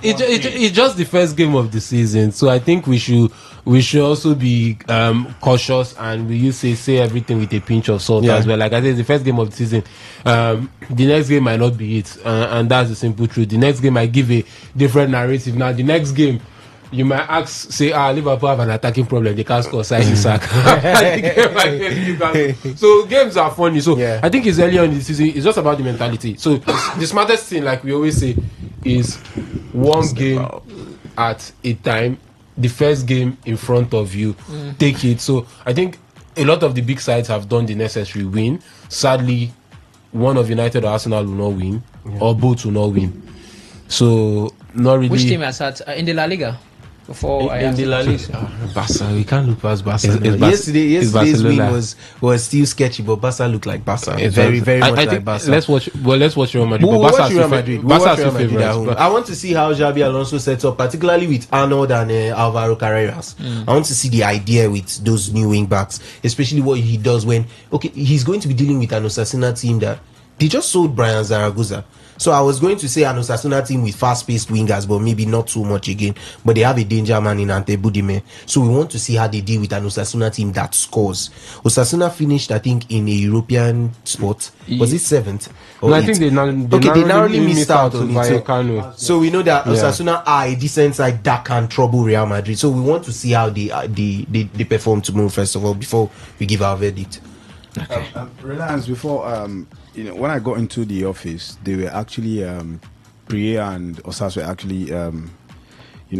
it's just the first game of the season, so I think we should also be cautious, and we say everything with a pinch of salt as well. Like I said, it's the first game of the season. The next game might not be it, and that's the simple truth. The next game might give a different narrative. Now, the next game, you might say, Liverpool have an attacking problem. They can't score side sack. So games are funny. So I think it's early on in the season. It's just about the mentality. So the smartest thing, like we always say, is one game at a time. The first game in front of you, take it. So I think a lot of the big sides have done the necessary win. Sadly, one of United or Arsenal will not win, or both will not win. So not really. Which team has had in the La Liga? before I in ask the you La questions? Liga, Barca, we can't look past Barca. It's now. Yesterday's win Barcelona. was still sketchy, but Barca looked like Barca. It Very, was- very much I like think Barca. let's watch Real Madrid. We'll But watch Barca's Real your Madrid. fa- We'll watch Barca's Real your Madrid at favorites. home. But I want to see how Xabi Alonso sets up, particularly with Arnold and Alvaro Carreras. I want to see the idea with those new wing backs, especially what he does when he's going to be dealing with an Osasuna team that they just sold Brian Zaragoza. So I was going to say an Osasuna team with fast-paced wingers, but maybe not too much again. But they have a danger man in Ante Budime. So we want to see how they deal with an Osasuna team that scores. Osasuna finished, I think, in a European spot. Was it 7th? No, I think they narrowly missed out on it. Vallecano. So we know that Osasuna are a decent side that can trouble Real Madrid. So we want to see how they perform tomorrow, first of all, before we give our verdict. Reliance, before when I got into the office, they were actually Priya and Osas were actually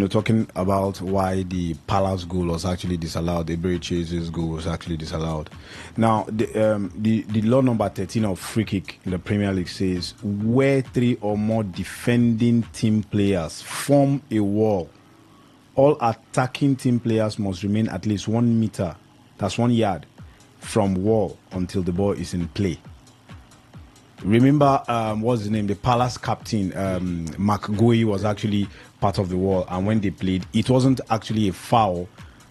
talking about why the Palace goal was actually disallowed. The Chase's goal was actually disallowed. Now the law number 13 of free kick in the Premier League says where 3 or more defending team players form a wall, all attacking team players must remain at least 1 meter, that's 1 yard, from wall until the ball is in play. Remember, what's his name? The Palace captain, McGoey, was actually part of the wall, and when they played, it wasn't actually a foul,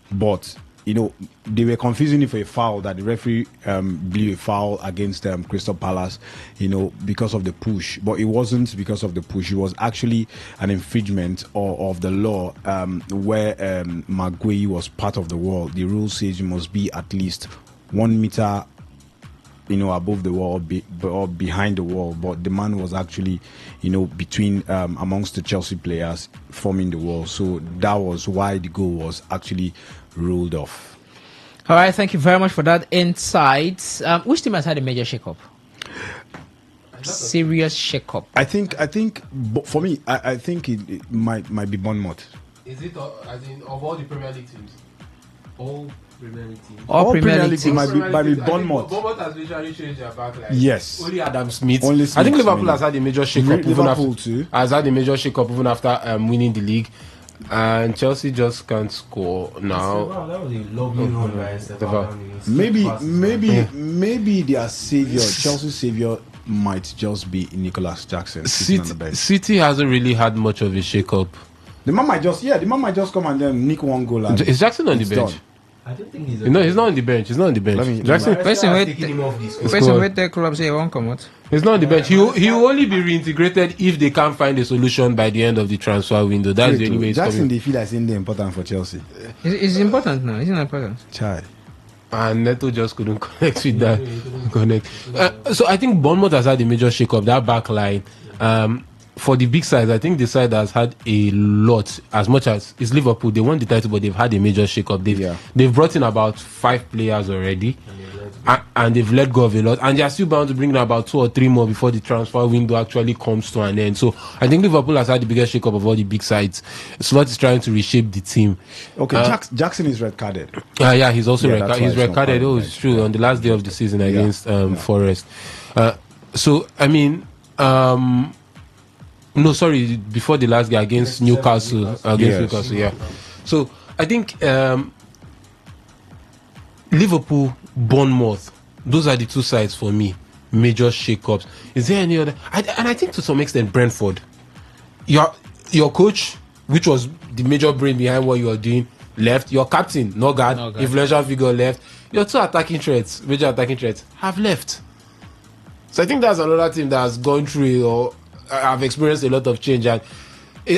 but they were confusing it for a foul that the referee blew a foul against Crystal Palace, because of the push, but it wasn't because of the push. It was actually an infringement of the law where McGoey was part of the wall. The rule says you must be at least 1 meter above the wall or behind the wall, but the man was actually between amongst the Chelsea players forming the wall, so that was why the goal was actually ruled off. All right, thank you very much for that insight. Which team has had a major shake-up? Serious shake-up. I think for me, I think it might be Bournemouth. Is it as in of all the Premier League teams? All Premier League teams. All Premier League teams. might be Bournemouth. Bournemouth has literally changed their back line. Yes. Only Adam Smith. Only I Smith, think Liverpool really. has had a major shake-up. Liverpool too. Has had a major shake-up even after winning the league. And Chelsea just can't score now. Wow, that was a lovely run by Maybe their savior, Chelsea's savior, might just be Nicholas Jackson sitting on the bench. City hasn't really had much of a shake-up. The man might just come and then nick one goal. And Is Jackson on the it's bench? done. I don't think he's No, he's not on the bench. He's not on the bench. Let me- Jackson, Person squad. with the club say won't come out. he's not on the bench. He will only be reintegrated if they can't find a solution by the end of the transfer window. That's the only way it's Jackson, coming. they feel like saying they're important for Chelsea. It's important now. It's not important. Chai. And Neto just couldn't connect with that. So I think Bournemouth has had a major shake-up. That back line. For the big sides, I think the side has had a lot. As much as it's Liverpool, they won the title, but they've had a major shake-up. They've brought in about 5 players already, and they've let go of a lot. And they're still bound to bring in about 2 or 3 more before the transfer window actually comes to an end. So I think Liverpool has had the biggest shake-up of all the big sides. Slot is trying to reshape the team. Okay, Jackson is red carded. Yeah, he's also red that's carded. why He's it's red not carded. part of Oh, the it's bench. true. On the last day of the season against Forest. So I mean. No, sorry, before the last game against Newcastle. Newcastle, yeah. So I think Liverpool, Bournemouth, those are the 2 sides for me. Major shake-ups. Is there any other? And I think to some extent Brentford. Your coach, which was the major brain behind what you are doing, left. Your captain, Nogard, influential figure, left. Your 2 major attacking threats, have left. So I think that's another team that has gone through or I've experienced a lot of change, and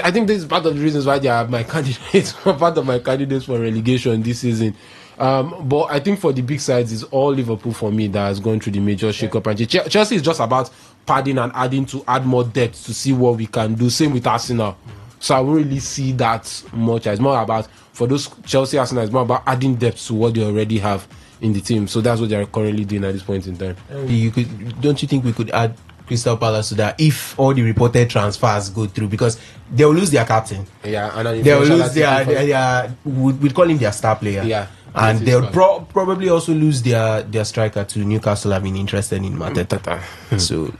I think this is part of the reasons why they are my candidates, part of my candidates for relegation this season. But I think for the big sides, it's all Liverpool for me that has gone through the major shake-up. And Chelsea is just about padding and adding to add more depth to see what we can do. Same with Arsenal. So I won't really see that much. It's more about, for those Chelsea, Arsenal, it's more about adding depth to what they already have in the team. So that's what they're currently doing at this point in time. Don't you think we could add Crystal Palace to that if all the reported transfers go through, because they'll lose their captain. Yeah, and they'll lose their we'd call him their star player. Yeah, and they'll probably also lose their striker to Newcastle. I've been interested in Mateta. So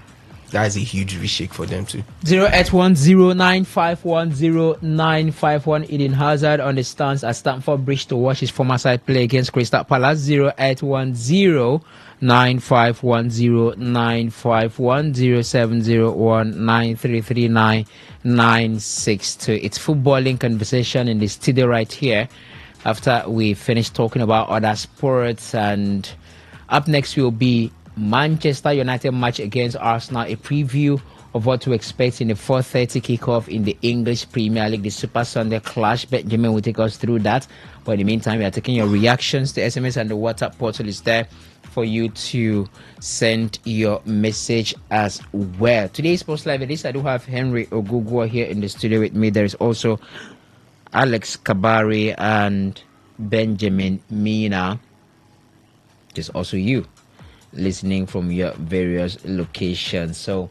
That's a huge reshake for them too. 08109510951. Eden Hazard on the stands at Stamford Bridge to watch his former side play against Crystal Palace. 08109510951. It's footballing conversation in the studio right here. After we finish talking about other sports, and up next will be Manchester United match against Arsenal, a preview of what to expect in the 4:30 kickoff in the English Premier League, the Super Sunday clash. Benjamin will take us through that. But in the meantime, we are taking your reactions. The SMS and the WhatsApp portal is there for you to send your message as well. Today's Post Live Edition, I do have Henry Ogugwa here in the studio with me. There is also Alex Kabari and Benjamin Mina. There's also you listening from your various locations. So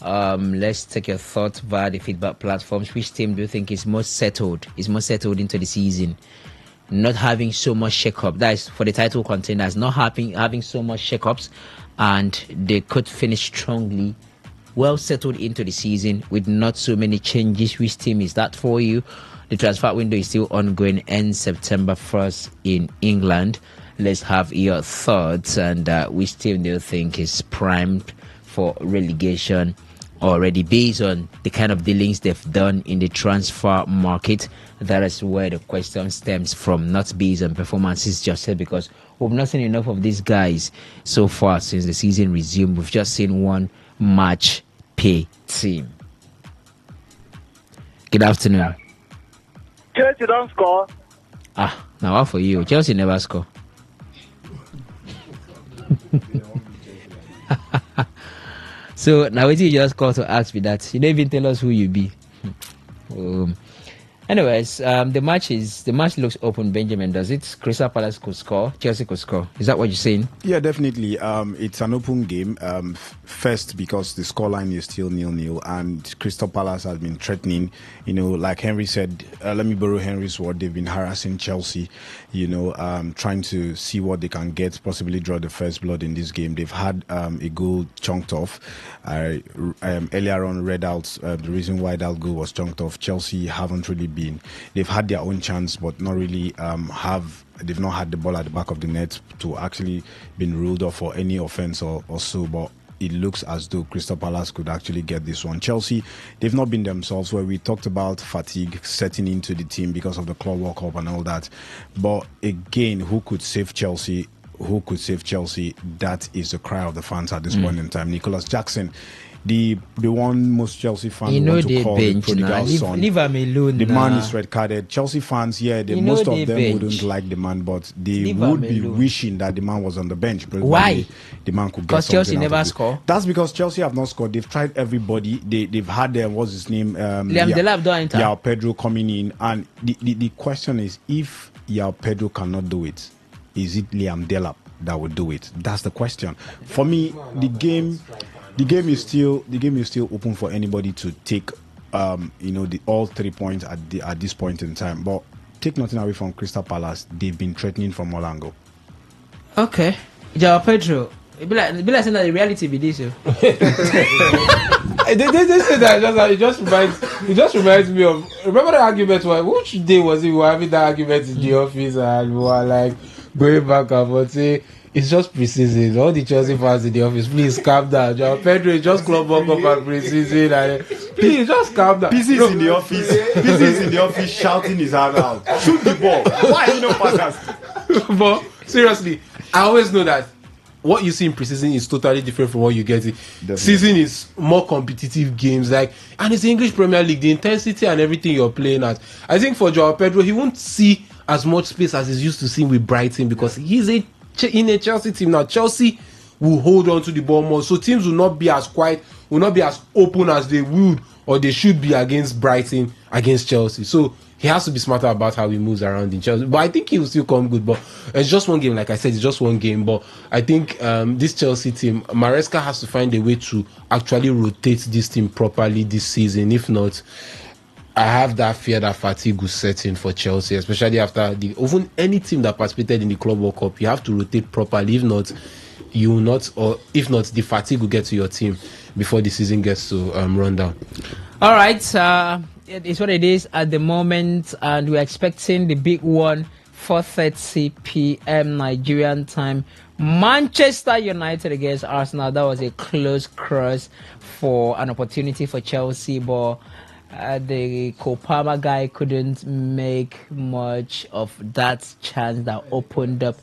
let's take your thoughts via the feedback platforms. Which team do you think is most settled into the season, not having so much shake-up? That is for the title contenders, not having so much shake-ups, and they could finish strongly, well settled into the season with not so many changes. Which team is that for you? The transfer window is still ongoing, ends September 1st in England. Let's have your thoughts, and which team do you think is primed for relegation already based on the kind of dealings they've done in the transfer market? That is where the question stems from, not based on performances just said, because we've not seen enough of these guys so far since the season resumed. We've just seen one match pay team. Good afternoon. Chelsea don't score. Now what for you? Chelsea never score. So now what you just call to ask me that? You don't even tell us who you be. Anyways, the match looks open. Benjamin, does it? Crystal Palace could score, Chelsea could score. Is that what you're saying? Yeah, definitely. It's an open game. First, because the scoreline is still 0-0, and Crystal Palace has been threatening. Like Henry said, let me borrow Henry's word. They've been harassing Chelsea. Trying to see what they can get, possibly draw the first blood in this game. They've had a goal chunked off. I earlier on read out the reason why that goal was chunked off. Chelsea haven't really been. They've had their own chance, but not really they've not had the ball at the back of the net to actually been ruled off for any offense or so. But it looks as though Crystal Palace could actually get this one. Chelsea, they've not been themselves, where we talked about fatigue setting into the team because of the Club World Cup and all that. But again, who could save Chelsea? That is the cry of the fans at this point in time. Nicholas Jackson, the one most Chelsea fans want to call the prodigal son. Leave him alone. The man is red carded. Chelsea fans, most of them wouldn't like the man, but they would be wishing that the man was on the bench. Why? The man could get because Chelsea never score. That's because Chelsea have not scored. They've tried everybody. They've had their what's his name? Liam Delap don't enter. Yao Pedro coming in, and the question is, if Yao Pedro cannot do it, is it Liam Delap that will do it? That's the question. For me, the game is still open for anybody to take all 3 points at this point in time. But take nothing away from Crystal Palace. They've been threatening from all angles. Okay, Joao Pedro. It be like saying that the reality be this. They say that it just reminds me of, remember the argument? Which day was it we were having that argument in the office, and we were like going back and forth say it's just pre-season. All the Chelsea fans in the office, please calm down. Joao Pedro is just club World Cup and pre-season, and please just calm down. Pieces in the office shouting his hand out. Shoot the ball. Why are you not fast? But seriously, I always know that what you see in preseason is totally different from what you get in season. Is more competitive games, and it's the English Premier League, the intensity and everything you're playing at. I think for Joao Pedro, he won't see as much space as he's used to seeing with Brighton, because he's in a Chelsea team now. Chelsea will hold on to the ball more, so teams will not be as quiet, will not be as open as they would or they should be against Brighton, against Chelsea. So he has to be smarter about how he moves around in Chelsea. But I think he will still come good. But it's just one game, like I said, it's just one game. But I think this Chelsea team, Maresca has to find a way to actually rotate this team properly this season. If not, I have that fear that fatigue will set in for Chelsea, especially after even any team that participated in the Club World Cup. You have to rotate properly. If not, you will not, or if not, the fatigue will get to your team before the season gets to run down. All right, it is what it is at the moment, and we're expecting the big one, 4:30 p.m. Nigerian time. Manchester United against Arsenal. That was a close cross for an opportunity for Chelsea, but the Kopama guy couldn't make much of that chance that opened up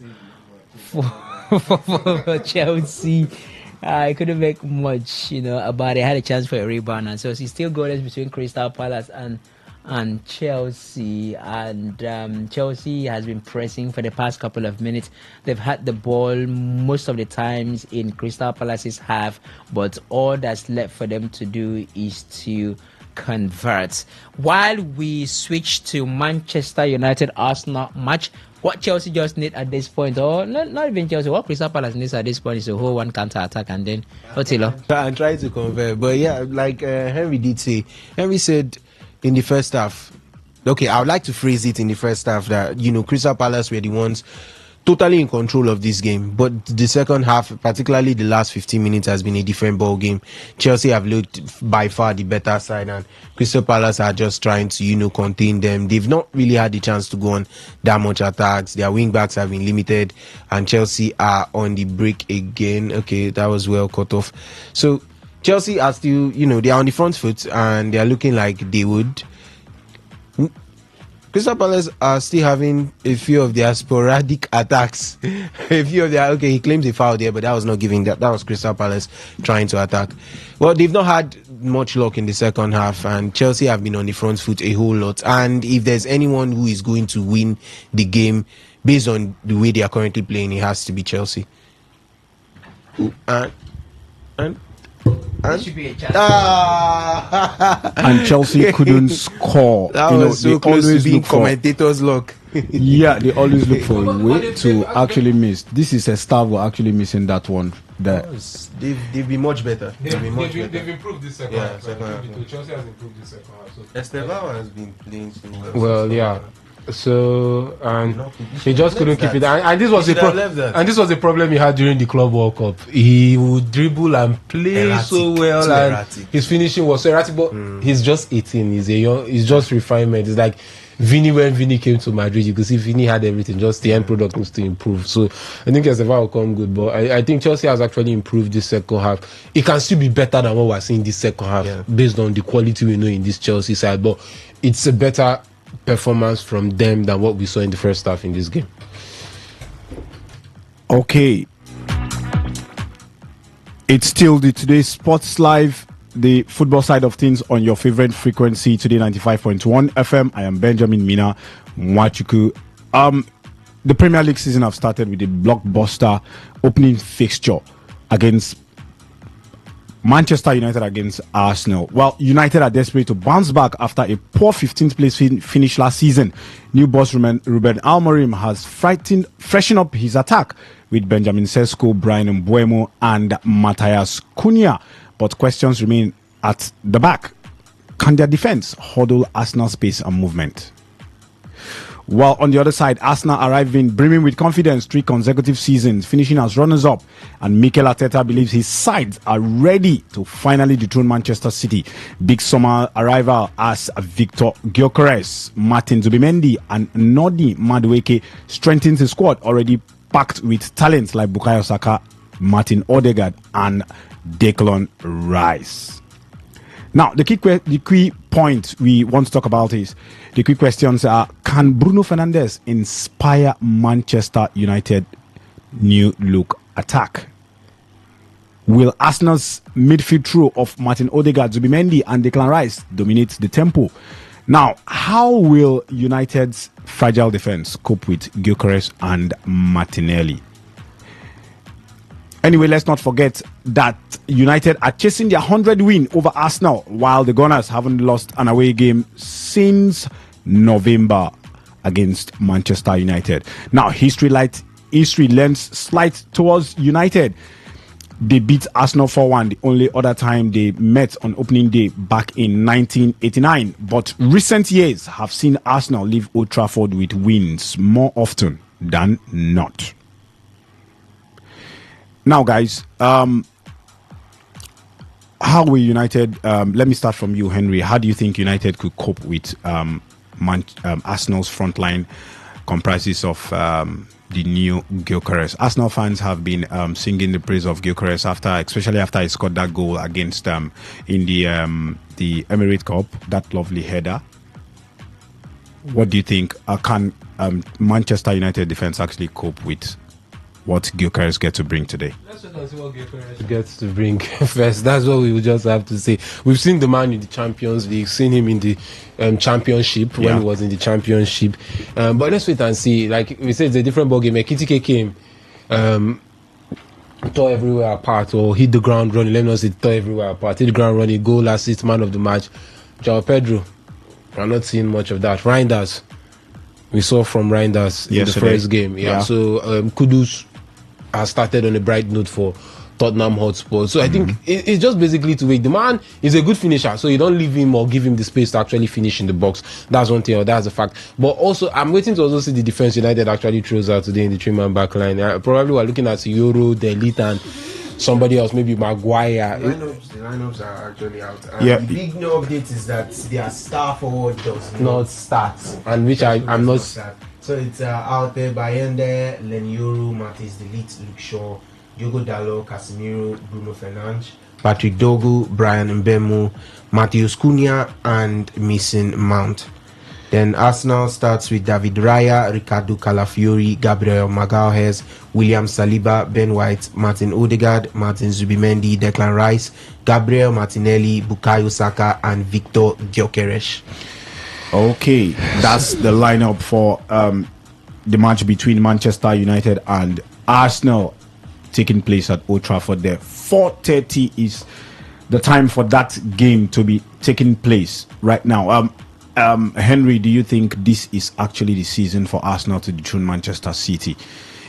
for Chelsea. I couldn't make much, about it. I had a chance for a rebound, and so it's still goalless between Crystal Palace and Chelsea. And Chelsea has been pressing for the past couple of minutes. They've had the ball most of the times in Crystal Palace's half, but all that's left for them to do is to convert. While we switch to Manchester United Arsenal match, what Chelsea just need at this point, or not even Chelsea, what Crystal Palace needs at this point is a whole one counter attack, and then Otilo. I'm trying to convert, but yeah, like Henry did say, Henry said in the first half. Okay, I would like to phrase it in the first half that Crystal Palace were the ones totally in control of this game, but the second half, particularly the last 15 minutes, has been a different ball game. Chelsea have looked by far the better side, and Crystal Palace are just trying to contain them. They've not really had the chance to go on that much attacks. Their wing backs have been limited, and Chelsea are on the break again. Okay, that was well cut off. So Chelsea are still, they are on the front foot, and they are looking like they would. Crystal Palace are still having a few of their sporadic attacks. Okay, he claims a foul there, but that was not giving that. That was Crystal Palace trying to attack. Well, they've not had much luck in the second half, and Chelsea have been on the front foot a whole lot. And if there's anyone who is going to win the game based on the way they are currently playing, it has to be Chelsea. There should be a chance. And Chelsea couldn't score. That was so close to being commentators' luck. Yeah, they always look for a way to actually miss. This is Estavo actually missing that one there. They've been much better. They've improved this second half. Chelsea has improved this second half. Estevao has been playing so well. Well, yeah. So and he just couldn't keep it. And this was the problem he had during the Club World Cup. He would dribble and play so well, and erratic. His finishing was so erratic. But he's just 18. He's just refinement. It's like Vini, when Vini came to Madrid, you could see Vini had everything. Just the end product needs to improve. So I think Estevao will come good. But I think Chelsea has actually improved this second half. It can still be better than what we're seeing this second half, based on the quality we know in this Chelsea side. But it's a better performance from them than what we saw in the first half in this game. Okay, it's still the Today Sports Live, the football side of things on your favorite frequency, Today 95.1 FM. I am Benjamin Mina Mwachuku. The Premier League season have started with a blockbuster opening fixture against Manchester United against Arsenal. Well, United are desperate to bounce back after a poor 15th place finish last season. New boss Ruben Amorim has freshened up his attack with Benjamin Sesko, Brian Mbuemo and Matthias Cunha. But questions remain at the back. Can their defense hurdle Arsenal's pace and movement? While on the other side, Arsenal arriving brimming with confidence 3 consecutive seasons, finishing as runners-up, and Mikel Arteta believes his sides are ready to finally dethrone Manchester City. Big summer arrival as Victor Gyökeres, Martin Zubimendi, and Nodi Madueke strengthens the squad already packed with talents like Bukayo Saka, Martin Odegaard, and Declan Rice. Now, the key point we want to talk about is the quick questions are: can Bruno Fernandes inspire Manchester United new look attack? Will Arsenal's midfield trio of Martin Odegaard, Zubimendi, and Declan Rice dominate the tempo? Now, how will United's fragile defense cope with Gyökeres and Martinelli? Anyway, let's not forget that United are chasing their 100th win over Arsenal, while the Gunners haven't lost an away game since November against Manchester United. Now, history lends slight towards United. They beat Arsenal 4-1, the only other time they met on opening day back in 1989. But recent years have seen Arsenal leave Old Trafford with wins more often than not. Now, guys, how will United? Let me start from you, Henry. How do you think United could cope with Arsenal's front line comprises of the new Gyökeres? Arsenal fans have been singing the praise of Gyökeres especially after he scored that goal against in the Emirates Cup, that lovely header. What do you think? Can Manchester United defense actually cope with what Gyökeres gets to bring today? Let's see what Gyökeres gets to bring first. That's what we would just have to say. We've seen the man in the Champions League, seen him in the Championship when he was in the Championship. But let's wait and see. Like we said, it's a different ballgame. Ekitike came, tore everywhere apart, or hit the ground running. Let me not say tore everywhere apart. Hit the ground running, goal, assist, man of the match. João Pedro, I'm not seeing much of that. Reinders, we saw from Reinders in the first game. So Kudus has started on a bright note for Tottenham Hotspur. So I think it's just basically to wait. The man is a good finisher, so you don't leave him or give him the space to actually finish in the box. That's one thing, or that's a fact. But also, I'm waiting to also see the defense United actually throws out today in the three-man back line. Probably we're looking at Euro, Delete, and somebody else, maybe Maguire. The lineups are actually out. The big new update is that their star forward does not start, and which I'm not. So it's out there: Bayende, Lenioro, Matis Delete, Luke Shaw, Diogo Dalot, Casemiro, Bruno Fernandes, Patrick Dogu, Brian Mbemu, Matheus Cunha, and Mason Mount. Then Arsenal starts with David Raya, Ricardo Calafiori, Gabriel Magalhaes, William Saliba, Ben White, Martin Odegaard, Martin Zubimendi, Declan Rice, Gabriel Martinelli, Bukayo Saka, and Victor Gyökeres. Okay, that's the lineup for the match between Manchester United and Arsenal taking place at Old Trafford. There, 4:30 is the time for that game to be taking place right now. Henry, do you think this is actually the season for Arsenal to dethrone Manchester City?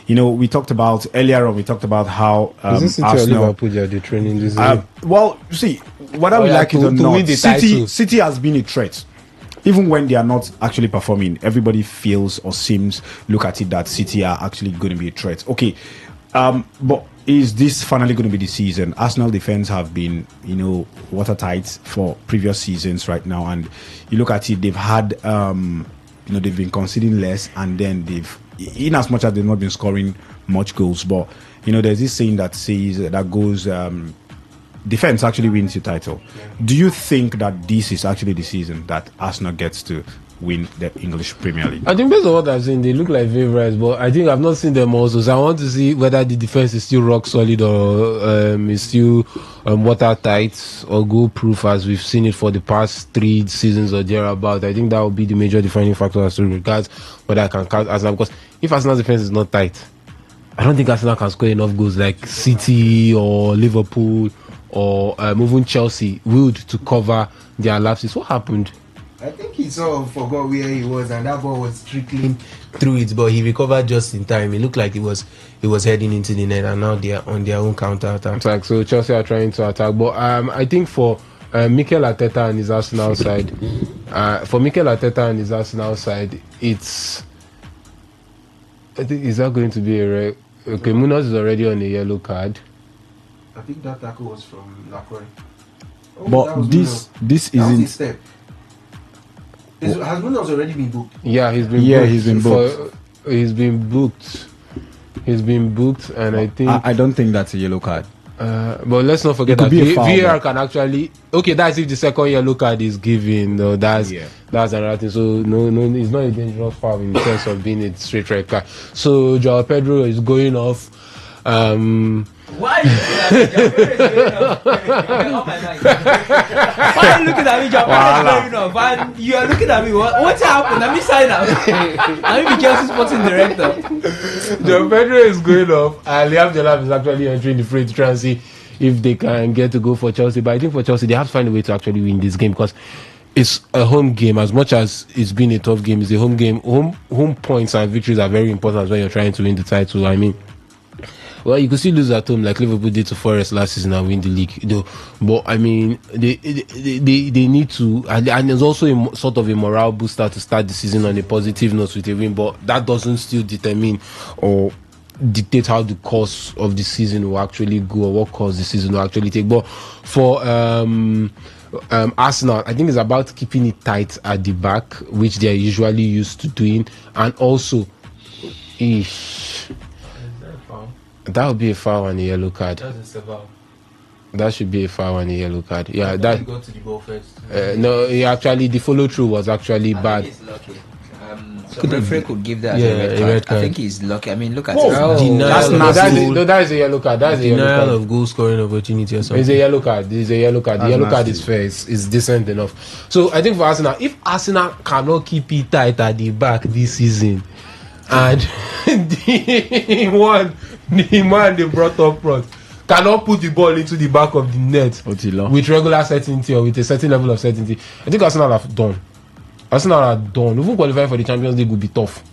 You know, we talked about earlier on. We talked about how is this City Arsenal. Or Liverpool they are detraining this game? Well, see, whether we like it or not, City has been a threat. Even when they are not actually performing, everybody feels or seems look at it that City are actually going to be a threat. Okay, but is this finally going to be the season? Arsenal defense have been, watertight for previous seasons right now, and you look at it, they've had, they've been conceding less, and then in as much as they've not been scoring much goals, but there's this saying that goes. Defense actually wins the title. Do you think that this is actually the season that Arsenal gets to win the English Premier League? I think based on what I've seen, they look like favourites, but I think I've not seen them also. So I want to see whether the defense is still rock solid or is still watertight or goal-proof as we've seen it for the past 3 seasons or thereabout. I think that will be the major defining factor as to regards whether I can count Arsenal. Because if Arsenal's defense is not tight, I don't think Arsenal can score enough goals like City or Liverpool or even Chelsea would to cover their lapses. What happened? I think he sort of forgot where he was, and that ball was trickling through it, but he recovered just in time. It looked like he was heading into the net, and now they are on their own counter attack. So Chelsea are trying to attack, but I think for Mikel Arteta and his Arsenal side, it's. I think is that going to be a okay? Munoz is already on a yellow card. I think that tackle was from Lacroix. But this isn't. Step. Has Munoz already been booked? Yeah, he's been booked. He's been booked, and I think I don't think that's a yellow card. But let's not forget that VAR can actually. Okay, that's if the second yellow card is given. No, that's another thing. So no, it's not a dangerous foul in the sense of being a straight red card. So João Pedro is going off. Why are you looking at me? João Pedro is going off, and you are looking at me. What's happened? Let me sign up. Let me be Chelsea Sporting Director. João Pedro is going off, and Liam Delap is actually entering the fray to try and see if they can get to go for Chelsea. But I think for Chelsea, they have to find a way to actually win this game because it's a home game. As much as it's been a tough game, it's a home game. Home points and victories are very important when you're trying to win the title. I mean, well, you could still lose at home like Liverpool did to Forest last season and win the league, though. But I mean, they need to, and there's also a sort of a morale booster to start the season on a positive note with a win. But that doesn't still determine or dictate how the course of the season will actually go, or what course the season will actually take. But for Arsenal, I think it's about keeping it tight at the back, which they're usually used to doing, and also, that would be a foul and a yellow card. That should be a foul and a yellow card. Yeah, that. Go to the ball first. No, the follow through was actually bad. So the referee could give that Yeah, a red card. I think he's lucky. I mean, look at it. That is a yellow card. That's a yellow Denial card. of goal scoring opportunity or something. It's a yellow card. It's a yellow card. The That's yellow card nasty. is fair. It's decent enough. So I think for Arsenal, if Arsenal cannot keep it tight at the back this season, and the man they brought up front cannot put the ball into the back of the net with regular certainty or with a certain level of certainty, I think Arsenal have done. Even qualifying for the Champions League will be tough.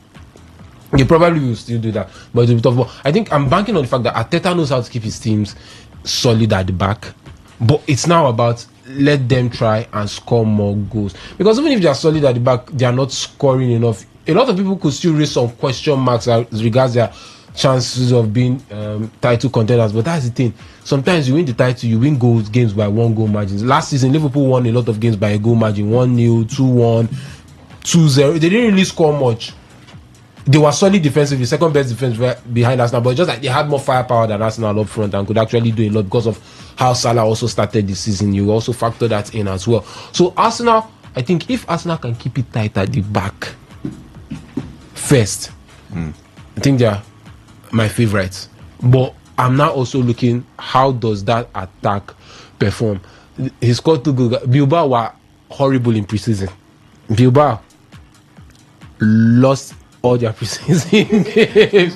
They probably will still do that, but it will be tough. But I think I'm banking on the fact that Arteta knows how to keep his teams solid at the back. But it's now about let them try and score more goals. Because even if they are solid at the back, they are not scoring enough. A lot of people could still raise some question marks as regards their chances of being title contenders. But that's the thing. Sometimes you win the title, you win games by 1 goal margins. Last season, Liverpool won a lot of games by a goal margin, 1-0, 2-1, 2-0. They didn't really score much. They were solid defensively, second best defense behind Arsenal, but just like they had more firepower than Arsenal up front and could actually do a lot because of how Salah also started the season. You also factor that in as well. So Arsenal, I think if Arsenal can keep it tight at the back first, I think they are my favourites. But I'm now also looking, how does that attack perform? He scored 2 goals. Bilbao were horrible in preseason. Bilbao lost all their preseason games.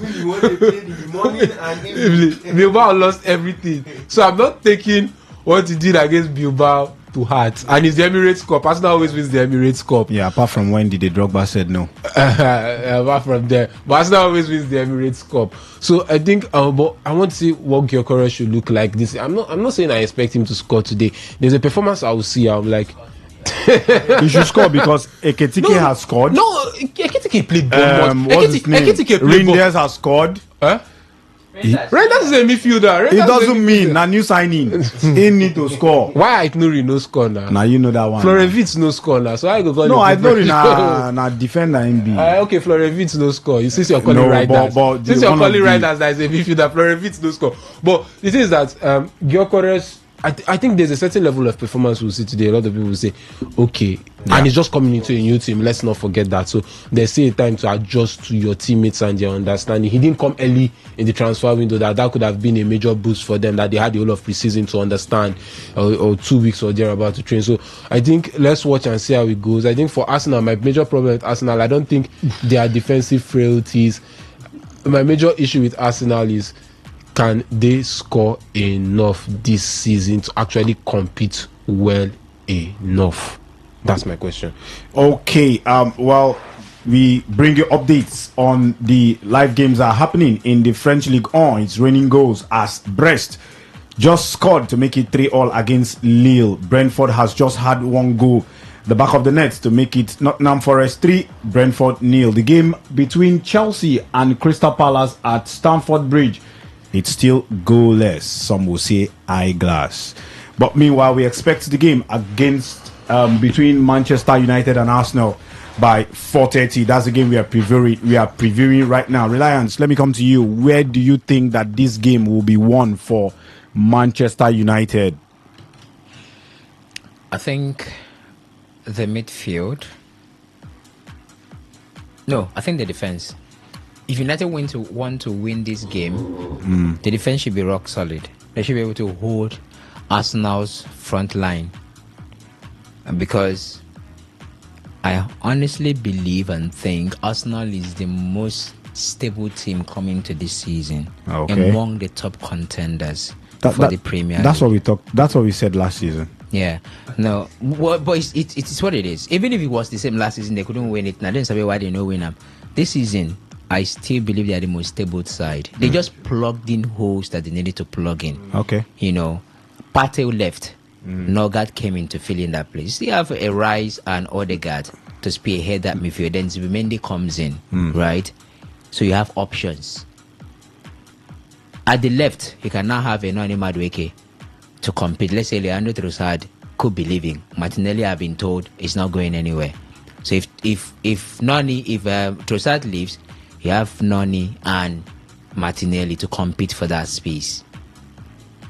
Bilbao lost everything. So I'm not taking what he did against Bilbao to heart. And it's the Emirates Cup. Arsenal always wins the Emirates Cup. Yeah, apart from when the Drogba said no. Apart from there. But Arsenal always wins the Emirates Cup. So I think but I want to see what Gyökeres should look like this. I'm not saying I expect him to score today. There's a performance I will see. I'm like, he should score because Ekitike has scored. No, Ekitike played Bournemouth. What's his name? Reinders has scored. Reinders is a midfielder. It doesn't mean a new signing. He need to score. Why Aït-Nouri no score now? Now you know that one. Florian Wirtz no score now. So I go call no, Aït-Nouri na defender MB. Okay, Florian Wirtz no score. You see, you're calling Reinders. Since you're calling Reinders, that is a midfielder. Florian Wirtz no score. But the thing is that Gyökeres, I think there's a certain level of performance we'll see today. A lot of people will say, okay, and it's just coming into a new team. Let's not forget that. So there's still a time to adjust to your teammates and their understanding. He didn't come early in the transfer window. That could have been a major boost for them, that they had the whole of preseason to understand, or 2 weeks or thereabout to train. So I think let's watch and see how it goes. I think for Arsenal, my major problem with Arsenal, I don't think their defensive frailties. My major issue with Arsenal is, can they score enough this season to actually compete well enough? That's my question. Okay, well, we bring you updates on the live games that are happening in the French League 1. It's raining goals as Brest just scored to make it 3-3 against Lille. Brentford has just had 1 goal the back of the net to make it Nottingham Forest 3, Brentford 0. The game between Chelsea and Crystal Palace at Stamford Bridge, it's still goalless. Some will say eyeglass. But meanwhile, we expect the game against between Manchester United and Arsenal by 4:30. That's the game we are previewing right now. Reliance, let me come to you. Where do you think that this game will be won for Manchester United? I think the midfield. No, I think the defense. If United want to win this game, the defense should be rock solid. They should be able to hold Arsenal's front line. Because I honestly believe and think Arsenal is the most stable team coming to this season, among the top contenders for the Premier League. That's what we talked. That's what we said last season. Yeah, no, but it's what it is. Even if it was the same last season, they couldn't win it. And I don't know why they don't win them. This season, I still believe they are the most stable side. They just plugged in holes that they needed to plug in. Okay. You know, Partey left. Norgard came in to fill in that place. They have a Rice and Odegaard to spearhead that midfield. Then Zubimendi comes in, right? So you have options. At the left, you can now have a Noni Madueke to compete. Let's say Leandro Trossard could be leaving. Martinelli, I've been told, is not going anywhere. So if Trossard leaves, you have Noni and Martinelli to compete for that space.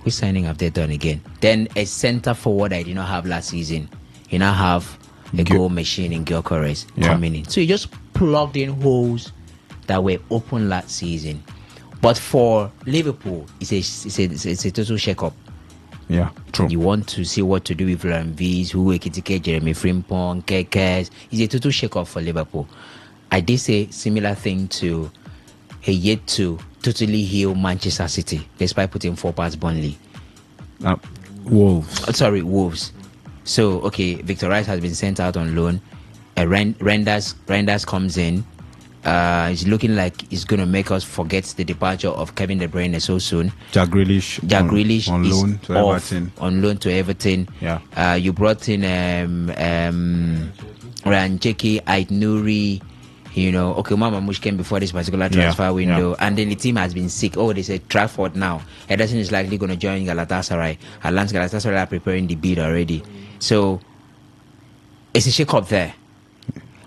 Which signing have they done again? Then a centre forward I did not have last season. You now have a goal machine in Gyökeres coming in. So you just plugged in holes that were open last season. But for Liverpool, it's a total shake-up. Yeah, true. You want to see what to do with Florian Wirtz, Hugo Ekitike, Jeremy Frimpong, Kekes. It's a total shake-up for Liverpool. I did say similar thing to a yet to totally heal Manchester City, despite putting 4 past Burnley. Wolves. So, okay, Victor Rice has been sent out on loan. Renders comes in. It's looking like it's going to make us forget the departure of Kevin De Bruyne so soon. Jack Grealish on loan to Everton. On loan to Everton. Yeah. You brought in Ryan Cheki, Ait Nouri. Okay, Mama Mush came before this particular transfer window, and then the team has been sick. Oh, they said Trafford now. Ederson is likely going to join Galatasaray. Galatasaray are preparing the bid already. So it's a shake-up there.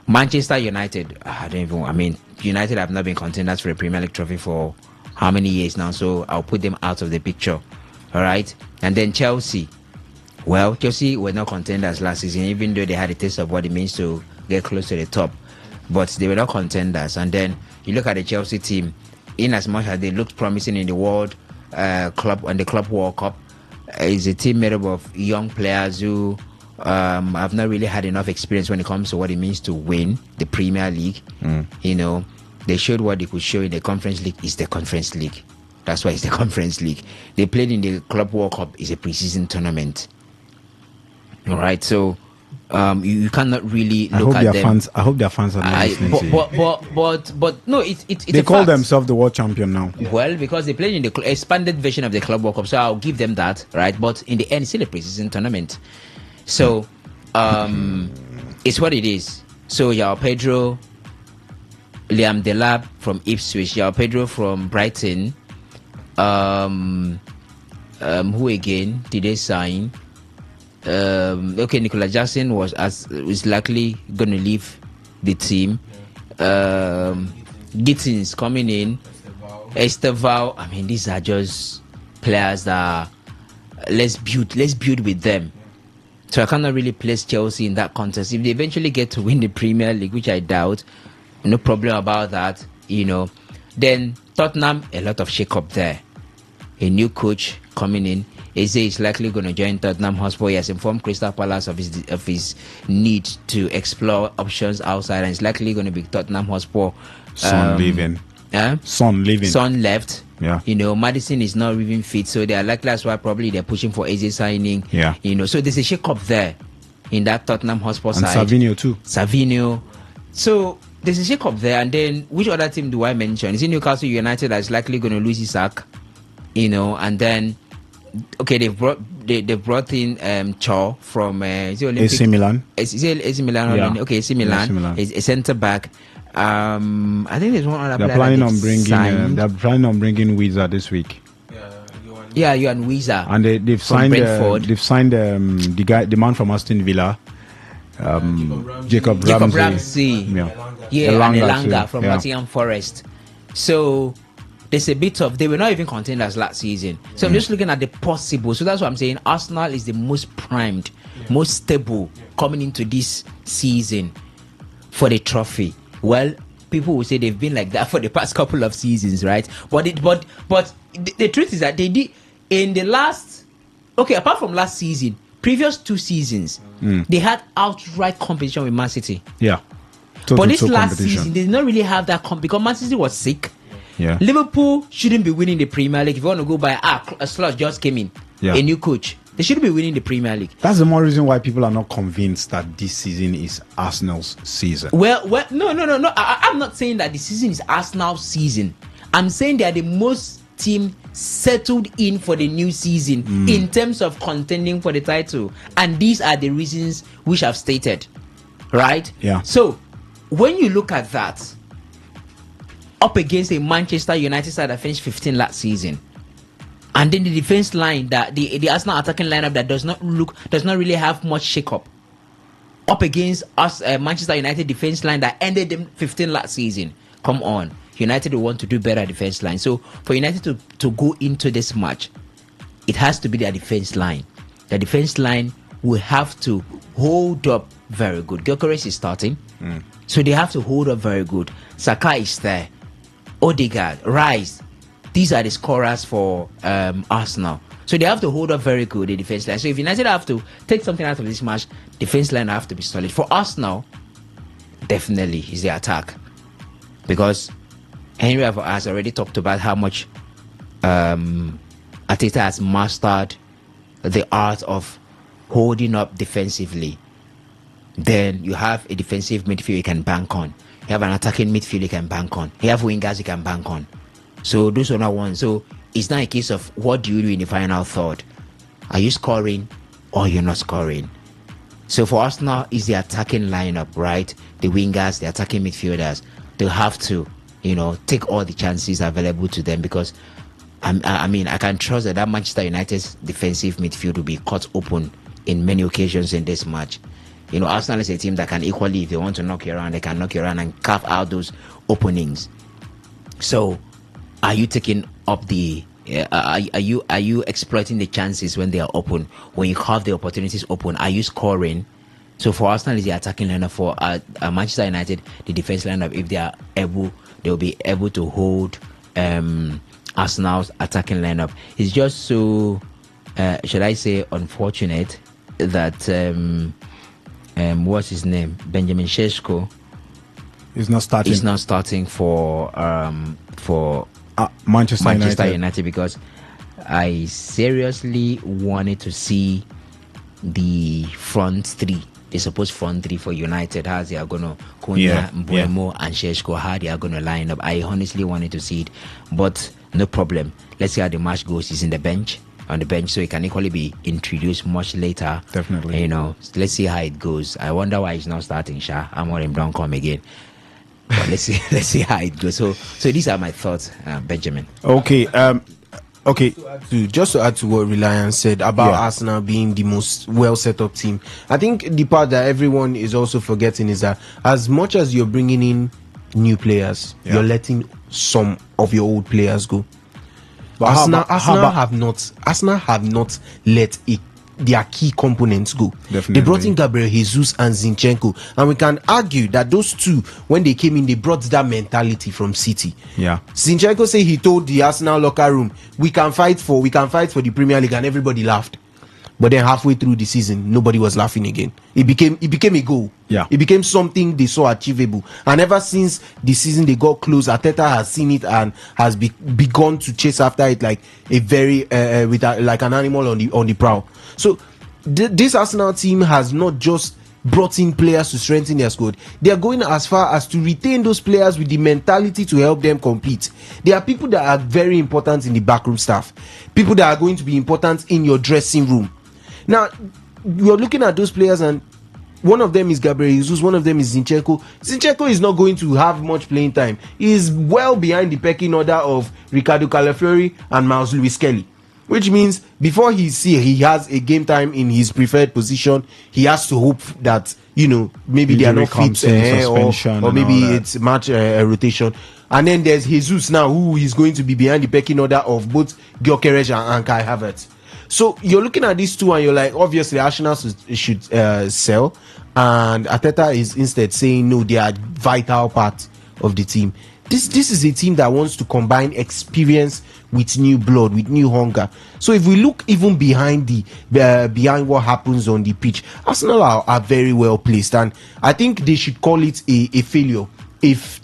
Manchester United, United have not been contenders for a Premier League trophy for how many years now, so I'll put them out of the picture. All right. And then Chelsea. Well, Chelsea were not contenders last season, even though they had a taste of what it means to get close to the top. But they were not contenders. And then you look at the Chelsea team, in as much as they looked promising in the World Club and the Club World Cup, is a team made up of young players who have not really had enough experience when it comes to what it means to win the Premier League. They showed what they could show in the Conference League is the Conference League. That's why it's the Conference League. They played in the Club World Cup is a preseason tournament. All right, so you cannot really look at them. I hope their fans are not listening to you. But no, it's they call themselves the world champion now. Well, because they played in the expanded version of the Club World Cup, so I'll give them that, right? But in the end, it's still a preseason tournament. So it's what it is. So João Pedro, Liam Delap from Ipswich, João Pedro from Brighton. Who again did they sign? Nicola Jackson is likely going to leave the team. Gittins coming in. Esteval. These are just players that let's build with them. So I cannot really place Chelsea in that contest. If they eventually get to win the Premier League, which I doubt, no problem about that. Then Tottenham, a lot of shake-up there. A new coach coming in. Eze is likely going to join Tottenham Hotspur. He has informed Crystal Palace of his need to explore options outside, and it's likely going to be Tottenham Hotspur. Son leaving. Son left. Yeah. Madison is not even fit, so they are likely, that's why probably they're pushing for Eze signing. Yeah. So there's a shake-up there in that Tottenham Hotspur side. And Savinho too. So there's a shake-up there, and then which other team do I mention? Is it Newcastle United that's likely going to lose Isak? And then they've brought in Shaw from AC Milan. Is it AC Milan? Yeah. Okay, AC Milan is a centre back. I think there's one other player. They're planning on bringing Weezer this week. Yeah, Johan Weezer. And they've signed the man from Aston Villa, Jacob Ramsey. Elanga from Nottingham Forest. So there's a bit of, they were not even contenders last season. So I'm just looking at the possible. So that's what I'm saying. Arsenal is the most primed, most stable coming into this season for the trophy. Well, people will say they've been like that for the past couple of seasons, right? But the truth is that they did in the last, apart from last season, previous 2 seasons, they had outright competition with Man City. Yeah. But this last season, they did not really have that because Man City was sick. Yeah. Liverpool shouldn't be winning the Premier League. If you want to go by a slot just came in, a new coach. They shouldn't be winning the Premier League. That's the more reason why people are not convinced that this season is Arsenal's season. Well, no. I'm not saying that the season is Arsenal's season. I'm saying they are the most team settled in for the new season in terms of contending for the title. And these are the reasons which I've stated. Right? Yeah. So, when you look at that, up against a Manchester United side that finished 15 last season, And then the defense line, that the Arsenal attacking lineup that does not really have much shake-up up against us, Manchester United defense line that ended them 15 last season. Come on, United will want to do better defense line. So for United to go into this match, it has to be their defense line. The defense line will have to hold up very good. Gyökeres is starting, so they have to hold up very good. Saka is there, Odegaard, Rice. These are the scorers for Arsenal. So they have to hold up very good, the defense line. So if United have to take something out of this match, defense line have to be solid. For Arsenal, definitely is the attack. Because Henry has already talked about how much Arteta has mastered the art of holding up defensively. Then you have a defensive midfield you can bank on. You have an attacking midfield you can bank on. You have wingers you can bank on. So those are not one. So it's not a case of what do you do in the final third. Are you scoring or you're not scoring? So for us now, it's the attacking lineup, right? The wingers, the attacking midfielders. They'll have to, take all the chances available to them, because I can trust that Manchester United's defensive midfield will be cut open in many occasions in this match. Arsenal is a team that can equally, if they want to knock you around, they can knock you around and carve out those openings. So are you taking up are you exploiting the chances when they are open? When you have the opportunities open, are you scoring? So for Arsenal, is the attacking lineup. For Manchester United, the defense lineup. If they are able, they will be able to hold Arsenal's attacking lineup. It's just so, should I say, unfortunate that what's his name, Benjamin Sesko, is not starting. He's not starting for Manchester United, because I seriously wanted to see the front three, the supposed front three for United, how they are going to Cunha, Mbeumo and Sesko, how they are going to line up. I honestly wanted to see it, but no problem. Let's see how the match goes. He's on the bench, so he can equally be introduced much later. Definitely. Let's see how it goes. I wonder why he's not starting, Sha. I'm on him, don't come again. But let's see how it goes. So these are my thoughts, Benjamin. Okay. Just to add to what Reliance said about Arsenal being the most well set up team, I think the part that everyone is also forgetting is that as much as you're bringing in new players, you're letting some of your old players go. But Arsenal have not let their key components go. Definitely. They brought in Gabriel Jesus and Zinchenko, and we can argue that those two, when they came in, they brought that mentality from City. Yeah. Zinchenko said he told the Arsenal locker room, we can fight for the Premier League, and everybody laughed. But then halfway through the season, nobody was laughing again. It became a goal. Yeah. It became something they saw achievable. And ever since the season they got close, Arteta has seen it and has begun to chase after it like a very like an animal on the prowl. So this Arsenal team has not just brought in players to strengthen their squad. They are going as far as to retain those players with the mentality to help them compete. There are people that are very important in the backroom staff, people that are going to be important in your dressing room. Now, you're looking at those players, and one of them is Gabriel Jesus, one of them is Zinchenko. Zinchenko is not going to have much playing time. He is well behind the pecking order of Ricardo Calafiori and Miles Lewis Kelly, which means before he has a game time in his preferred position, he has to hope that maybe they are not fit or maybe it's match rotation. And then there's Jesus now, who is going to be behind the pecking order of both Gyökeres and Kai Havertz. So you're looking at these two and you're like, obviously Arsenal should sell, and Arteta is instead saying no, they are vital part of the team. This is a team that wants to combine experience with new blood, with new hunger. So if we look even behind behind what happens on the pitch, Arsenal are very well placed, and I think they should call it a failure if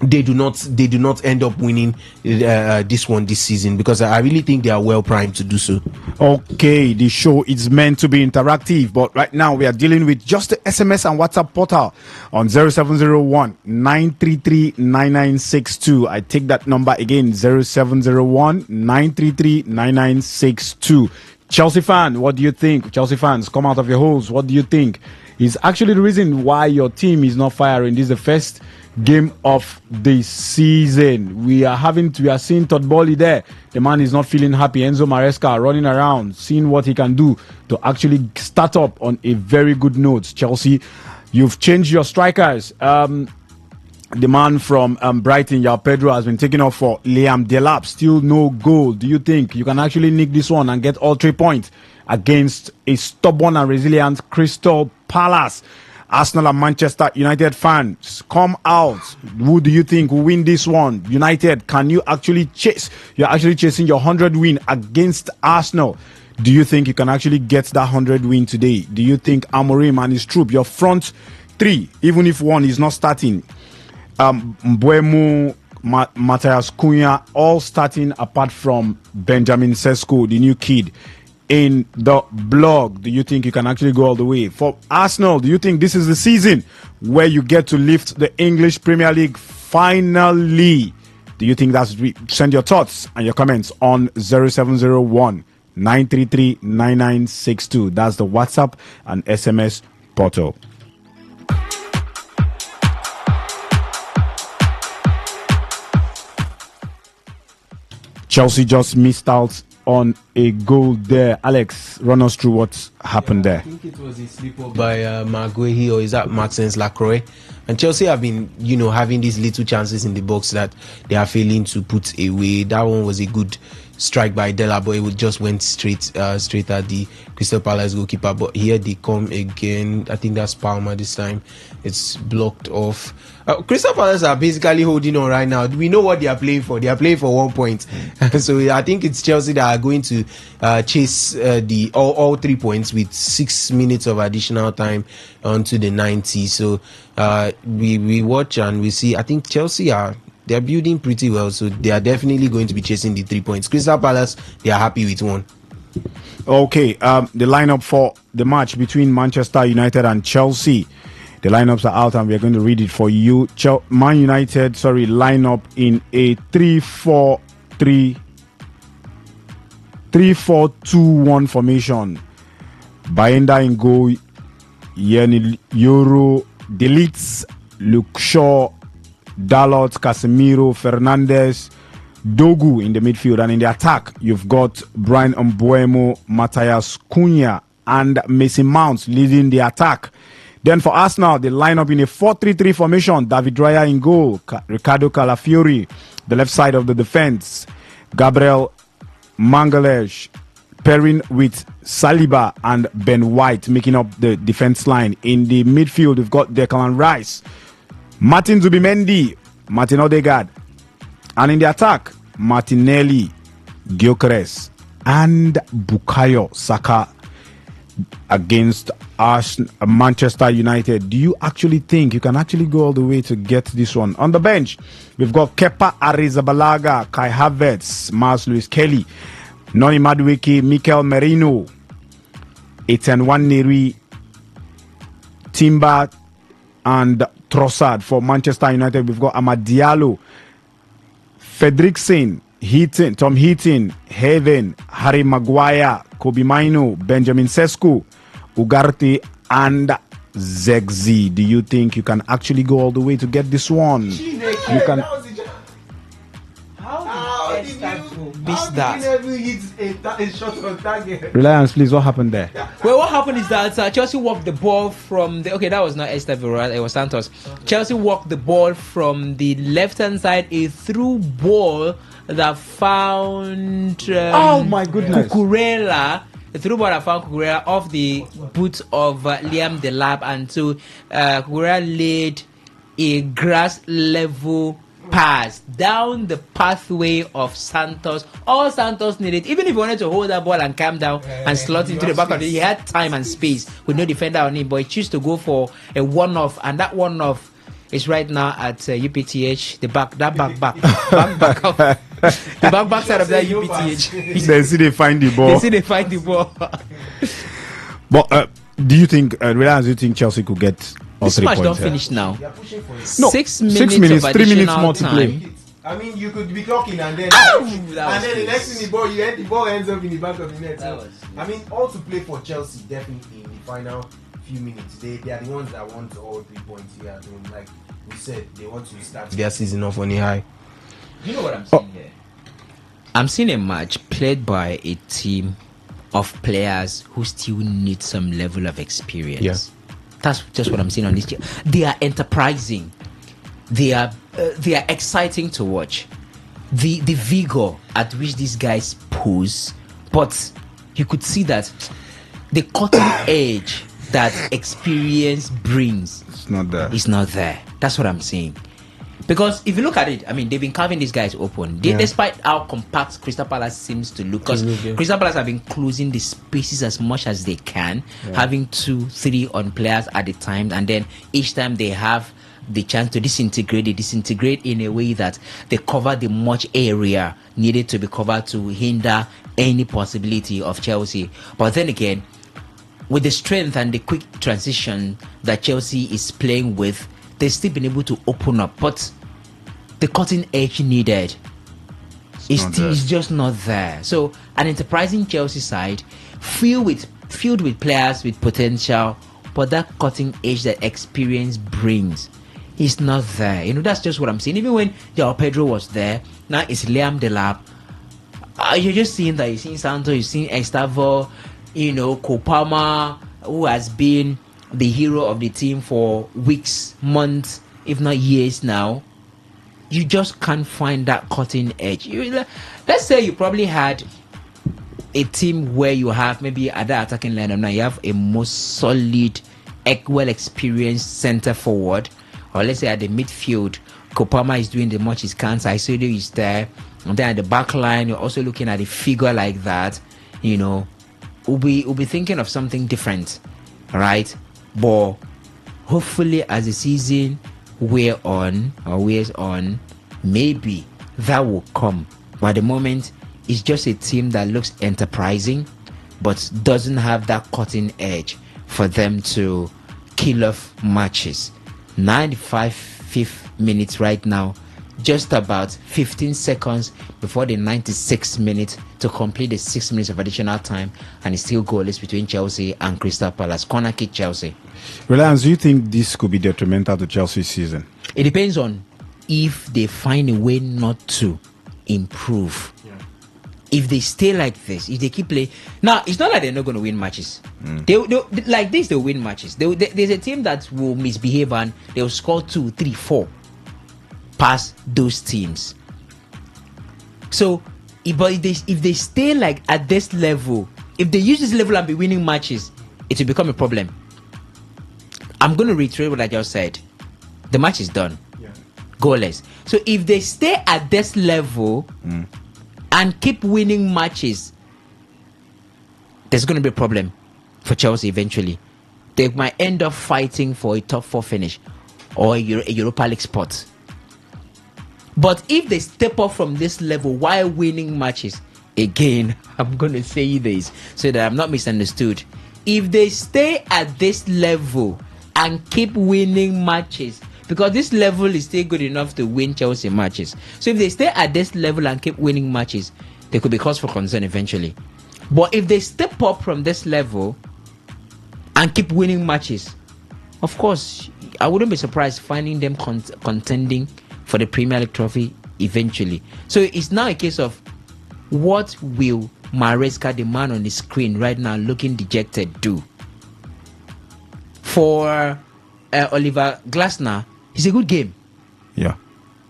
they do not end up winning this season, because I really think they are well primed to do so. Okay, the show is meant to be interactive, but right now we are dealing with just the SMS and WhatsApp portal on 0701 933 9962. I take that number again, 0701 933 9962. Chelsea fan, what do you think? Chelsea fans, come out of your holes. What do you think is actually the reason why your team is not firing? This is the first game of the season. We are seeing Todd Bowley there. The man is not feeling happy. Enzo Maresca running around, seeing what he can do to actually start up on a very good note. Chelsea, you've changed your strikers. The man from Brighton, Yao Pedro, has been taken off for Liam Delap. Still no goal. Do you think you can actually nick this one and get all 3 points against a stubborn and resilient Crystal Palace? Arsenal and Manchester United fans, come out. Who do you think will win this one? United, can you actually chase? You're actually chasing your 100 win against Arsenal. Do you think you can actually get that 100 win today? Do you think Amorim and his troop, your front 3, even if one is not starting, Mbuemo, Matthias Cunha, all starting apart from Benjamin Sesko, the new kid in the blog, do you think you can actually go all the way? For Arsenal, do you think this is the season where you get to lift the English Premier League finally? Do you think that's... Send your thoughts and your comments on 0701 933 9962. That's the WhatsApp and SMS portal. Chelsea just missed out on a goal there. Alex, run us through what happened there. I think it was a slip up by Maguire, or is that Maxence Lacroix? And Chelsea have been, having these little chances in the box that they are failing to put away. That one was a good strike by Della, but it just went straight at the Crystal Palace goalkeeper. But here they come again. I think that's Palmer this time. It's blocked off. Crystal Palace are basically holding on right now. We know what they are playing for. They are playing for 1 point. So I think it's Chelsea that are going to chase all 3 points with 6 minutes of additional time onto the 90. So we watch and we see. I think Chelsea they're building pretty well, so they are definitely going to be chasing the 3 points. Crystal Palace, they are happy with 1. Okay, the lineup for the match between Manchester United and Chelsea. The lineups are out and we are going to read it for you. Man United, lineup in a 3-4-2-1 formation. Bayenda in goal, Yoro, Delitz, Luke Shaw, Dalot, Casemiro, Fernandes, Dogu in the midfield, and in the attack you've got Brian Mbuemo, Matthias Cunha and Mason Mount leading the attack. Then for Arsenal, the lineup in a 4-3-3 formation. David Raya in goal, Ricardo Calafiori, the left side of the defense, Gabriel Mangalesh pairing with Saliba and Ben White making up the defense line. In the midfield, we've got Declan Rice, Martin Zubimendi, Martin Odegaard, and in the attack, Martinelli, Gyökeres, and Bukayo Saka against Manchester United. Do you actually think you can actually go all the way to get this one? On the bench, we've got Kepa Arrizabalaga, Kai Havertz, Mars Lewis Kelly, Noni Madueke, Mikel Merino, Etienne Nwaneri, Timber, and Trossard. For Manchester United, we've got Amad Diallo, Fredrickson, Tom Heaton, Haven, Harry Maguire, Kobe Maino, Benjamin Sesko, Ugarte, and Zegzi. Do you think you can actually go all the way to get this one? You can. How did you miss that? Never hit a shot on target. Reliance, please. What happened there? Well, what happened is that Chelsea walked the ball from the... Okay, that was not Estevora, it was Santos. Chelsea walked the ball from the left-hand side, a through ball that found oh my goodness, Cucurella. A through ball that found Cucurella off the boot of Liam Delap, and so Cucurella laid a grass level pass down the pathway of Santos. All Santos needed, even if he wanted to hold that ball and calm down and slot into the back of it, he had time and space with no defender on him, but he chose to go for a one-off, and that one-off is right now at UPTH, the back of the back side of that UPTH. They see they find the ball. But do you think, Reliance, do you think Chelsea could get all this 3 match points? Don't finish now. No, 6 minutes, 3 minutes more to play. I mean, you could be talking and then the next thing the ball ends up in the back of the net. So, I mean, all to play for Chelsea definitely in the final few minutes. They are the ones that want all 3 points here at home. Like, we said they want to start their season off on a high. You know what I'm saying here? I'm seeing a match played by a team of players who still need some level of experience. Yes. That's just what I'm seeing on this. They are enterprising. They are exciting to watch. The vigor at which these guys pose, but you could see that the cutting edge that experience brings, It's not there. is not there. That's what I'm saying. Because if you look at it, I mean, they've been carving these guys open. Despite how compact Crystal Palace seems to look, because Crystal Palace have been closing the spaces as much as they can, having 2-3 on players at a time, and then each time they have the chance to disintegrate, they disintegrate in a way that they cover the much area needed to be covered to hinder any possibility of Chelsea. But then again, with the strength and the quick transition that Chelsea is playing with, they've still been able to open up. But the cutting edge needed is just not there. So an enterprising Chelsea side filled with players with potential, but that cutting edge that experience brings is not there. You know, that's just what I'm saying. Even when Joao Pedro was there, now it's Liam Delap. You're just seeing that. You're seeing Santos, you're seeing Estavo, you know, Kopama, who has been the hero of the team for weeks, months, if not years now. You just can't find that cutting edge. Let's say you probably had a team where you have maybe at the attacking lineup now you have a most solid, well experienced center forward, or let's say at the midfield, Kopama is doing the much he can, Saisedo is there, and then at the back line you're also looking at a figure like that. You know, we'll be thinking of something different, right? But hopefully as the season wears on, maybe that will come. But at the moment, it's just a team that looks enterprising, but doesn't have that cutting edge for them to kill off matches. 95th minute right now, just about 15 seconds before the 96th minute to complete the 6 minutes of additional time, and it's still goalless between Chelsea and Crystal Palace. Corner kick Chelsea. Reliance, do you think this could be detrimental to Chelsea's season? It depends on if they find a way not to improve. If they stay like this, if they keep playing, now it's not like they're not going to win matches. They like this, they'll win matches. There's a team that will misbehave and they'll score 2, 3, 4 past those teams. So, if they stay like at this level, if they use this level and be winning matches, it will become a problem. I'm going to reiterate what I just said. The match is done. Goalless. So if they stay at this level and keep winning matches, there's going to be a problem for Chelsea eventually. They might end up fighting for a top 4 finish or a Europa League spot. But if they step up from this level while winning matches, again, I'm going to say this so that I'm not misunderstood. If they stay at this level and keep winning matches, because this level is still good enough to win Chelsea matches. So if they stay at this level and keep winning matches, there could be cause for concern eventually. But if they step up from this level and keep winning matches, of course, I wouldn't be surprised finding them contending for the Premier League trophy eventually. So it's now a case of what will Maresca, the man on the screen right now looking dejected, do? For Oliver Glasner, it's a good game. Yeah.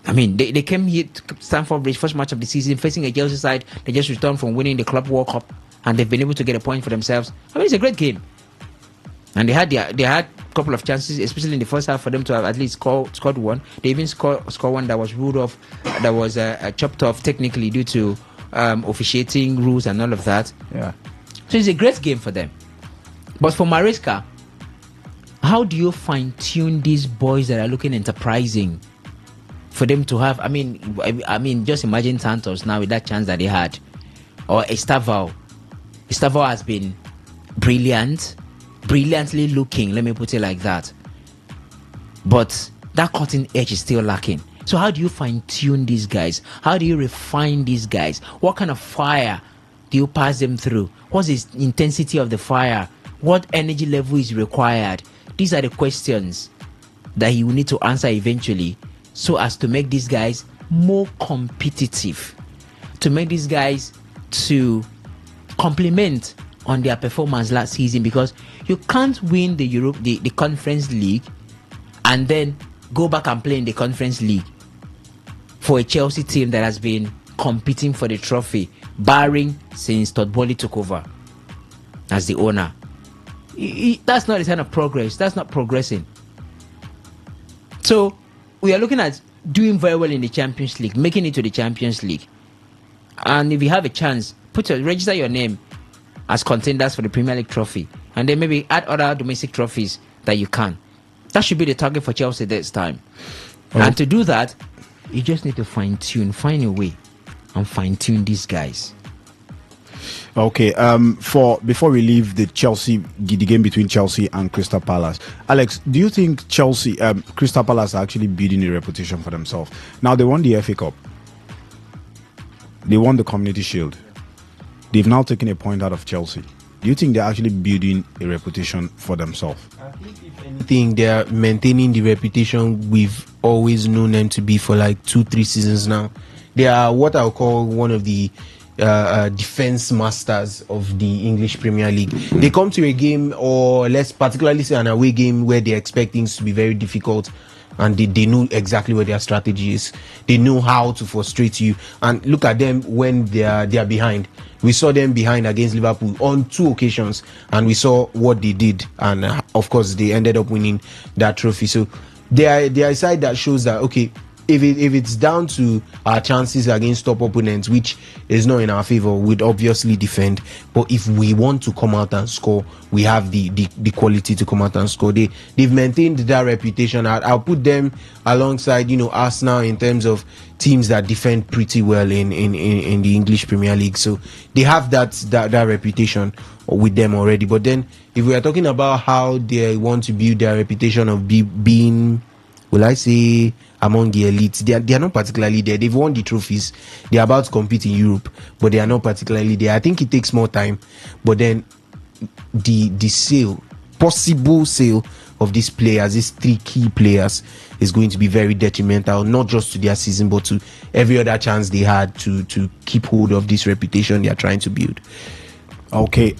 I mean, they came here to Stamford Bridge, first match of the season, facing a Chelsea side. They just returned from winning the Club World Cup, and they've been able to get a point for themselves. I mean, it's a great game. And they had a couple of chances, especially in the first half, for them to have at least scored one. They even scored one that was ruled off, that was chopped off technically due to officiating rules and all of that. Yeah. So it's a great game for them. But for Maresca, how do you fine-tune these boys that are looking enterprising for them to have? I mean, just imagine Santos now with that chance that they had, or Estavo. Estavo has been brilliantly looking. Let me put it like that. But that cutting edge is still lacking. So how do you fine-tune these guys? How do you refine these guys? What kind of fire do you pass them through? What's the intensity of the fire? What energy level is required? These are the questions that he will need to answer eventually, so as to make these guys more competitive, to make these guys to complement on their performance last season, because you can't win the Conference League and then go back and play in the Conference League for a Chelsea team that has been competing for the trophy, barring since Todd Boehly took over as the owner. That's not the kind of progress. That's not progressing. So we are looking at doing very well in the Champions League, making it to the Champions League. And if you have a chance, register your name as contenders for the Premier League trophy, and then maybe add other domestic trophies that you can. That should be the target for Chelsea this time. And to do that, you just need to find a way and fine-tune these guys. Okay, before we leave the game between Chelsea and Crystal Palace, Alex, do you think Crystal Palace are actually building a reputation for themselves? Now, they won the FA Cup. They won the Community Shield. They've now taken a point out of Chelsea. Do you think they're actually building a reputation for themselves? I think if anything, they're maintaining the reputation we've always known them to be for like 2-3 seasons now. They are what I'll call one of the defense masters of the English Premier League. They come to a game, or let's particularly say an away game, where they expect things to be very difficult, and they know exactly what their strategy is. They know how to frustrate you. And look at them when they are behind. We saw them behind against Liverpool on 2 occasions, and we saw what they did. And of course, they ended up winning that trophy. So they are a side that shows that, okay, if it's down to our chances against top opponents, which is not in our favor, we'd obviously defend. But if we want to come out and score, we have the quality to come out and score. They've maintained that reputation. I'll put them alongside, Arsenal in terms of teams that defend pretty well in the English Premier League. So they have that reputation with them already. But then, if we are talking about how they want to build their reputation of being, will I say, among the elites, they are not particularly there. They've won the trophies. They're about to compete in Europe, but they are not particularly there. I think it takes more time. But then the possible sale of these players, these 3 key players, is going to be very detrimental, not just to their season, but to every other chance they had to keep hold of this reputation they are trying to build. Okay,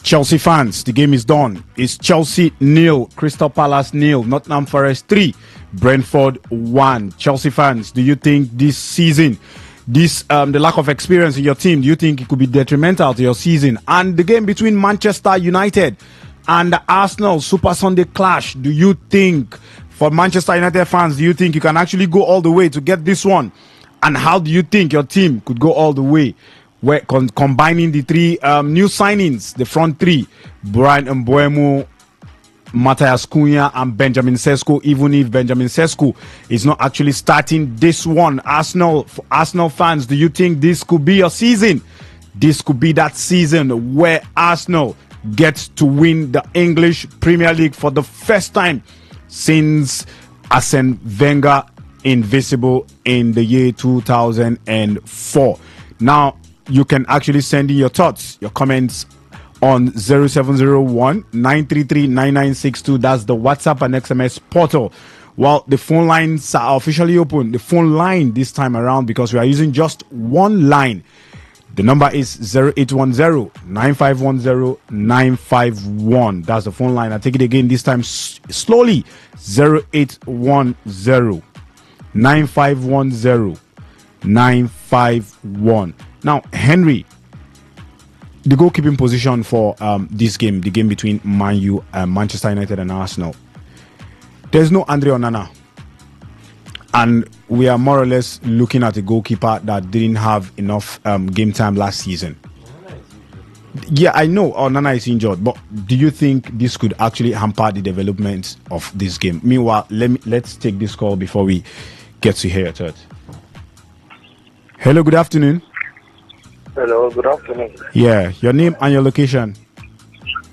Chelsea fans, the game is done. It's Chelsea 0, Crystal Palace 0, Nottingham Forest 3, Brentford 1. Chelsea fans, do you think this season, the lack of experience in your team, do you think it could be detrimental to your season? And the game between Manchester United and the Arsenal Super Sunday clash, do you think, for Manchester United fans, do you think you can actually go all the way to get this one? And how do you think your team could go all the way? Where combining the 3 new signings, the front 3, Brian Mbeumo, Matthias Cunha, and Benjamin Sesko, even if Benjamin Sesko is not actually starting this one. Arsenal fans, do you think this could be your season? This could be that season where Arsenal gets to win the English Premier League for the first time since Arsene Wenger invisible in the year 2004. Now, you can actually send in your thoughts, your comments on 0701 933 9962. That's the WhatsApp and XMS portal. Well, the phone lines are officially open. The phone line this time around, because we are using just one line. The number is 0810 9510 951. That's the phone line. I take it again this time slowly. 0810 9510 951. Now, Henry, the goalkeeping position for this game, the game between Man U and Manchester United and Arsenal, there's no Andre Onana. And we are more or less looking at a goalkeeper that didn't have enough game time last season. Yeah, I know Onana is injured, but do you think this could actually hamper the development of this game? Meanwhile, let's take this call before we get to hear your thoughts. Hello, good afternoon. Hello, good afternoon. Yeah, your name and your location.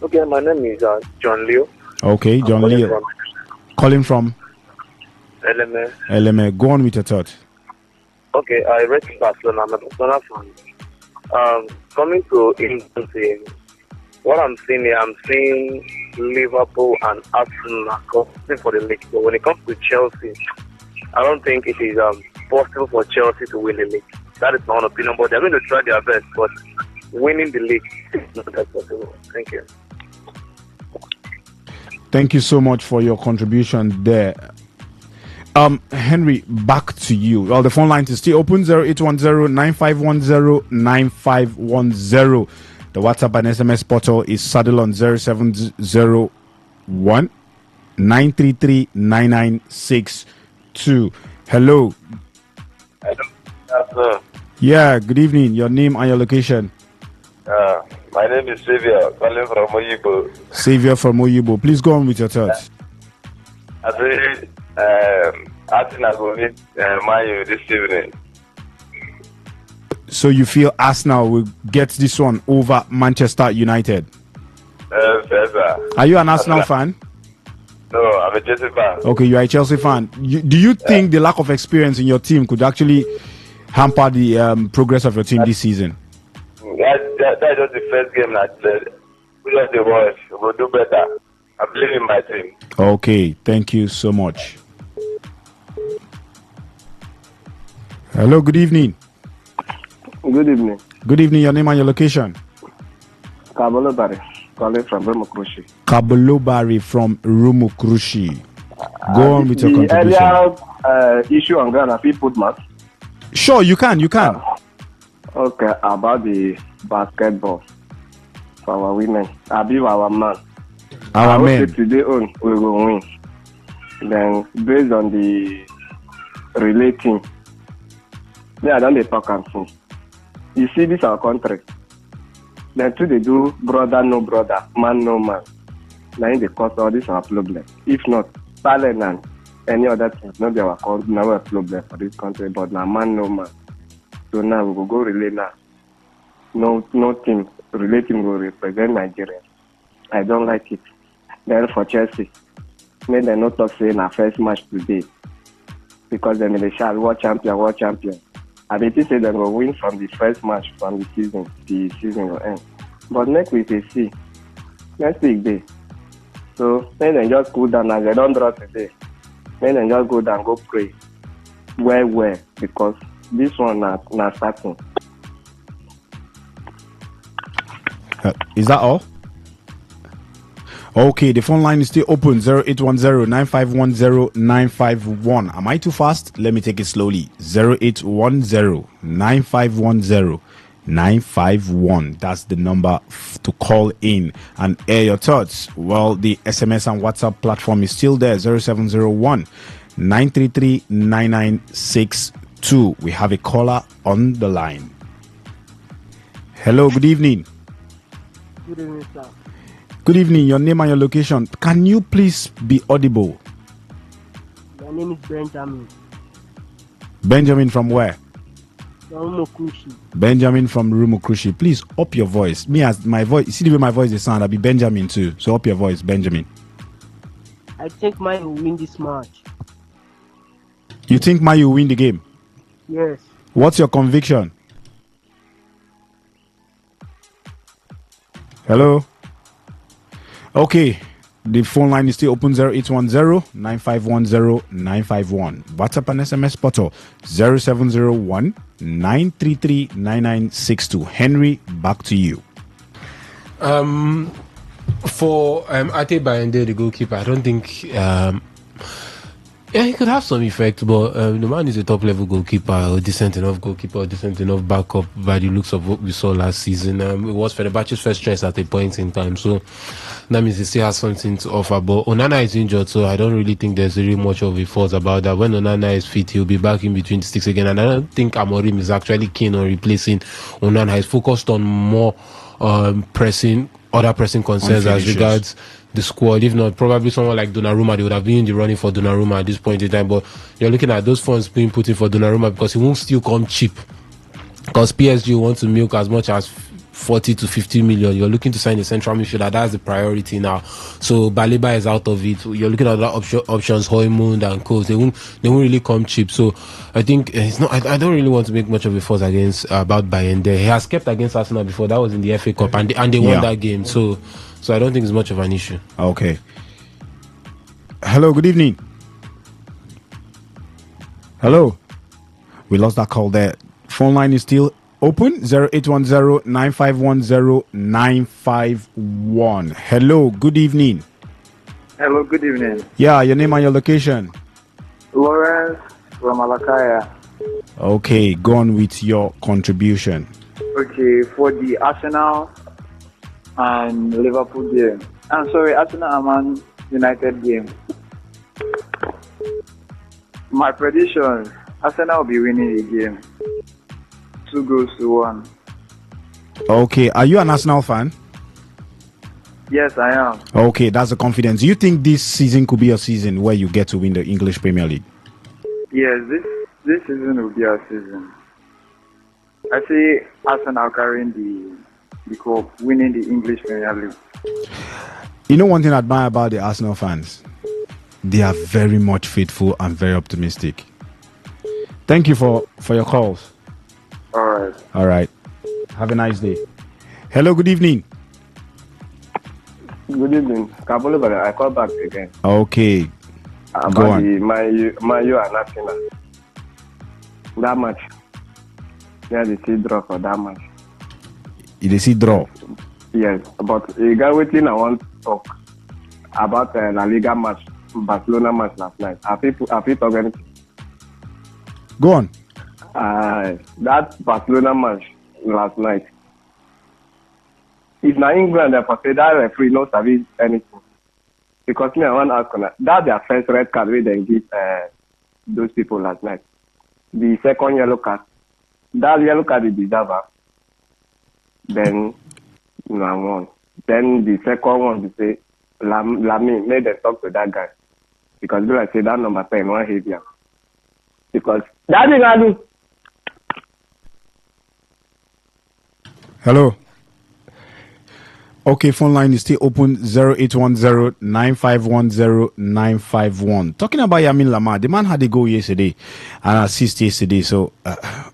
Okay, my name is John Leo. Okay, John Leo. Calling from? LMA. LMA. Go on with your thought. Okay, I read Barcelona. I'm a Barcelona fan. Coming to England, what I'm seeing here, I'm seeing Liverpool and Arsenal are competing for the league. But when it comes to Chelsea, I don't think it is possible for Chelsea to win the league. That is my own opinion. But they're going to try their best. But winning the league is not that possible. Thank you. Thank you so much for your contribution there. Henry, back to you. Well, the phone line is still open, 0810-9510-9510. The WhatsApp and SMS portal is saddle on 0701 933 9962. Hello. Hello. Yeah, good evening. Your name and your location. My name is Xavier, calling from Oyibo. Xavier from Oyibo. Please go on with your thoughts. I say, Arsenal will meet Man U this evening. So you feel Arsenal will get this one over Manchester United? Yes, sir. Are you an Arsenal fan? No, I'm a Chelsea fan. Okay, you are a Chelsea fan. Do you think the lack of experience in your team could actually hamper the progress of your team this season? That's just the first game that we just the boys. We'll do better. I believe in my team. Okay, thank you so much. Hello, good evening. Good evening. Good evening, your name and your location. Kabolobari, calling from Rumukrushi. Kabolobari from Rumukrushi. Go on with your contribution. The earlier issue on Ghana, people put math. Sure, you can. Okay, about the basketball for our women. I believe our man. Our men. Today on, we will win. Then, based on the relating, I don't talk and sing. You see, this our country. Then, too, they do brother, no brother, man, no man. Then, they cause all this our problem. If not, talent and any other thing, not our country, now a problem for this country, but now man, no man. So now we will go relay now. No team, relay team will represent Nigeria. I don't like it. Then for Chelsea, may they not talk saying our first match today. Because then they shall world champion. And they say they will win from the first match from the season will end. But next week they see. Next week they. So then they just cool down and they don't draw today. Then they just go down, go pray. Where? Because this one not starting. Is that all? Okay, the phone line is still open, 0810-9510-951. Am I too fast? Let me take it slowly. 0810-9510-951. That's the number to call in and air your thoughts. Well, the SMS and WhatsApp platform is still there, 0701-933-9962. We have a caller on the line. Hello, good evening. Good evening, sir. Good evening, your name and your location. Can you please be audible? My name is Benjamin. Benjamin from where? From Rumukrushi. Benjamin from Rumukrushi. Please up your voice. Me as my voice, see the way my voice is sound, I'll be Benjamin too. So up your voice, Benjamin. I think Man will win this match. You think Man will win the game? Yes. What's your conviction? Hello? Okay, the phone line is still open, 0810-9510-951. WhatsApp and SMS portal 0701-933-9962. Henry, back to you. For Ate Bayende, the goalkeeper, I don't think he could have some effect, but the man is a top level goalkeeper, a decent enough goalkeeper, a decent enough backup by the looks of what we saw last season. It was Fenerbahce's first choice at a point in time, so that means he still has something to offer. But Onana is injured, so I don't really think there's really much of a fuss about that. When Onana is fit, he'll be back in between the sticks again, and I don't think Amorim is actually keen on replacing Onana. He's focused on more other pressing concerns as regards the squad. If not, probably someone like Donnarumma, they would have been in the running for Donnarumma at this point in time. But you're looking at those funds being put in for Donnarumma because he won't still come cheap. Because PSG want to milk as much as 40 to 50 million. You're looking to sign a central midfielder. That's the priority now. So Baleba is out of it. You're looking at other options, Hoymund and Co. They won't really come cheap. So I think it's not. I don't really want to make much of a fuss against about Bayende. He has kept against Arsenal before. That was in the FA Cup, and they won that game. So I don't think it's much of an issue. Okay. Hello, good evening. Hello. We lost that call there. Phone line is still open. 0810-951-0951. Hello, good evening. Hello, good evening. Yeah, your name and your location. Lawrence from Alakaya. Okay, go on with your contribution. Okay, for the Arsenal and Liverpool game. I'm sorry, Arsenal and Man United game. My prediction, Arsenal will be winning the game. 2-1. Okay, are you an Arsenal fan? Yes, I am. Okay, that's the confidence. Do you think this season could be a season where you get to win the English Premier League? Yes, this season will be our season. I see Arsenal carrying the cup, winning the English Premier League. You know one thing I admire about the Arsenal fans? They are very much faithful and very optimistic. Thank you for your calls. All right. Have a nice day. Hello, good evening. Good evening. I call back again. Okay. About Go on. the Man U and Arsenal. That match. Yeah, they see draw for that match. You see draw? Yes, but you got waiting. I want to talk about La Liga match, Barcelona match last night. Have you talked anything? Go on. That Barcelona match last night. If na England, for say that referee not service anything. Because me, I want to ask that their first red card where they give those people last night. The second yellow card. That yellow card is deserve. Then one. Then the second one they say Lamy made them talk to that guy. Because like say that number 10 one heavier. Because that is Adu. Hello. Okay, phone line is still open. 0810-951-0951. Talking about Yamin Lamar, the man had a goal yesterday and assist yesterday. So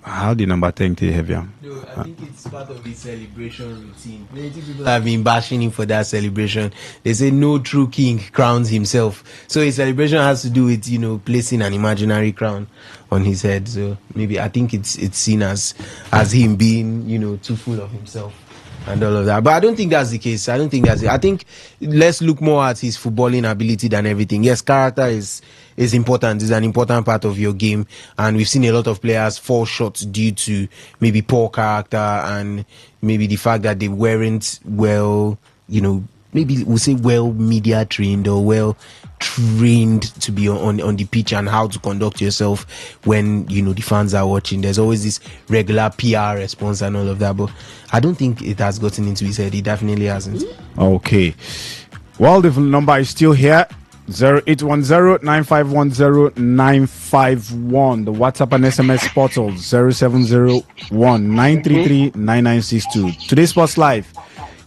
how the number 10 to heavier? No, I think it's part of his celebration routine. Many people have been bashing him for that celebration. They say no true king crowns himself. So his celebration has to do with, placing an imaginary crown on his head. So maybe I think it's seen as him being, too full of himself and all of that. But I don't think that's the case. I think let's look more at his footballing ability than everything. Yes, character is important. It's an important part of your game. And we've seen a lot of players fall short due to maybe poor character and maybe the fact that they weren't well, maybe we'll say well media trained or well trained to be on the pitch and how to conduct yourself when the fans are watching. There's always this regular PR response and all of that, but I don't think it has gotten into his head. It definitely hasn't. Okay. Well, the number is still here. 0810-951-0951. The WhatsApp and SMS portal 0701-933-9962. Today's Sports Live.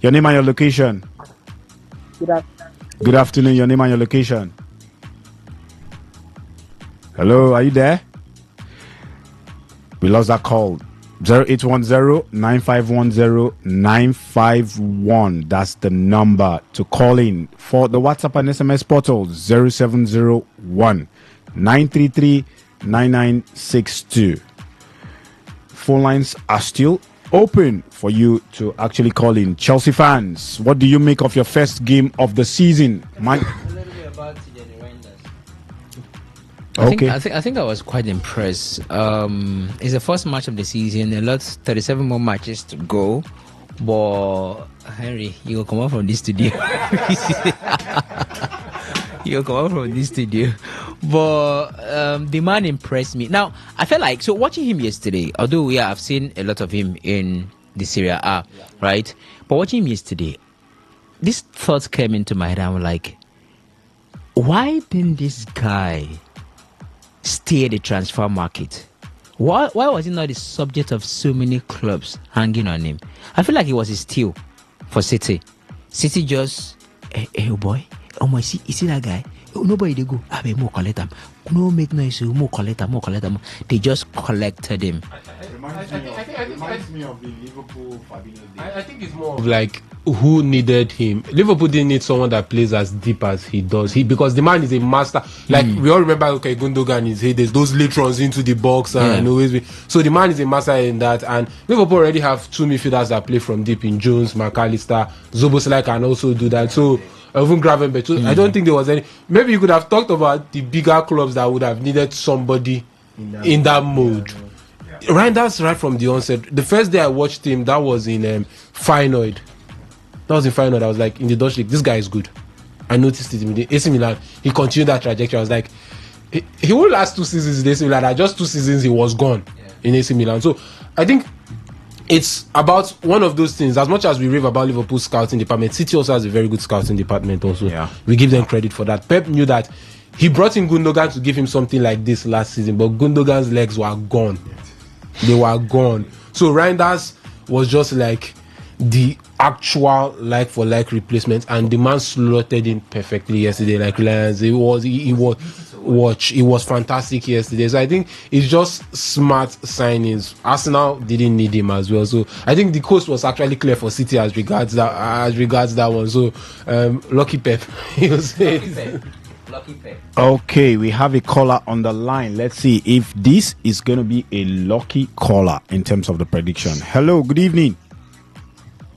Your name and your location. Good afternoon. Your name and your location. Hello, are you there? We lost that call. 0810-951-0951. That's the number to call in. For the WhatsApp and SMS portal 0701-933-9962. Phone lines are still open for you to actually call in. Chelsea fans, what do you make of your first game of the season? I think I was quite impressed. It's the first match of the season. 37 more matches to go. But Henry, you will come out from this studio. You'll come out from this studio. But the man impressed me. Now, I felt like, so watching him yesterday, although I've seen a lot of him in the Serie A, right? But watching him yesterday, this thought came into my head. I'm like, why didn't this guy stay at the transfer market? Why was he not the subject of so many clubs hanging on him? I feel like it was a steal for City. City just, hey boy, oh my, see that guy? Oh, nobody they go. I mean, more collect him. No make noise. More collect him. They just collected him. Reminds me of the Liverpool Fabinho days. I think it's more of like who needed him. Liverpool didn't need someone that plays as deep as he does. Because the man is a master. Like we all remember, okay, Gundogan is there's those late runs into the box and always. So the man is a master in that. And Liverpool already have two midfielders that play from deep in Jones, McAllister, Zoboslai can also do that. So even Gravenberch. So I don't think there was any. Maybe you could have talked about the bigger clubs that would have needed somebody in that mode. Right, that's right from the onset. The first day I watched him, that was in Feyenoord. I was like, in the Dutch league, this guy is good. I noticed it in the AC Milan. He continued that trajectory. I was like, he won't last 2 seasons in AC Milan. Just 2 seasons, he was gone in AC Milan. So I think it's about one of those things. As much as we rave about Liverpool's scouting department, City also has a very good scouting department also. Yeah. We give them credit for that. Pep knew that he brought in Gundogan to give him something like this last season, but Gundogan's legs were gone. They were gone. So Reinders was just like the actual like for like replacement, and the man slotted in perfectly yesterday. Like Reliance, he was fantastic yesterday. So I think it's just smart signings. Arsenal didn't need him as well. So I think the coast was actually clear for City as regards that one. So lucky Pep. Lucky Pep. Okay, we have a caller on the line. Let's see if this is going to be a lucky caller in terms of the prediction. Hello, good evening.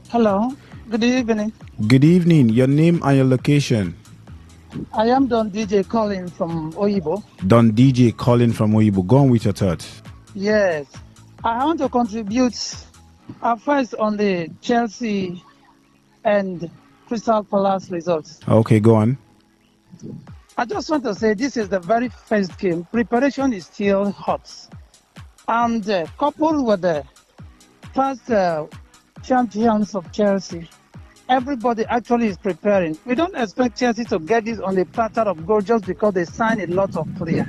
Hello, good evening. Good evening. Your name and your location? I am Don DJ calling from Oyibo. Don DJ calling from Oyibo. Go on with your thoughts. Yes, I want to contribute first on the Chelsea and Crystal Palace results. Okay, go on. I just want to say this is the very first game. Preparation is still hot. And coupled with the past champions of Chelsea, everybody actually is preparing. We don't expect Chelsea to get this on the platter of gold just because they signed a lot of players.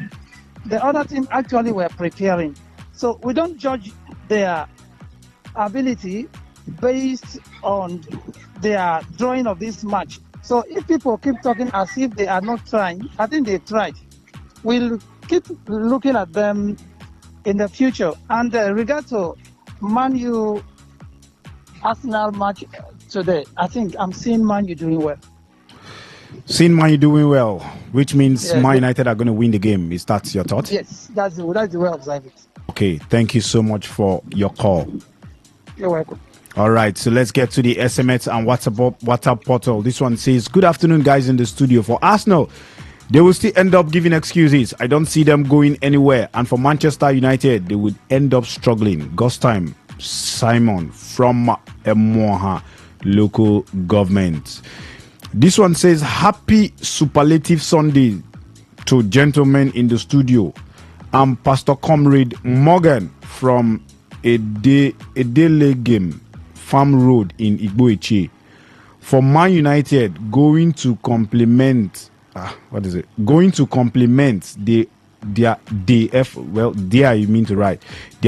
The other team actually were preparing. So we don't judge their ability based on their drawing of this match. So if people keep talking as if they are not trying, I think they tried. We'll keep looking at them in the future. And regard to Man U Arsenal match today, I think I'm seeing Man U doing well. Seeing Man U doing well, which means Man United are going to win the game. Is that your thought? Yes, that's the way I observe it. Okay, thank you so much for your call. You're welcome. All right, so let's get to the SMS and WhatsApp portal. This one says, good afternoon, guys in the studio. For Arsenal, they will still end up giving excuses. I don't see them going anywhere. And for Manchester United, they would end up struggling. Ghost time, Simon from Emoha local government. This one says, happy superlative Sunday to gentlemen in the studio. I'm Pastor Comrade Morgan from Edelegem Farm Road in Igboeche. For Man United, going to compliment their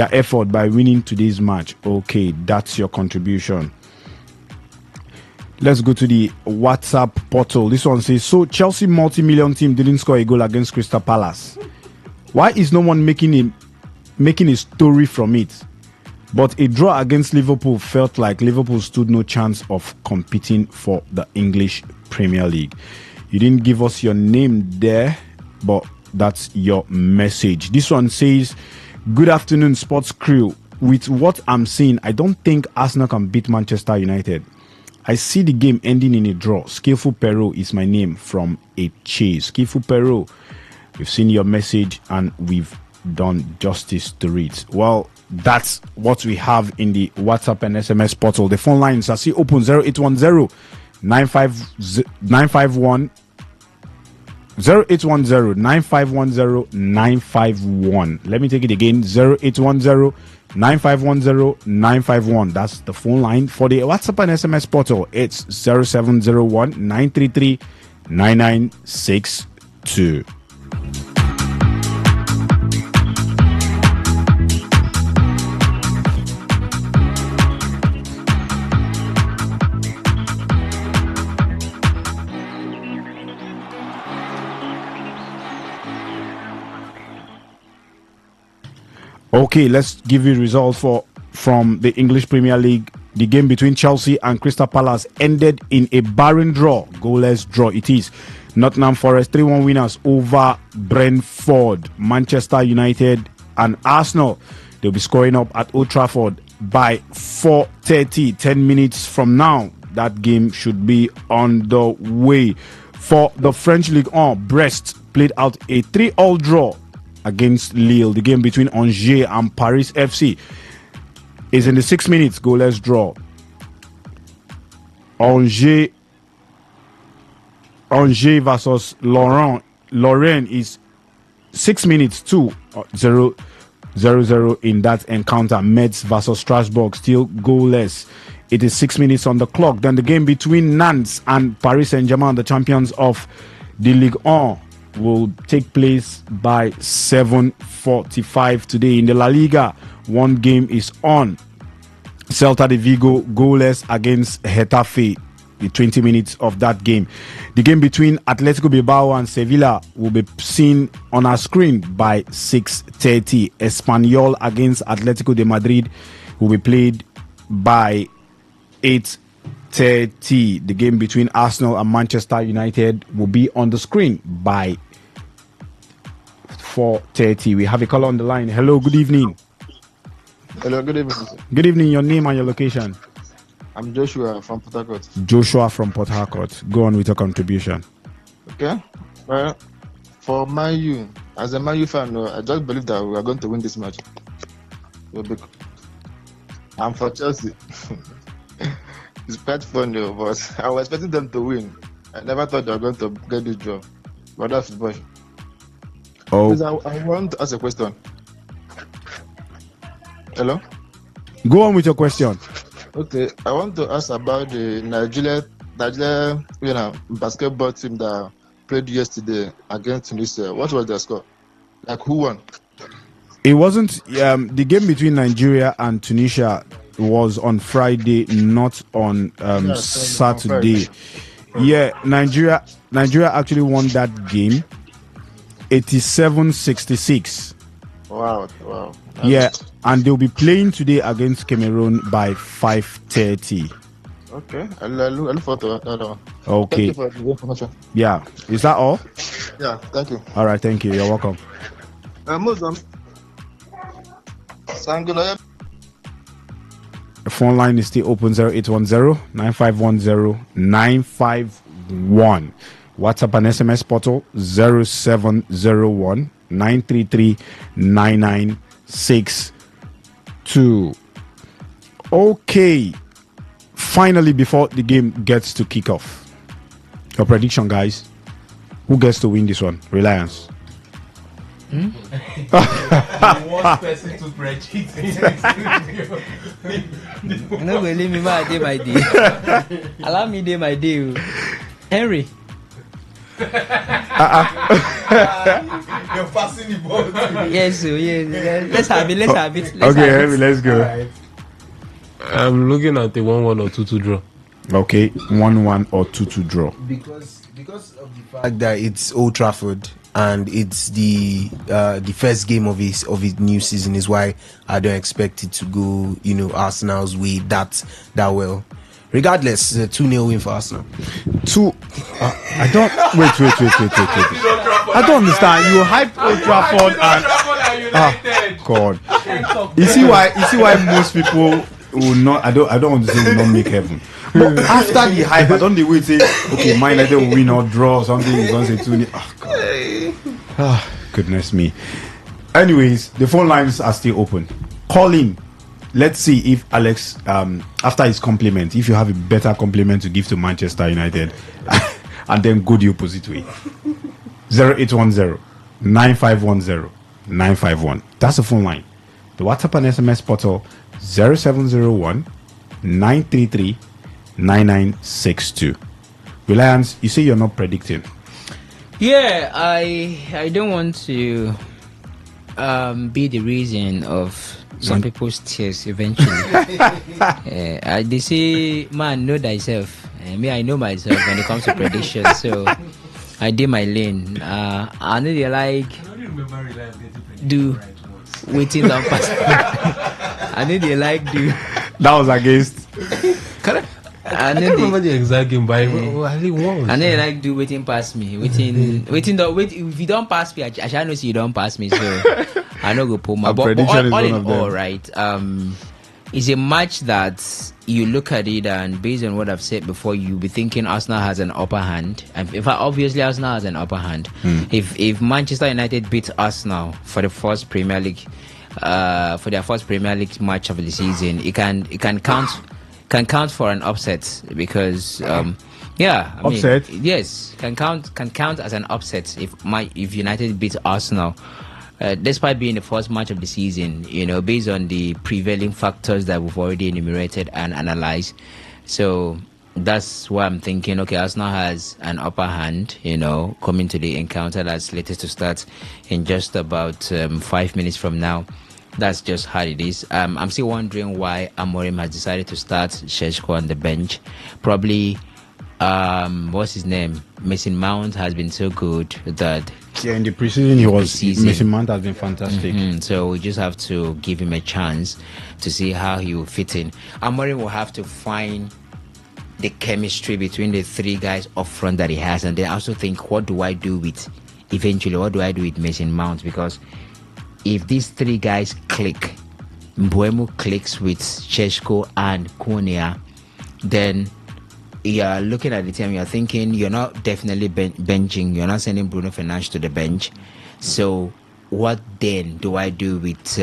effort by winning today's match. Okay, that's your contribution. Let's go to the WhatsApp portal. This one says, so Chelsea multi-million team didn't score a goal against Crystal Palace. Why is no one making a story from it? But a draw against Liverpool felt like Liverpool stood no chance of competing for the English Premier League. You didn't give us your name there, but that's your message. This one says, good afternoon, sports crew. With what I'm seeing, I don't think Arsenal can beat Manchester United. I see the game ending in a draw. Skillful Pero is my name from a chase. Skillful Pero, we've seen your message and we've done justice to it. Well, that's what we have in the WhatsApp and SMS portal. The phone lines are still open. 0810 951 0810 9510 951. Let me take it again. 0810 9510 951. That's the phone line. For the WhatsApp and SMS portal, it's 0701 933 9962. Okay, let's give you results from the English Premier League. The game between Chelsea and Crystal Palace ended in a barren draw, goalless draw. It is Nottingham Forest 3-1 winners over Brentford. Manchester United and Arsenal, they'll be scoring up at Old Trafford by 4:30, 10 minutes from now. That game should be on the way. For the French Ligue 1, Brest played out a 3-3 draw against Lille. The game between Angers and Paris FC is in the 6 minutes, goalless draw. Angers versus Lorraine is 6 minutes, 0-0 in that encounter. Metz versus Strasbourg, still goalless. It is 6 minutes on the clock. Then the game between Nantes and Paris Saint-Germain, the champions of the Ligue 1, will take place by 7:45 today. In the La Liga, one game is on. Celta de Vigo goalless against Getafe. The 20 minutes of that game. The game between Atletico Bilbao and Sevilla will be seen on our screen by 6:30. Espanyol against Atletico de Madrid will be played by 8:30. The game between Arsenal and Manchester United will be on the screen by 4:30. We have a caller on the line. Hello, good evening. Hello, good evening. Good evening. Your name and your location? I'm Joshua from Port Harcourt. Joshua from Port Harcourt. Go on with your contribution. Okay. Well, for Man U, as a Man U fan, I just believe that we are going to win this match. I'm for Chelsea. It's quite funny, but I was expecting them to win. I never thought they were going to get this draw. But that's football. Oh. Please, I want to ask a question. Hello? Go on with your question. Okay, I want to ask about the Nigeria basketball team that played yesterday against Tunisia. What was their score? Like, who won? It wasn't the game between Nigeria and Tunisia was on Friday, not on Saturday. Yeah, Nigeria actually won that game 87-66. Wow. Yeah, and they'll be playing today against Cameroon by 5:30. Okay, I look forward to that one. Okay. Thank you for the information. Yeah, is that all? Yeah, thank you. All right, thank you. You're welcome. Muslim. Sangula. The phone line is still open 0810-9510-951. WhatsApp and SMS portal 0701-933-9962. Okay. Finally, before the game gets to kick off, your prediction, guys. Who gets to win this one? Reliance. The worst person to predict. You know, go leave me my day by day. Allow me day by day. Henry. You're passing the ball. Yes, let's have it. Okay, Henry, let's go. Right. I'm looking at the 1-1 or 2-2 draw. Okay, 1-1 or 2-2 draw. Because of the fact that it's Old Trafford and it's the first game of his new season is why I don't expect it to go, Arsenal's way that well. Regardless, it's a 2-0 win for Arsenal. I don't wait. I don't understand. You hyped Old Trafford and God. You see why most people will not. I don't want to say will not make heaven. But after the hype, I don't wait say okay, Man United will win or draw or something. You're gonna say 2-0. Oh God. Goodness me. Anyways, the phone lines are still open. Call in. Let's see if Alex, after his compliment, if you have a better compliment to give to Manchester United, and then go the opposite way. 0810-9510-951. That's the phone line. The WhatsApp and SMS portal 0701-933-9962. Reliance, you say you're not predicting. Yeah, I don't want to be the reason of some people's tears eventually. They say, man, know thyself. Me, I know myself when it comes to prediction. So I did my lane. I know they like do waiting down pass. I know they like do. That was against. I don't remember the exact game, but I think what was and then like do waiting past me. Wait. If you don't pass me, I shall know see you don't pass me. So I know go pull my. But all in all, right? It's a match that you look at it, and based on what I've said before, you'll be thinking Arsenal has an upper hand. And in fact, obviously Arsenal has an upper hand. If Manchester United beat Arsenal for the first Premier League, for their first Premier League match of the season, it can count for an upset because upset? Yes, can count as an upset if United beat Arsenal. Despite being the first match of the season, based on the prevailing factors that we've already enumerated and analyzed. So that's why I'm thinking, okay, Arsenal has an upper hand, coming to the encounter that's slated to start in just about 5 minutes from now. That's just how it is. I'm still wondering why Amorim has decided to start Šeško on the bench. Probably, what's his name? Mason Mount has been so good that... Yeah, in the preseason, Mason Mount has been fantastic. So we just have to give him a chance to see how he will fit in. Amorim will have to find the chemistry between the three guys up front that he has, and then also think, what do I do with Mason Mount? Because if these three guys click, Mbuemo clicks with Šeško and Konya, then you're looking at the team, you're thinking you're not definitely benching, you're not sending Bruno Fernandes to the bench. So what then do I do with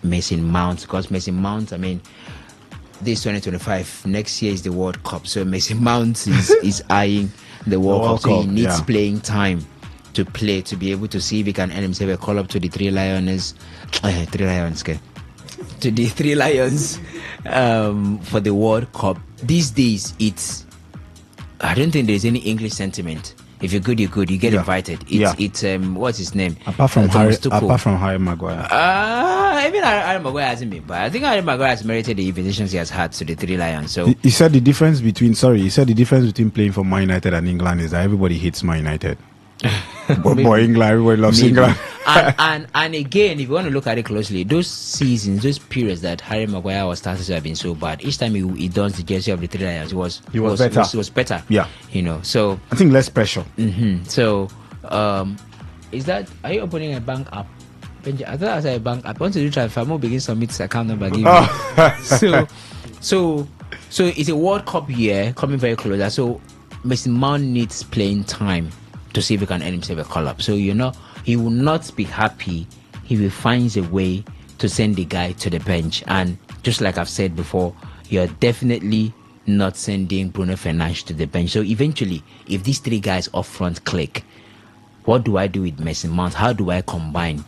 Mason Mount? Because Mason Mount, this 2025, next year is the World Cup, so Mason Mount is eyeing the World Cup, so he needs playing time to play, to be able to see if he can earn himself a call up to the Three Lions for the World Cup. These days, I don't think there's any English sentiment. If you're good, you're good. You get invited. It's what's his name? Apart from Harry Maguire. Even Harry Maguire hasn't been, but I think Harry Maguire has merited the invitations he has had to the Three Lions. So he said the difference between playing for Man United and England is that everybody hates Man United. But England, everybody loves England. and again, if you want to look at it closely, those periods that Harry Maguire was started to have been so bad, each time he dons the jersey of the Three Lions, it was better. Yeah, So I think less pressure. So, is that? Are you opening a bank app? I thought I was a bank app. I want to do transfer. I'm begin submit account number. So it's a World Cup year coming very closer. So Mason Mount needs playing time to see if he can earn himself a call up. So he will not be happy if he finds a way to send the guy to the bench. And just like I've said before, you're definitely not sending Bruno Fernandes to the bench. So eventually, if these three guys up front click, what do I do with Mason Mount? How do I combine?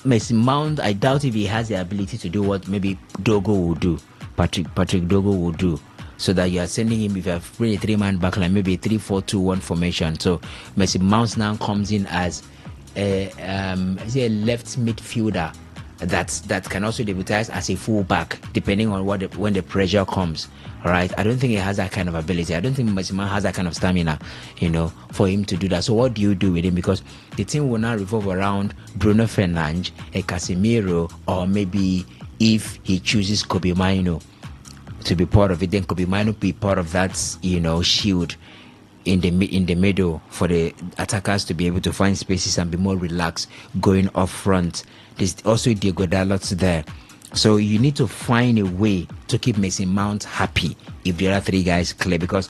Mason Mount, I doubt if he has the ability to do what maybe Dogo will do, Patrick Dogo will do. So that you are sending him, if you have really a 3-man backline, maybe a 3-4-2-1 formation. So Mason Mount now comes in as a left midfielder that can also debutize as a fullback, depending on when the pressure comes. All right, I don't think he has that kind of ability. I don't think Mason Mount has that kind of stamina, for him to do that. So what do you do with him? Because the team will now revolve around Bruno Fernandes, a Casemiro, or maybe if he chooses Kobe Mainoo to be part of it, then Kobe Mainoo be part of that, shield in the middle for the attackers to be able to find spaces and be more relaxed going up front. There's also Diego Dalot there. So you need to find a way to keep Mason Mount happy if the other three guys clear, because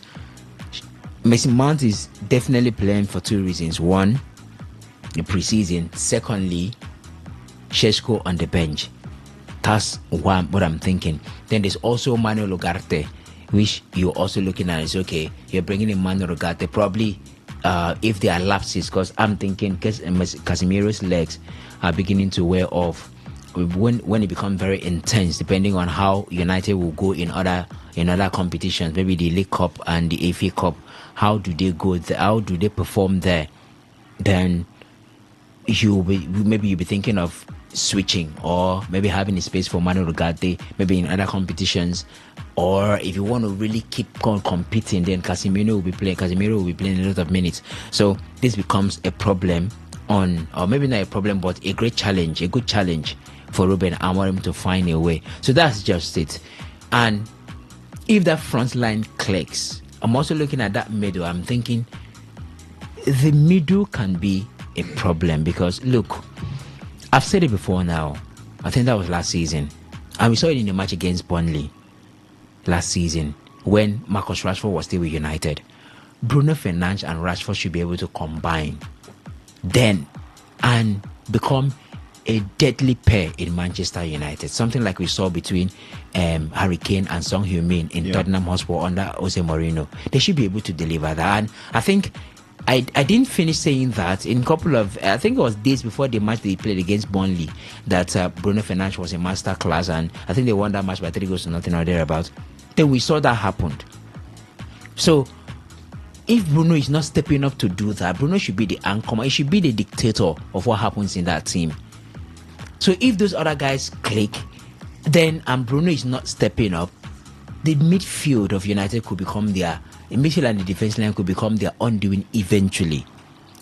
Mason Mount is definitely playing for two reasons. One, the preseason. Secondly, Šeško on the bench. That's what I'm thinking. Then there's also Manuel Ugarte, which you're also looking at. Is okay, you're bringing in Manuel Ugarte. Probably if there are lapses, because I'm thinking Casemiro's legs are beginning to wear off when it becomes very intense, depending on how United will go in other competitions, maybe the League Cup and the FA Cup. How do they go there? How do they perform there? Then you'll be thinking of switching, or maybe having a space for Manuel Ugarte, maybe in other competitions. Or if you want to really keep on competing, then Casemiro will be playing a lot of minutes. So this becomes a problem on, or maybe not a problem, but a great challenge, a good challenge for Ruben Amorim to find a way. So that's just it. And if that front line clicks, I'm also looking at that middle. I'm thinking the middle can be a problem because, look, I've said it before now. I think that was last season. And we saw it in the match against Burnley last season when Marcus Rashford was still with United. Bruno Fernandes and Rashford should be able to combine then and become a deadly pair in Manchester United. Something like we saw between Harry Kane and Son Heung-min in Tottenham Hotspur under Jose Mourinho. They should be able to deliver that. And I think I didn't finish saying that in a couple of, I think it was days before the match they played against Burnley, that Bruno Fernandes was a master class, and I think they won that match by 3-0 or thereabouts. Then we saw that happened. So if Bruno is not stepping up to do that, Bruno should be the anchor. He should be the dictator of what happens in that team. So if those other guys click, then and Bruno is not stepping up, the midfield of United could become their, the midfield and the defense line could become their undoing eventually,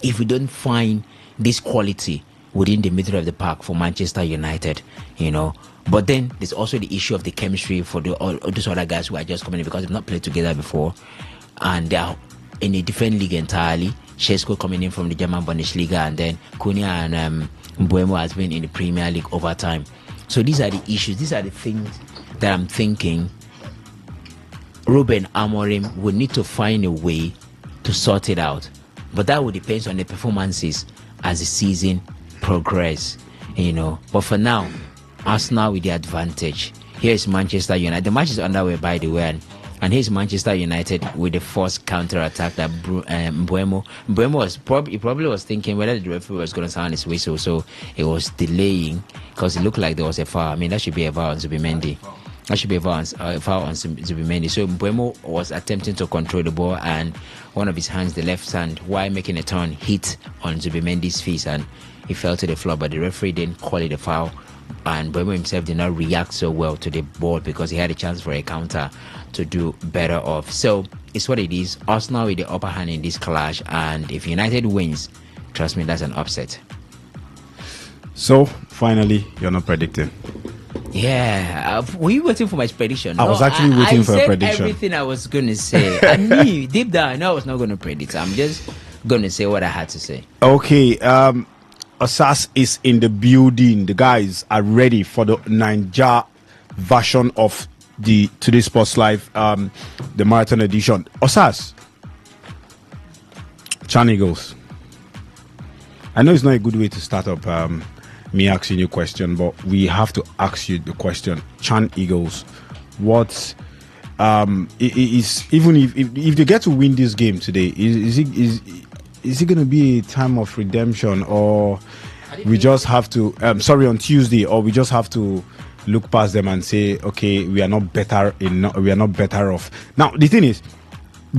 if we don't find this quality within the middle of the park for Manchester United, you know. But then there's also the issue of the chemistry for all those other guys who are just coming in because they've not played together before, and they are in a different league entirely. Shesko coming in from the German Bundesliga, and then Cunha and Mbuemo has been in the Premier League over time. So these are the issues. These are the things that I'm thinking Ruben Amorim would need to find a way to sort it out. But that would depend on the performances as the season progresses, you know. But for now, Arsenal with the advantage. Here's Manchester United. The match is underway, by the way, and here's Manchester United with the first counter-attack that Mbuemo was probably was thinking whether the referee was going to sound his whistle, so it was delaying because it looked like there was a foul. I mean, that should be a foul on Zubimendi. That should be a foul on Zubimendi. So Mbuemo was attempting to control the ball, and one of his hands, the left hand, while making a turn, hit on Zubimendi's face, and he fell to the floor. But the referee didn't call it a foul, and Mbuemo himself did not react so well to the ball because he had a chance for a counter to do better off. So it's what it is. Arsenal with the upper hand in this clash, and if United wins, trust me, that's an upset. So finally, you're not predicting. Yeah, were you waiting for my prediction? I was actually waiting for a prediction. Everything I was going to say. I knew deep down I know I was not going to predict. I'm just going to say what I had to say. Okay, Osas is in the building. The guys are ready for the Ninja version of the Today Sports Live, the marathon edition. Osas, Chan Eagles. I know it's not a good way to start up me asking you a question, but we have to ask you the question. Chan Eagles, what is even if they get to win this game today, is it going to be a time of redemption, or we just have to on Tuesday, or we just have to look past them and say, okay, we are not better off. Now the thing is,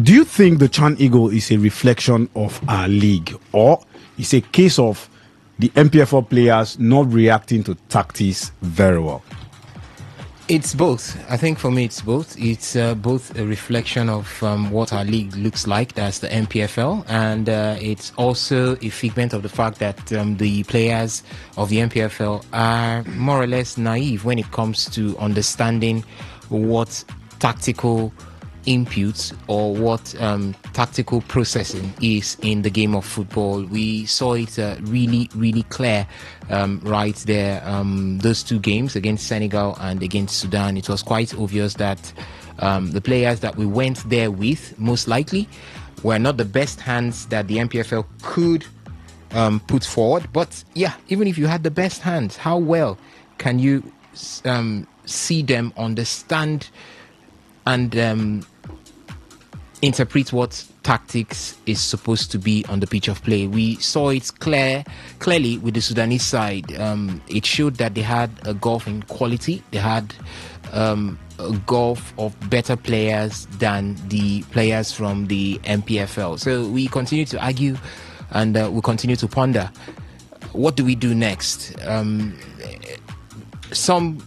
do you think the Chan Eagle is a reflection of our league, or it's a case of the MPFL players not reacting to tactics very well? It's both. I think for me, it's both. It's both a reflection of what our league looks like, that's the MPFL, and it's also a figment of the fact that the players of the MPFL are more or less naive when it comes to understanding what tactical inputs or what tactical processing is in the game of football. We saw it really clear right there, those two games against Senegal and against Sudan. It was quite obvious that the players that we went there with most likely were not the best hands that the MPFL could put forward. But yeah, even if you had the best hands, how well can you see them, understand and interpret what tactics is supposed to be on the pitch of play? We saw it clearly with the Sudanese side. It showed that they had a gulf in quality. They had a gulf of better players than the players from the MPFL. So we continue to argue, and we continue to ponder, what do we do next? Some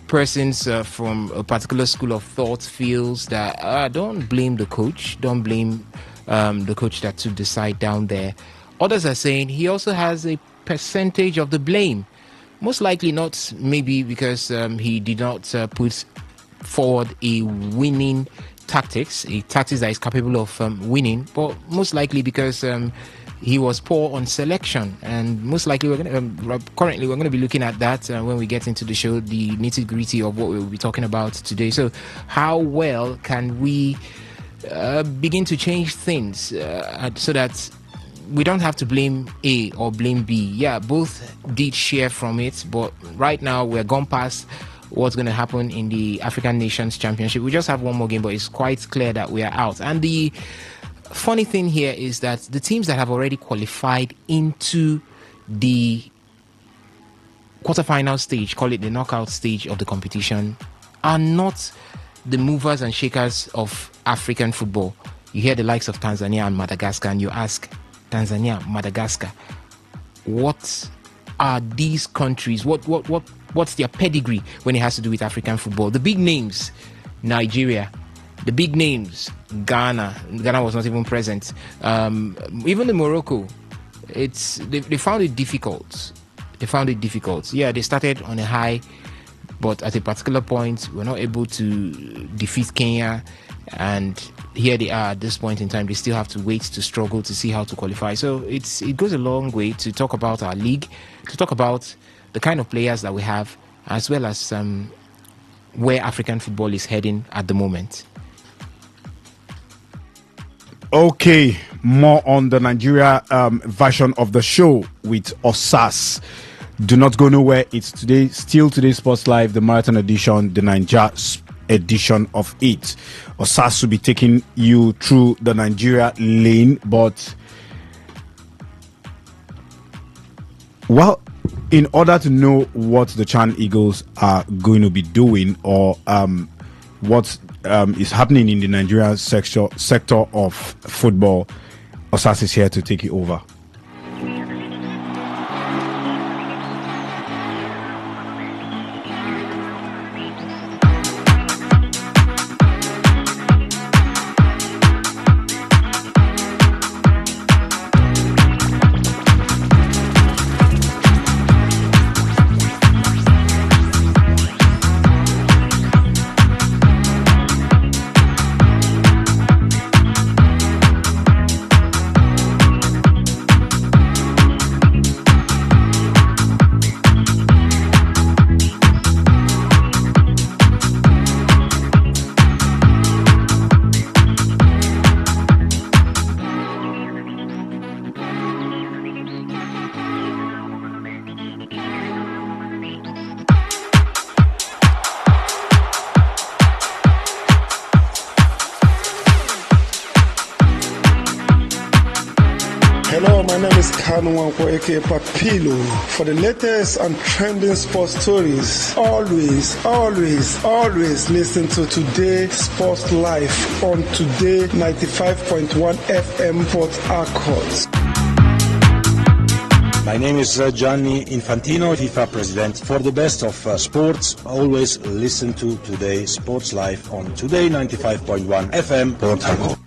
persons from a particular school of thought feels that don't blame the coach, don't blame the coach that took the side down there. others are saying he also has a percentage of the blame. Most likely not, maybe because he did not put forward a winning tactics that is capable of winning, but most likely because he was poor on selection, and most likely currently we're going to be looking at that when we get into the show, the nitty-gritty of what we'll be talking about today. So how well can we begin to change things so that we don't have to blame A or blame B? Yeah, both did share from it, but right now we're gone past what's going to happen in the African Nations Championship. We just have one more game, but it's quite clear that we are out. And the funny thing here is that the teams that have already qualified into the quarterfinal stage, call it the knockout stage of the competition, are not the movers and shakers of African football. You hear the likes of Tanzania and Madagascar, and you ask, Tanzania, Madagascar, what are these countries? What's their pedigree when it has to do with African football? The big names, Nigeria. The big names, Ghana was not even present. Even the Morocco, they found it difficult. Yeah, they started on a high, but at a particular point, we're not able to defeat Kenya, and here they are at this point in time. They still have to wait to struggle to see how to qualify. So it goes a long way to talk about our league, to talk about the kind of players that we have, as well as where African football is heading at the moment. Okay, more on the Nigeria version of the show with Osas. Do not go nowhere. It's today Sports Live, the marathon edition, the Nigeria edition of it. Osas will be taking you through the Nigeria lane, but well, in order to know what the Chan Eagles are going to be doing, or what is happening in the Nigerian sector of football, Osas is here to take you over. Hello, my name is Kanu Wanko, aka Papilo. For the latest and trending sports stories, always listen to Today Sports Live on Today 95.1 FM Port Harcourt. My name is Gianni Infantino, FIFA president. For the best of sports, always listen to Today Sports Live on Today 95.1 FM Port Harcourt.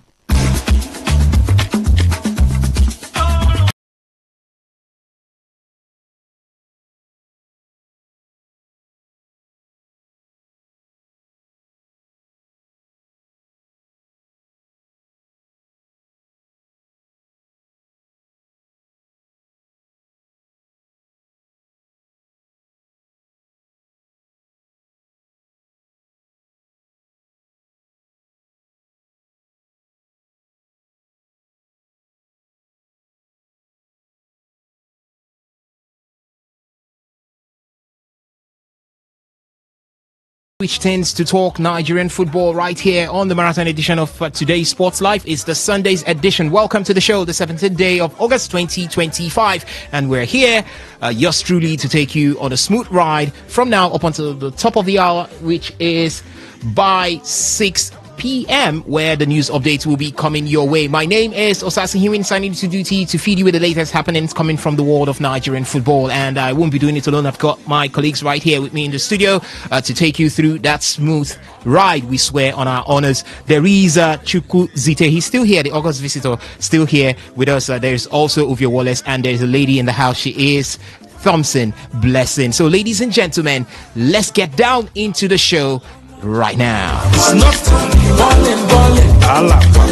Which tends to talk Nigerian football right here on the marathon edition of Today's Sports Life. It's the Sunday's edition. Welcome to the show, the 17th day of August 2025. And we're here, yours truly, to take you on a smooth ride from now up until the top of the hour, which is by 6 p.m., where the news updates will be coming your way. My name is Osasi Hiwin, signing to duty to feed you with the latest happenings coming from the world of Nigerian football. And I won't be doing it alone. I've got my colleagues right here with me in the studio to take you through that smooth ride. We swear on our honors. There is Chukwu Zite. He's still here, the August visitor, still here with us. There's also Uvia Wallace, and there's a lady in the house. She is Thompson Blessing. So, ladies and gentlemen, let's get down into the show right now. It's not balling.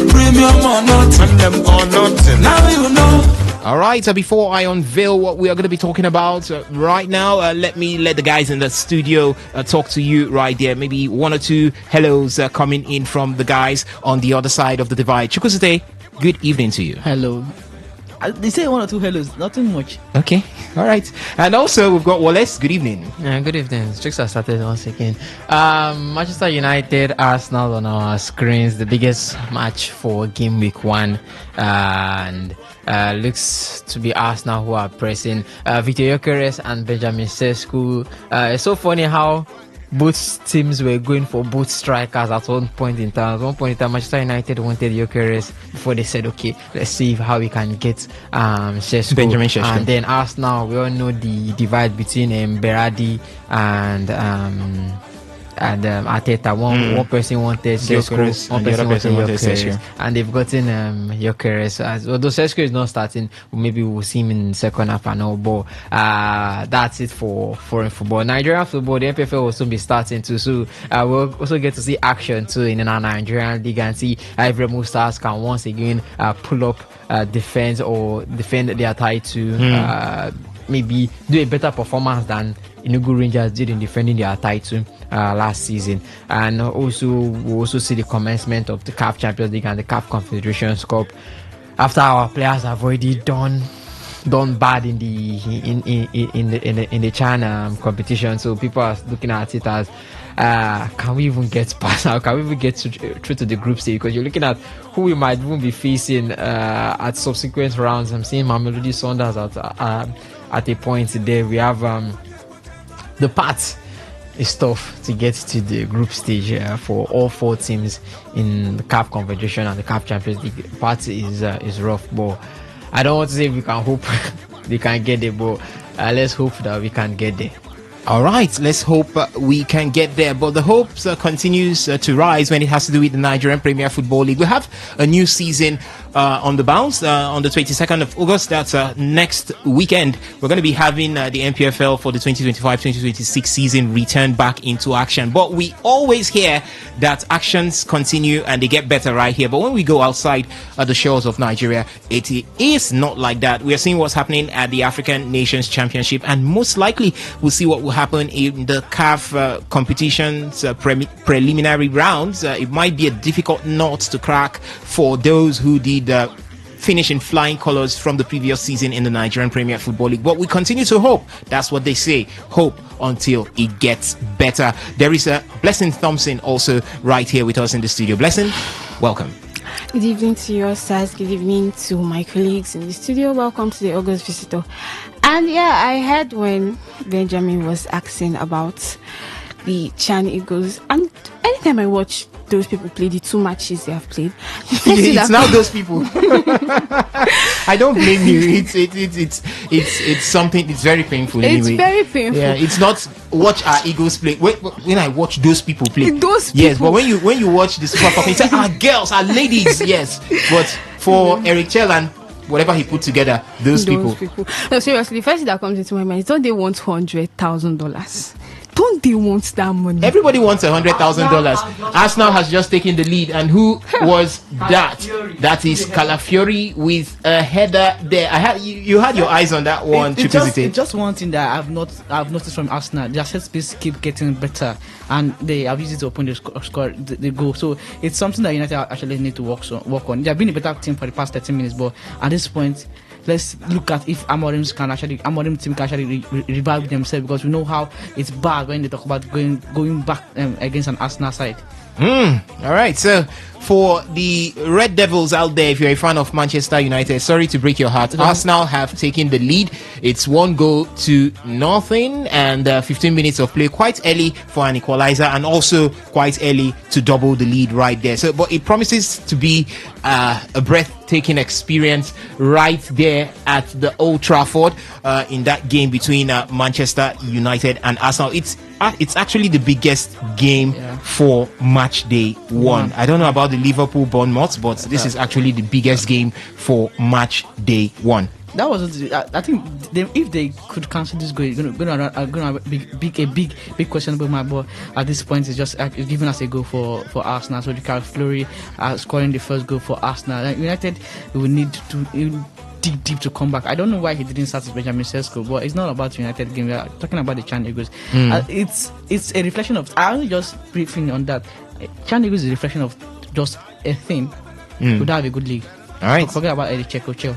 Premium or nothing, them or nothing. Now you know. All right, before I unveil what we are going to be talking about right now, let the guys in the studio talk to you right there. Maybe one or two hellos coming in from the guys on the other side of the divide. Chukwusite, good evening to you. Hello. They say one or two hellos, nothing much. Okay, all right. And also, we've got Wallace. Good evening. Yeah, good evening. Chicks are started once again. Manchester United, Arsenal on our screens. The biggest match for game week 1. And looks to be Arsenal who are pressing. Victor Gyökeres and Benjamin Sesko. It's so funny how both teams were going for both strikers at one point in time. At one point in time, Manchester United wanted Gyökeres before they said, okay, let's see how we can get Sesko. Benjamin Sesko. And then Arsenal, we all know the divide between Berardi and Arteta. One person wanted Sesko, one person wanted Gyökeres, and they've gotten Gyökeres. Although Sesko is not starting, maybe we'll see him in second half and all. But that's it for foreign football. Nigerian football, the NPFL will soon be starting too, so we'll also get to see action too in our Nigerian league and see how every move stars can once again pull up defense or defend their title. Maybe do a better performance than Enugu Rangers did in defending their title last season. And also we'll also see the commencement of the CAF Champions League and the CAF Confederations Cup after our players have already done bad in the China competition. So people are looking at it as can we even get past now? Can we even get through to the group stage? Because you're looking at who we might even be facing at subsequent rounds. I'm seeing Mamelodi Sundowns at a point there. We have the path is tough to get to the group stage for all 4 teams in the CAF Confederation and the CAF Champions League. The path is rough, but I don't want to say we can hope they can get there, but let's hope that we can get there. All right, let's hope we can get there. But the hopes continues to rise when it has to do with the Nigerian Premier Football League. We have a new season on the bounce on the 22nd of August. That's next weekend. We're going to be having the NPFL for the 2025-2026 season return back into action. But we always hear that actions continue and they get better right here. But when we go outside the shores of Nigeria, it is not like that. We are seeing what's happening at the African Nations Championship, and most likely we'll see what will happen in the CAF competitions preliminary rounds. It might be a difficult nut to crack for those who did finish in flying colors from the previous season in the Nigerian Premier Football League. But we continue to hope. That's what they say. Hope until it gets better. There is a Blessing Thompson also right here with us in the studio. Blessing, welcome. Good evening to your stars. Good evening to my colleagues in the studio. Welcome to the August Visitor. And yeah, I heard when Benjamin was asking about the Chan Eagles, and anytime I watch those people play, the 2 matches they have played, it's now those people. I don't blame you. It's something. It's very painful. It's anyway. very painful. Yeah, it's not watch our Eagles play. When I watch those people play, those people. Yes, but when you watch the Super Cup, it's like our girls, our ladies. Yes, but for Eric Chelan, whatever he put together, those people. No, seriously, the first thing that comes into my mind is, don't they want $100,000? Don't they want that money? Everybody wants $100,000. Arsenal has just taken the lead, and who was that? That is Calafiori with a header there. You had your eyes on that one. It's just one thing that I've noticed from Arsenal. Their set piece keep getting better, and they have used it to open the goal. So it's something that United actually need to work on. They have been a better team for the past 30 minutes, but at this point, let's look at if Amorim team can actually revive themselves, because we know how it's bad when they talk about going back against an Arsenal side. All right, so for the Red Devils out there, if you're a fan of Manchester United, sorry to break your heart. Arsenal have taken the lead. It's 1-0, and 15 minutes of play, quite early for an equalizer, and also quite early to double the lead right there. So, but it promises to be a breathtaking experience right there at the Old Trafford in that game between Manchester United and Arsenal. It's actually the biggest game for match day one. I don't know about the Liverpool Bournemouth, but this is actually the biggest game for match day one. That was, I think, if they could cancel this goal, it's gonna be a big question about my ball. At this point, it's just giving us a goal for Arsenal. So Ricardo Fleury scoring the first goal for Arsenal. United will need to dig deep to come back. I don't know why he didn't start with Benjamin Sesko, but it's not about United game. We are talking about the Chan Eagles. It's a reflection of. I only just briefing on that. Chan Eagles is a reflection of just a thing. Could have a good league. All right. Forget about Eddie Checo.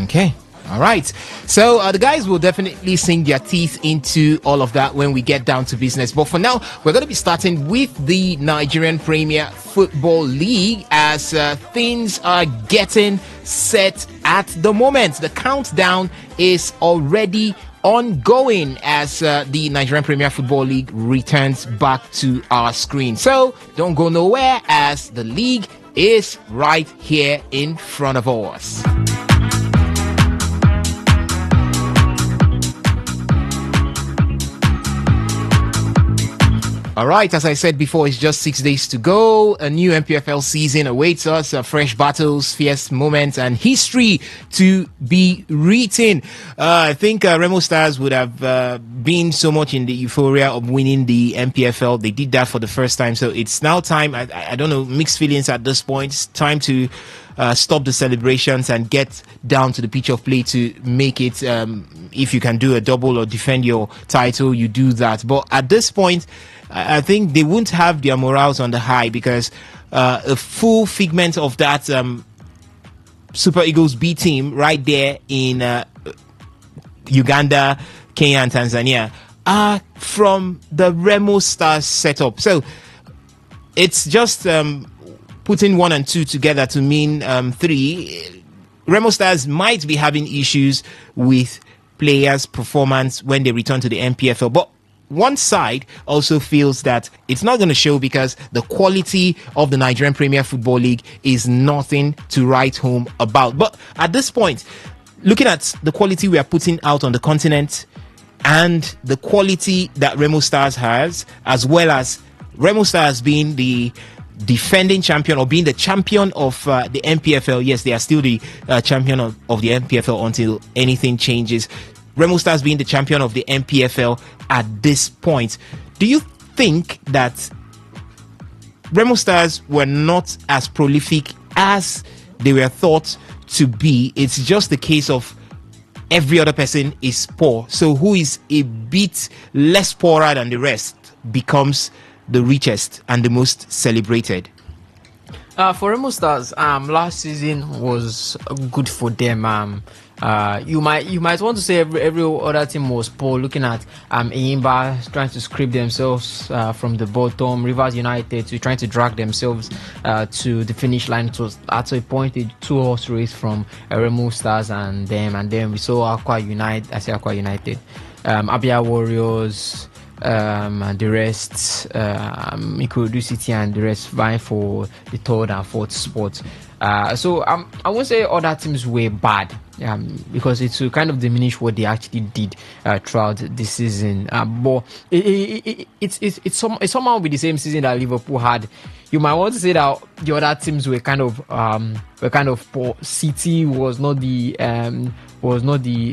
Okay. All right. So the guys will definitely sink their teeth into all of that when we get down to business. But for now, we're going to be starting with the Nigerian Premier Football League as things are getting set at the moment. The countdown is already ongoing as the Nigerian Premier Football League returns back to our screen. So don't go nowhere as the league is right here in front of us. All right, as I said before, it's just 6 days to go. A new MPFL season awaits us. Fresh battles, fierce moments, and history to be written. I think Remo Stars would have been so much in the euphoria of winning the MPFL. They did that for the first time. So it's now time. I don't know, mixed feelings at this point. It's time to stop the celebrations and get down to the pitch of play to make it. If you can do a double or defend your title, you do that. But at this point, I think they won't have their morals on the high because a full figment of that Super Eagles B team right there in Uganda, Kenya, and Tanzania are from the Remo Stars setup. So it's just putting 1 and 2 together to mean 3. Remo Stars might be having issues with players' performance when they return to the MPFL, but one side also feels that it's not going to show because the quality of the Nigerian Premier Football League is nothing to write home about. But at this point, looking at the quality we are putting out on the continent and the quality that Remo Stars has, as well as Remo Stars being the defending champion or being the champion of the MPFL. Yes, they are still the champion of the MPFL until anything changes. Remo Stars being the champion of the MPFL at this point. Do you think that Remo Stars were not as prolific as they were thought to be? It's just the case of every other person is poor. So who is a bit less poorer than the rest becomes the richest and the most celebrated? For Remo Stars, last season was good for them. You might want to say every other team was poor. Looking at Enyimba trying to scrape themselves from the bottom, Rivers United trying to drag themselves to the finish line. It was at a point a 2-horse race from Remo Stars and then we saw Aqua United, Abia Warriors, and the rest, Ikorodu City and the rest vying for the 3rd and 4th spot. So I won't say other teams were bad, because it will kind of diminish what they actually did throughout this season. But it's somehow with the same season that Liverpool had. You might want to say that the other teams were kind of poor. City was not the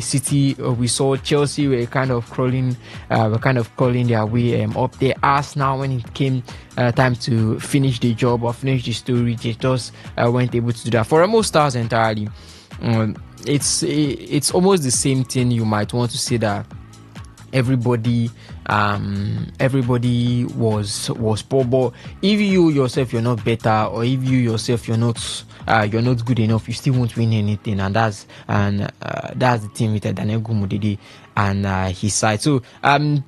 City we saw. Chelsea were kind of crawling their way up there. Arsenal, when it came time to finish the job or finish the story, they just weren't able to do that. For Remo Stars entirely, it's almost the same thing. You might want to say that everybody everybody was poor. But if you yourself you're not better, or if you yourself you're not good enough, you still won't win anything. And that's the team with Daniel Gumudidi and his side. So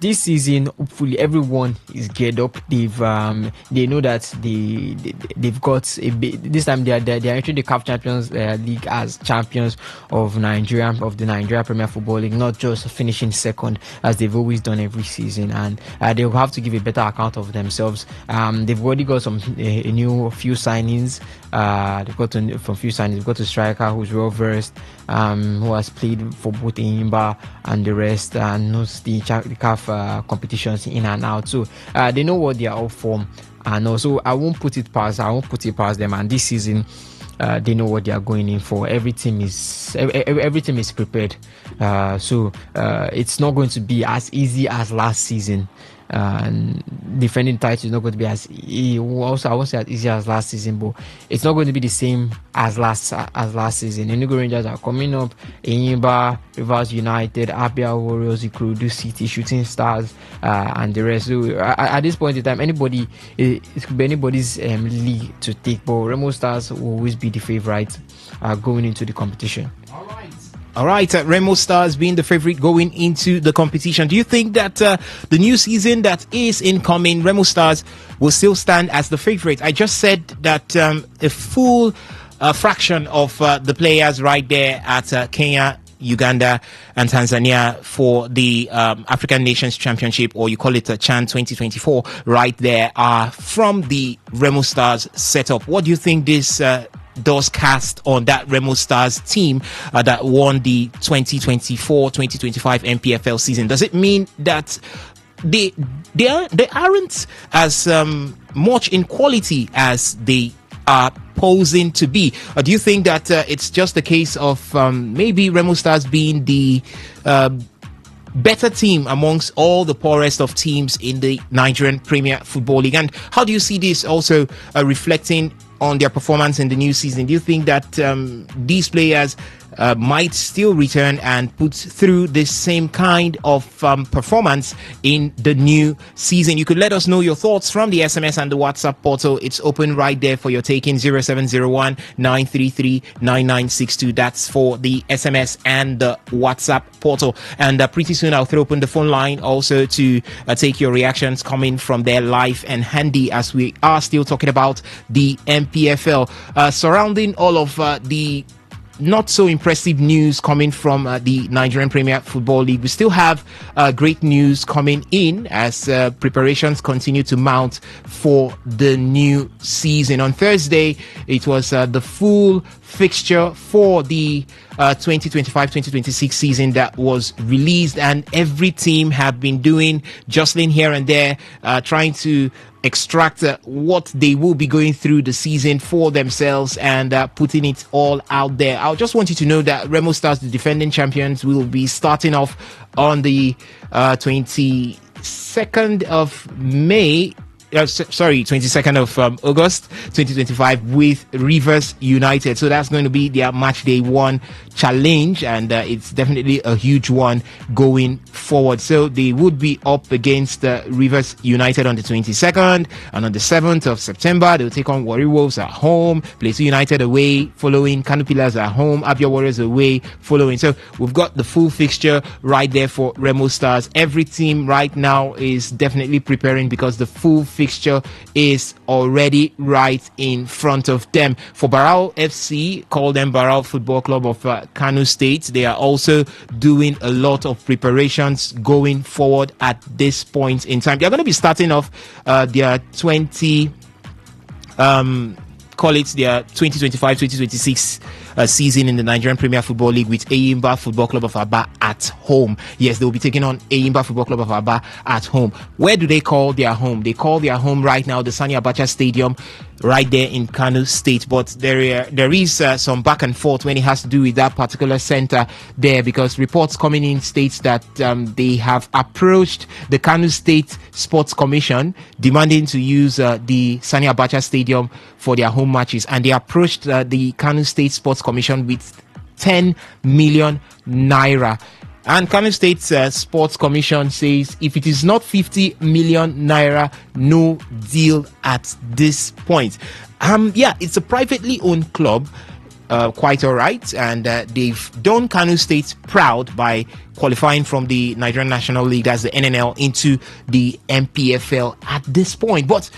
this season, hopefully everyone is geared up. They know that they've got a bit. This time they are entering the CAF Champions League as champions of the Nigeria Premier Football League, not just finishing second as they've always done every season. And they'll have to give a better account of themselves. They've already got few signings. They've got a striker who's well versed, who has played for both Enyimba and the rest, and knows the CAF competitions in and out. So they know what they are up for, and also I won't put it past them. And this season, they know what they are going in for. Every team is prepared. So it's not going to be as easy as last season. And defending title is not going to be as I won't say as easy as last season, but it's not going to be the same as last season. Enugu Rangers are coming up, Enyimba, Rivers United, Abia Warriors, Ikorodu City, Shooting Stars, and the rest. So at this point in time, it could be anybody's league to take, but Remo Stars will always be the favourite going into the competition. All right, Remo Stars being the favorite going into the competition. Do you think that the new season that is incoming, Remo Stars will still stand as the favorite? I just said that a full fraction of the players right there at Kenya, Uganda and Tanzania for the African Nations Championship, or you call it CHAN 2024, right there are from the Remo Stars setup. What do you think this does cast on that Remo Stars team that won the 2024-2025 MPFL season? Does it mean that they aren't as much in quality as they are posing to be? Or do you think that it's just a case of maybe Remo Stars being the better team amongst all the poorest of teams in the Nigerian Premier Football League? And how do you see this also reflecting on their performance in the new season? Do you think that these players might still return and put through the same kind of performance in the new season? You could let us know your thoughts from the SMS and the WhatsApp portal. It's open right there for your taking. 0701 933 9962. That's for the SMS and the WhatsApp portal. And pretty soon I'll throw open the phone line also to take your reactions coming from there live and handy, as we are still talking about the MPFL surrounding all of the not so impressive news coming from the Nigerian Premier Football League. We still have great news coming in as preparations continue to mount for the new season. On Thursday, it was the full fixture for the 2025-2026 season that was released, and every team have been doing jostling here and there, trying to extract what they will be going through the season for themselves and putting it all out there. I just want you to know that Remo Stars, the defending champions, will be starting off on the 22nd of May. 22nd of August 2025 with Rivers United. So that's going to be their match day one challenge, and it's definitely a huge one going forward. So they would be up against Rivers United on the 22nd, and on the 7th of September they'll take on Warri Wolves at home, Plateau United away following, Kano Pillars at home, Abia Warriors away following. So we've got the full fixture right there for Remo Stars. Every team right now is definitely preparing because the full fixture is already right in front of them. For Barao FC, call them Barao Football Club of Kano State, they are also doing a lot of preparations going forward at this point in time. They're going to be starting off their 2025-2026 season in the Nigerian Premier Football League with Enyimba Football Club of Aba at home. Yes, they will be taking on Enyimba Football Club of Aba at home. Where do they call their home? They call their home right now the Sani Abacha Stadium right there in Kano State, but there is some back and forth when it has to do with that particular center there, because reports coming in states that they have approached the Kano State Sports Commission demanding to use the Sani Abacha Stadium for their home matches, and they approached the Kano State Sports Commission with 10 million naira. And Kano State Sports Commission says if it is not 50 million naira, no deal at this point. It's a privately owned club, quite all right, and they've done Kano State proud by qualifying from the Nigerian National League, that's the NNL, into the MPFL at this point. But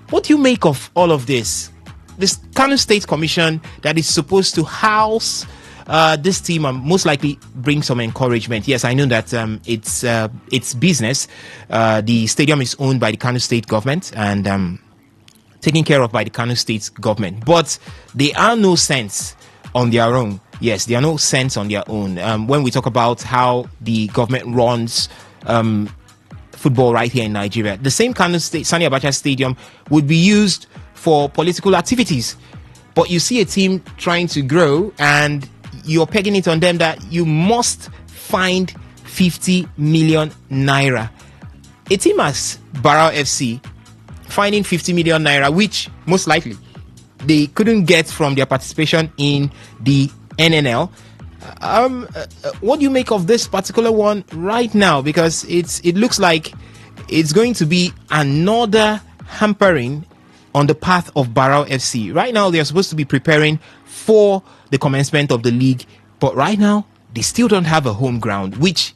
what do you make of all of this? This Kano State Commission that is supposed to house this team and most likely bring some encouragement. Yes, I know that it's business. The stadium is owned by the Kano State government and taken care of by the Kano State government. But they are no sense on their own. Yes, they are no sense on their own. When we talk about how the government runs football right here in Nigeria, the same Kano State Sani Abacha Stadium would be used for political activities. But you see a team trying to grow and you're pegging it on them that you must find 50 million naira. A team as Barao FC finding 50 million naira, which most likely they couldn't get from their participation in the NNL. What do you make of this particular one right now? Because it looks like it's going to be another hampering on the path of Barao FC. Right now, they are supposed to be preparing for the commencement of the league, but right now they still don't have a home ground, which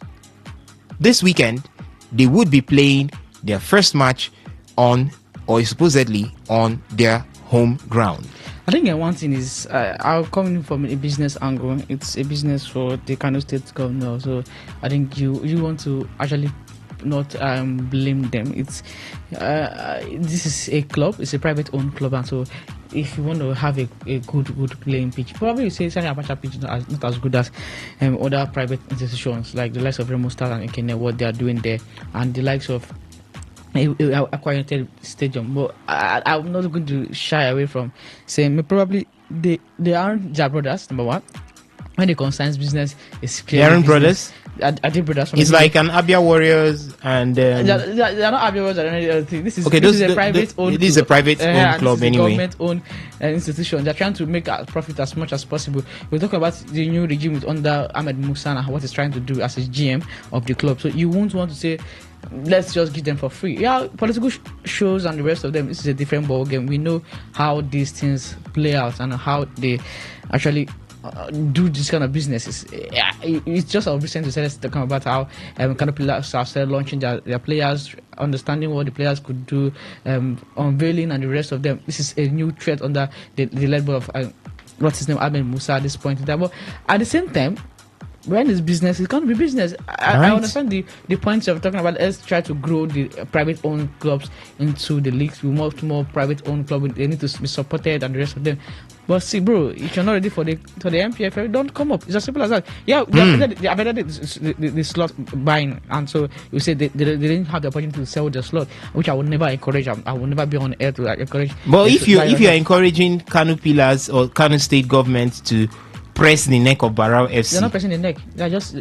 this weekend they would be playing their first match on, or supposedly on, their home ground. I think one thing is, I'm coming from a business angle. It's a business for the Kano State governor, so I think you want to actually not blame them. It's this is a club, it's a private owned club, and so if you want to have a good playing pitch, probably you say Sani Abacha pitch is not as good as other private institutions like the likes of Remo Stars and Ekene, what they are doing there, and the likes of Aquarium Stadium. But I'm not going to shy away from saying probably they aren't their brothers, number one. When it concerns business, it's they aren't brothers. Are they brothers? It's like an Abia Warriors and they're not Abia Warriors or any other thing. This is a private owned. It is a private owned club anyway. Government owned institution. They're trying to make a profit as much as possible. We're talking about the new regime with under Ahmed Musa and what he's trying to do as a GM of the club. So you won't want to say, let's just give them for free. Yeah, political shows and the rest of them, this is a different ball game. We know how these things play out and how they actually do this kind of businesses. It's just our recent to talking about how kind of players are started launching their players, understanding what the players could do, unveiling and the rest of them. This is a new threat under the level of what's his name, Ahmed Musa at this point in time. But at the same time, when it's business, it can't be business. I understand the points of talking about. Let's try to grow the private owned clubs into the leagues. We want more private owned clubs. They need to be supported and the rest of them. But see, bro, if you're not ready for the MPFL, don't come up. It's as simple as that. Yeah, they abandoned the slot buying, and so you say they didn't have the opportunity to sell the slot, which I would never encourage. I would never be on air to encourage. But if you're encouraging Kano Pillars or Kano State government to press the neck of Barao FC, they're not pressing the neck. They're just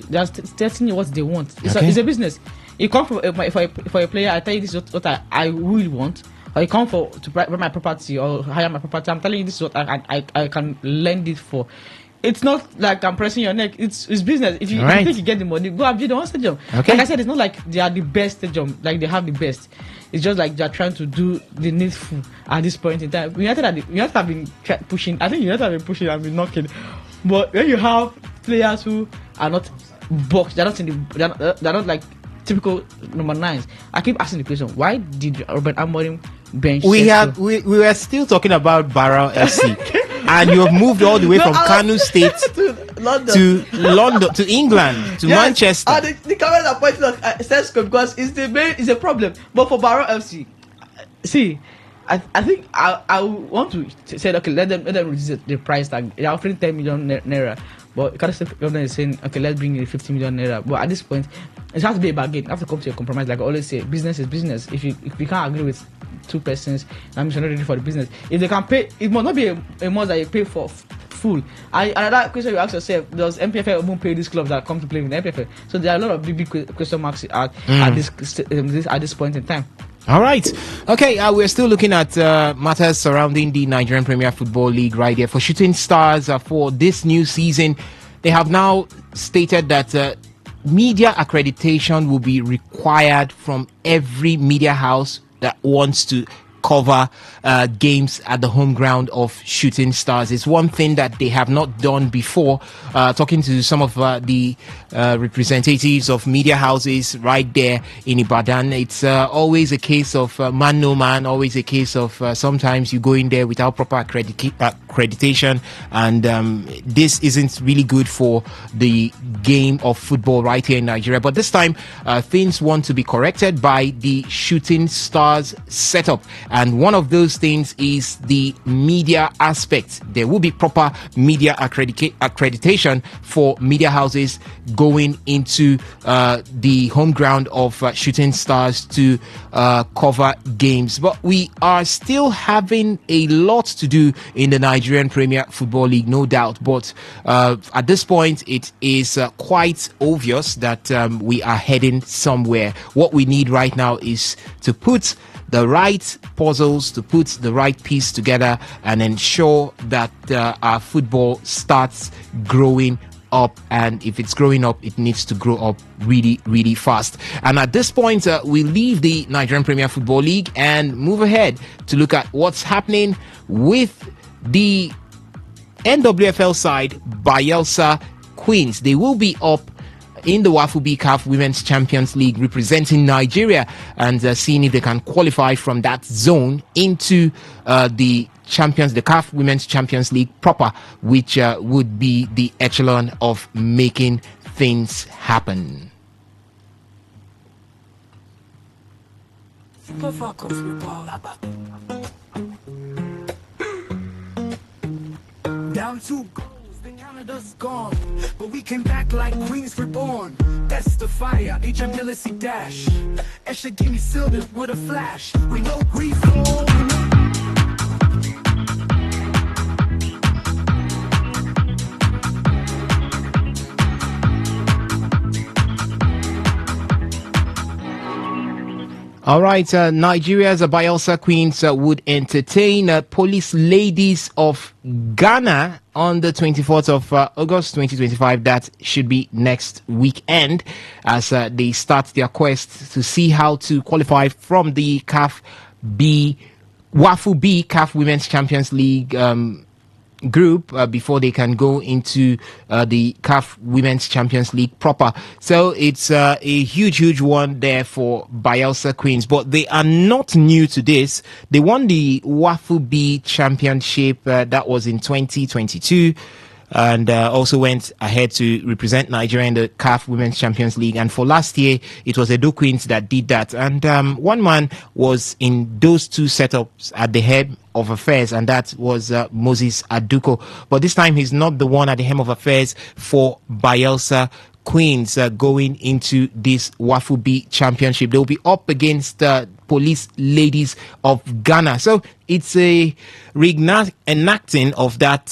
telling you what they want. It's a business. You come for a player, I tell you this is what I will want. Or you come to buy my property or hire my property, I'm telling you this is what I can lend it for. It's not like I'm pressing your neck. It's business. If you think you get the money, go and build the one stadium. Okay. Like I said, it's not like they are the best stadium, like they have the best. It's just like they're trying to do the needful at this point in time. United have been pushing. I think United have been pushing and been knocking. But when you have players who are not boxed, they're not like typical number 9s. I keep asking the question: why did Ruben Amorim bench? We were still talking about Barao FC, and you have moved all the way from Kano State to London, to England, to Manchester. The comments are pointing at Sesko because it's a problem. But for Barao FC, see, I think I want to say, okay, let them reduce the price tag. They're offering 10 million naira. But Kano State government is saying, okay, let's bring in 50 million naira. But at this point, it has to be a bargain. You have to come to a compromise. Like I always say, business is business. If you can't agree with two persons, that means you're not ready for the business. If they can pay, it must not be a must that you pay for full. Another question you ask yourself: does MPFL even pay these clubs that come to play with the MPFL? So there are a lot of big question marks at this point in time. All right. Okay, we're still looking at matters surrounding the Nigerian Premier Football League right here. For Shooting Stars, for this new season, they have now stated that media accreditation will be required from every media house that wants to cover games at the home ground of Shooting Stars. It's one thing that they have not done before. Talking to some of the representatives of media houses right there in Ibadan, it's always a case of man no man, always a case of sometimes you go in there without proper accreditation, and this isn't really good for the game of football right here in Nigeria. But this time things want to be corrected by the Shooting Stars setup, and one of those things is the media aspect. There will be proper media accreditation for media houses going into the home ground of Shooting Stars to cover games. But we are still having a lot to do in the Nigerian Premier Football League, no doubt. But at this point, it is quite obvious that we are heading somewhere. What we need right now is to put the right puzzles, to put the right piece together, and ensure that our football starts growing up. And if it's growing up, it needs to grow up really, really fast. And at this point, we leave the Nigerian Premier Football League and move ahead to look at what's happening with the NWFL side, Bayelsa Queens. They will be up in the Wafubi CAF Women's Champions League representing Nigeria, and seeing if they can qualify from that zone into the CAF Women's Champions League proper, which would be the echelon of making things happen. Down 2 goals, then Canada's gone. But we came back like Queens reborn. That's the fire, HMLC dash. Esha give me silver with a flash. We know we fall. All right, Nigeria's Bayelsa Queens would entertain Police Ladies of Ghana on the 24th of August 2025. That should be next weekend, as they start their quest to see how to qualify from the WAFU B CAF Women's Champions League group before they can go into the CAF Women's Champions League proper. So it's a huge one there for Bayelsa Queens, but they are not new to this. They won the WAFU B Championship that was in 2022, and also went ahead to represent Nigeria in the CAF Women's Champions League. And for last year, it was Edo Queens that did that. And one man was in those two setups at the head of affairs, and that was Moses Aduko. But this time, he's not the one at the helm of affairs for Bayelsa Queens going into this WAFU B Championship. They'll be up against Police Ladies of Ghana. So it's a reenacting of that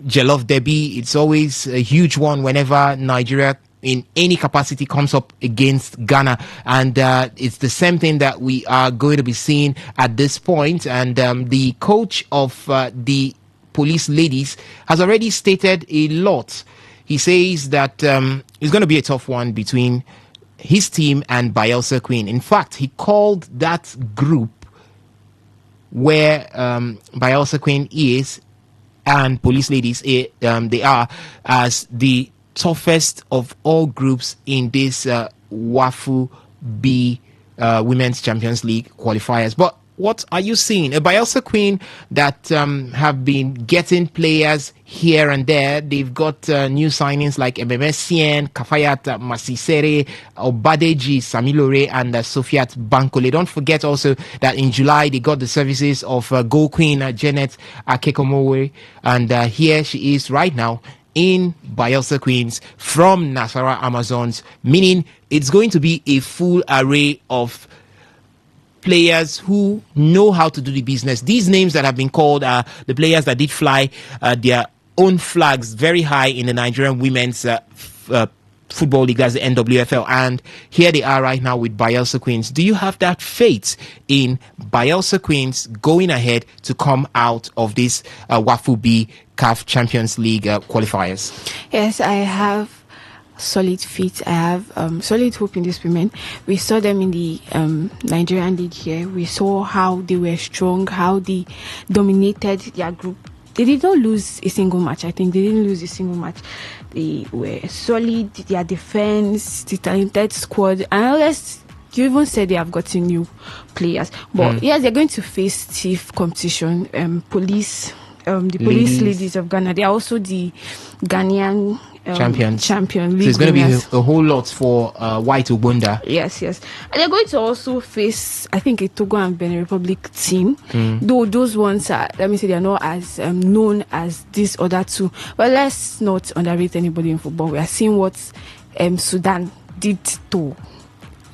Jollof Derby. It's always a huge one whenever Nigeria in any capacity comes up against Ghana, and it's the same thing that we are going to be seeing at this point. And the coach of the Police Ladies has already stated a lot. He says that it's going to be a tough one between his team and Bayelsa Queen. In fact, he called that group where Bayelsa Queen is and Police Ladies, they are, as the toughest of all groups in this WAFU B Women's Champions League qualifiers. But what are you seeing? A Bayelsa Queen that have been getting players here and there. They've got new signings like Mbemesien, Kafayat Masisere, Obadeji Samilore, and Sofiat Bankole. Don't forget also that in July they got the services of Go Queen Janet Akekomowe, and here she is right now in Bayelsa Queens from Nasarawa Amazons, meaning it's going to be a full array of players who know how to do the business. These names that have been called are the players that did fly their own flags very high in the Nigerian Women's Football League, that's the NWFL, and here they are right now with Bayelsa Queens. Do you have that faith in Bayelsa Queens going ahead to come out of this WAFU B CAF Champions League qualifiers? Yes, I have solid faith. I have solid hope in these women. We saw them in the Nigerian league here. We saw how they were strong, how they dominated their group. They did not lose a single match. I think they didn't lose a single match. They were solid, their defense, the talented squad, and others. You even said they have gotten new players. But yes, they're going to face stiff competition. The police ladies of Ghana. They are also the Ghanaian champion. So it's going to be a whole lot for White Ogbonda. Yes. And they're going to also face, I think, a Togo and Benin Republic team. Though those ones are, let me say, they are not as known as these other two. But let's not underrate anybody in football. We are seeing what Sudan did to.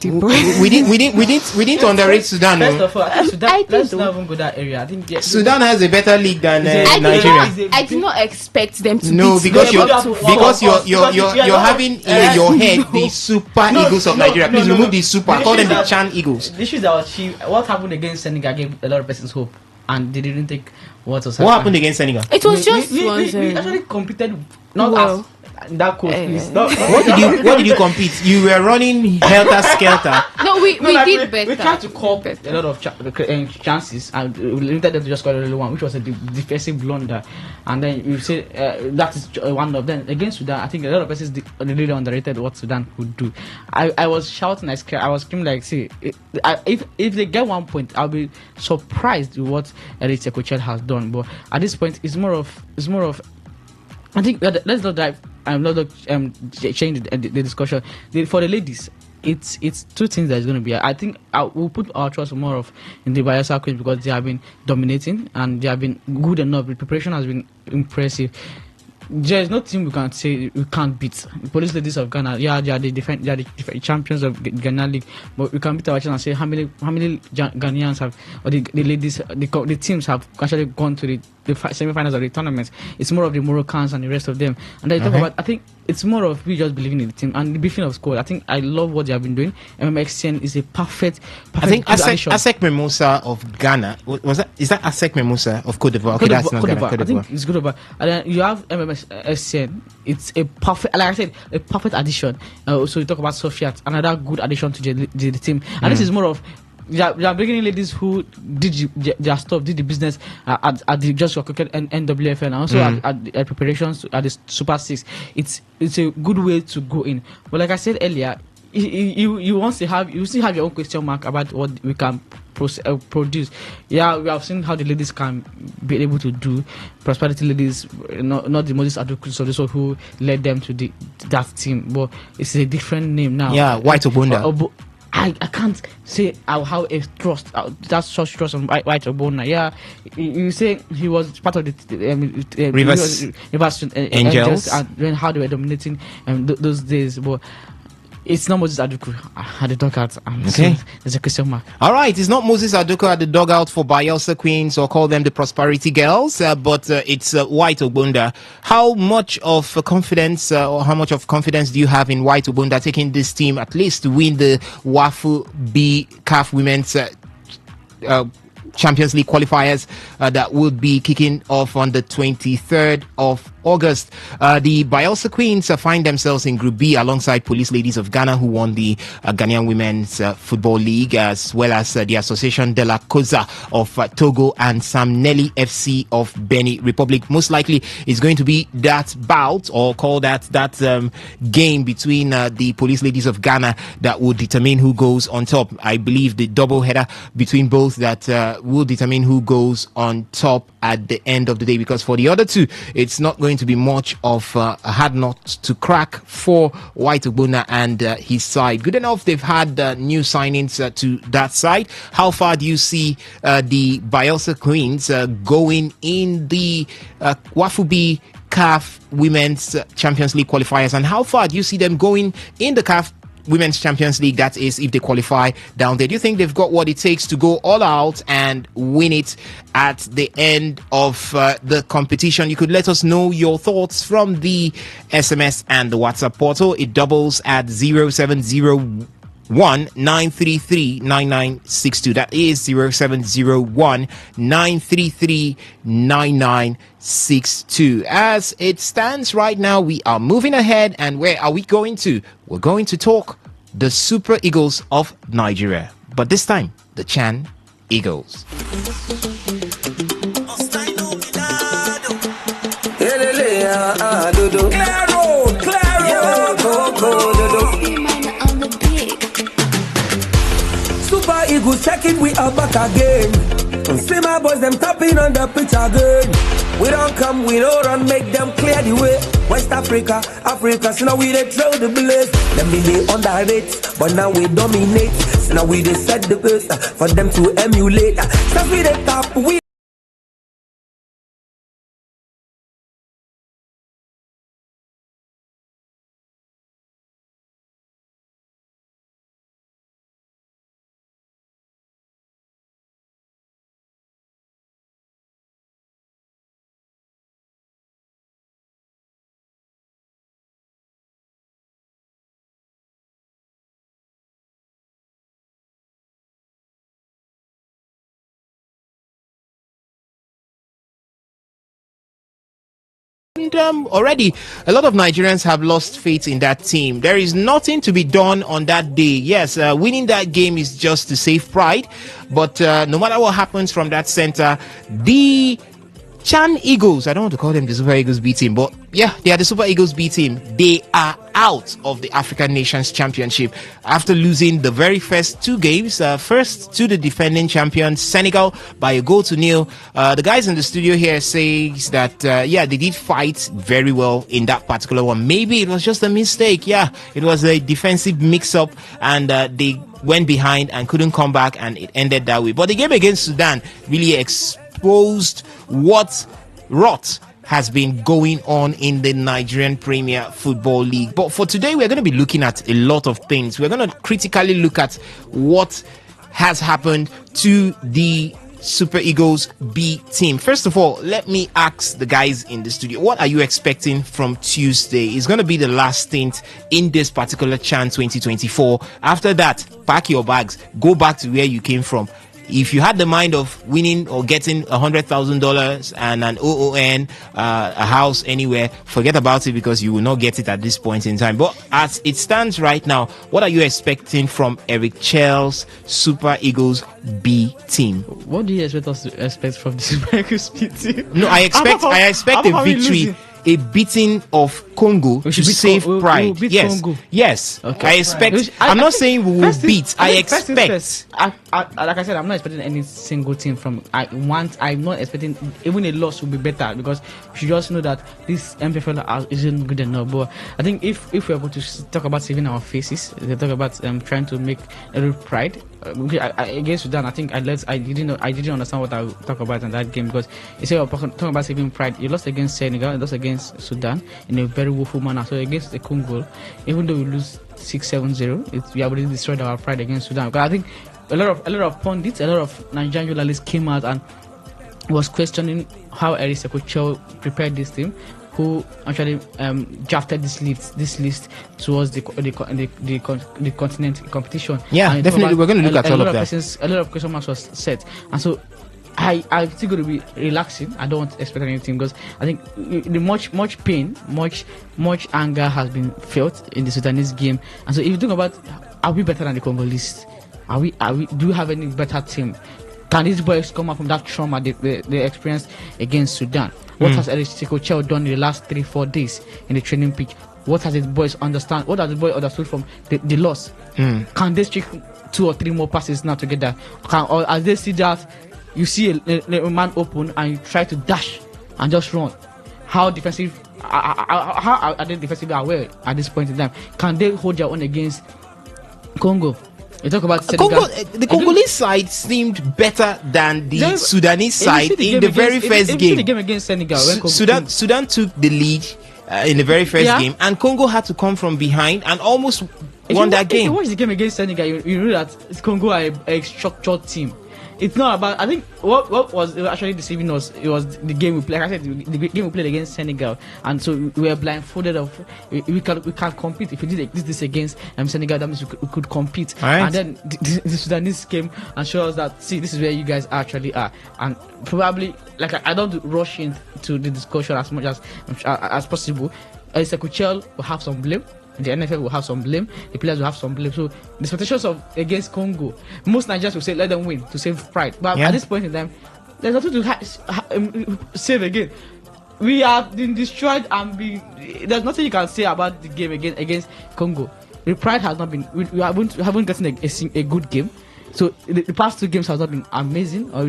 We didn't underrate Sudan. First of all, I think Sudan. Let's not even go that area. I think Sudan has a better league than Nigeria. I did not expect them to. No, because you're having in your head the Super Eagles of Nigeria. Please remove the Super. Call them the Chan Eagles. The issue that what happened against Senegal gave a lot of persons hope, and they didn't take what was happening. What happened against Senegal? It was just we actually competed not as. That coach, please. What did you compete? You were running helter skelter. No, we did better. We tried to call a lot of chances and we limited them to just score only one, which was a defensive blunder. And then you say that is one of them. Against Sudan, I think a lot of persons really underrated what Sudan could do. I was shouting, I was screaming like, see, if they get 1 point, I'll be surprised with what Eric Sekochel has done. But at this point, it's more of. I think let's not dive. Change the discussion. For the ladies, it's two things that is going to be. I think we'll put our trust more of in the Bayelsa Queens because they have been dominating and they have been good enough. The preparation has been impressive. There is no team we can say we can't beat. The Police Ladies of Ghana, they are the champions of Ghana League, but we can beat our chance and say how many Ghanaians have, or the ladies, the teams have actually gone to the semi-finals of the tournament. It's more of the Moroccans and the rest of them. And I talk about, I think it's more of we just believing in the team and the beefing of squad. I think I love what they have been doing. MMXN is a perfect I think Asek Mimosa of Ghana is that Asek Mimosa of Cote d'Ivoire? Okay, that's not Ghana. I think it's Cote d'Ivoire. And then you have MMSN. It's a perfect, like I said, a perfect addition. So you talk about Sofiat, another good addition to the team. And this is more of they are bringing in ladies who did their stuff, did the business at the Just for Cricket and NWFL, and also at preparations at the Super 6. It's a good way to go in. But like I said earlier, you still have your own question mark about what we can produce. Yeah, we have seen how the ladies can be able to do. Prosperity ladies, not the Moses advocates of this one who led them to that team, but it's a different name now. Yeah, White Ogbonda. I can't say how a trust that's such trust on White Ogbonda. Yeah, you say he was part of the Rivers Angels and how they were dominating those days, but it's not Moses Aduku at the dugout. Okay, there's a question mark. All right, it's not Moses Aduku at the dugout for Bayelsa Queens, or call them the Prosperity Girls, but it's White Ogbonda. How much of confidence, or how much of confidence do you have in White Ogbonda taking this team at least to win the WAFU B CAF Women's Champions League qualifiers that will be kicking off on the 23rd of August? The Bayelsa Queens find themselves in Group B alongside Police Ladies of Ghana, who won the Ghanaian Women's Football League, as well as the Association de la Cosa of Togo and Sam Nelly FC of Benin Republic. Most likely is going to be that bout, or call that game between the Police Ladies of Ghana that will determine who goes on top. I believe the double header between both that will determine who goes on top at the end of the day, because for the other two, it's not going to be much of a hard nut to crack for White Ogbonda and his side. Good enough, they've had new signings to that side. How far do you see the Bayelsa Queens going in the WAFU B CAF Women's Champions League qualifiers, and how far do you see them going in the CAF Women's Champions League, that is, if they qualify down there? Do you think they've got what it takes to go all out and win it at the end of the competition? You could let us know your thoughts from the SMS and the WhatsApp portal. It doubles at 070 0701-933-9962. That is 0701-933-9962. As it stands right now, we are moving ahead, and where are we going to? We're going to talk the Super Eagles of Nigeria, but this time the Chan Eagles. Super Eagles checking, we are back again. See my boys, them tapping on the pitch again. We don't come, we don't run, make them clear the way. West Africa, so now we they throw the blaze. Them be they underrate, but now we dominate. So now we they set the pace for them to emulate. So we the top, we And already a lot of Nigerians have lost faith in that team. There is nothing to be done on that day. Yes, winning that game is just to save pride, but no matter what happens from that center, the Chan Eagles, I don't want to call them the Super Eagles B team, but yeah, they are the Super Eagles B team. They are out of the African Nations Championship after losing the very first two games. First to the defending champion Senegal by a 0-0. The guys in the studio here says that yeah, they did fight very well in that particular one. Maybe it was just a mistake. Yeah, it was a defensive mix-up, and they went behind and couldn't come back, and it ended that way. But the game against Sudan really exposed what rot has been going on in the Nigerian Premier Football League. But for today, we're going to be looking at a lot of things. We're going to critically look at what has happened to the Super Eagles B team. First of all, let me ask the guys in the studio, what are you expecting from Tuesday? It's going to be the last stint in this particular Chan 2024. After that, pack your bags, go back to where you came from. If you had the mind of winning or getting $100,000 and an OON, a house anywhere, forget about it, because you will not get it at this point in time. But as it stands right now, what are you expecting from Eric Chell's Super Eagles B team? What do you expect us to expect from the Super Eagles B team? No, I expect a victory. A beating of Congo to save pride. Yes, Congo. Yes. Okay. I expect. I'm not saying we will beat. I expect. Like I said, I'm not expecting any single team from. I'm not expecting even a loss will be better, because you just know that this MPFL isn't good enough. But I think if we're able to talk about saving our faces, they talk about trying to make a little pride. Against Sudan, I think I didn't understand what I would talk about in that game, because instead of talking about saving pride, you lost against Senegal, you lost against Sudan in a very woeful manner. So against the Congo, even though we lose 6-7-0, we have already destroyed our pride against Sudan. Because I think a lot of pundits, a lot of Nigerian journalists came out and was questioning how Eric Sekocho prepared this team, who actually drafted this list towards the continent competition. Yeah, and definitely, we're going to look at all of that. A lot of question marks was set, and so I'm still going to be relaxing. I don't expect anything, because I think the much pain, much anger has been felt in the Sudanese game. And so if you think about, are we better than the Congolese? Are we? Do you have any better team? Can these boys come out from that trauma they experienced against Sudan? What has Eric Sekocho done in the last 3-4 days in the training pitch? What has the boys understand? What has the boys understood from the loss? Can they streak 2 or 3 more passes now together? Or as they see that, you see a man open and you try to dash and just run. How defensive? How are they defensively aware at this point in time? Can they hold their own against Congo? You talk about Senegal. The Congolese side seemed better than the Sudanese side in the very first game. The game against Senegal, Sudan took the lead in the very first game, and Congo had to come from behind and almost won that game. If you watch the game against Senegal, you know that Congo are a structured team. it's not about. I think what was actually deceiving us. It was the game we played. Like I said, the game we played against Senegal, and so we were blindfolded of we can't compete. If we did this against Senegal, that means we could compete. Right. And then the Sudanese came and showed us that, see, this is where you guys actually are. And probably, like, I don't rush into the discussion as much as possible. Sekuchel will have some blame. The NFL will have some blame. The players will have some blame. So the expectations against Congo, most Nigerians will say, let them win to save pride. But at this point in time, there's nothing to save again. We have been destroyed, and there's nothing you can say about the game against Congo. The pride has not been. We haven't gotten a good game. So the past 2 games has not been amazing, or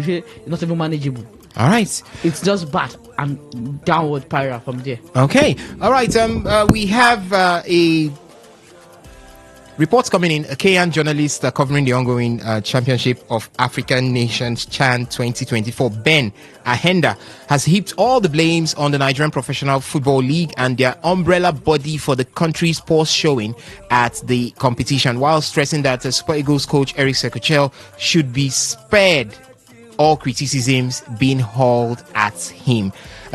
not even manageable. All right, it's just bad and downward spiral from there. Okay, all right. We have a reports coming in. A Kenyan journalist covering the ongoing Championship of African Nations CHAN 2024, Ben Ahenda, has heaped all the blames on the Nigerian Professional Football League and their umbrella body for the country's poor showing at the competition, while stressing that Super Eagles coach Eric Sekuchel should be spared all criticisms being hurled at him.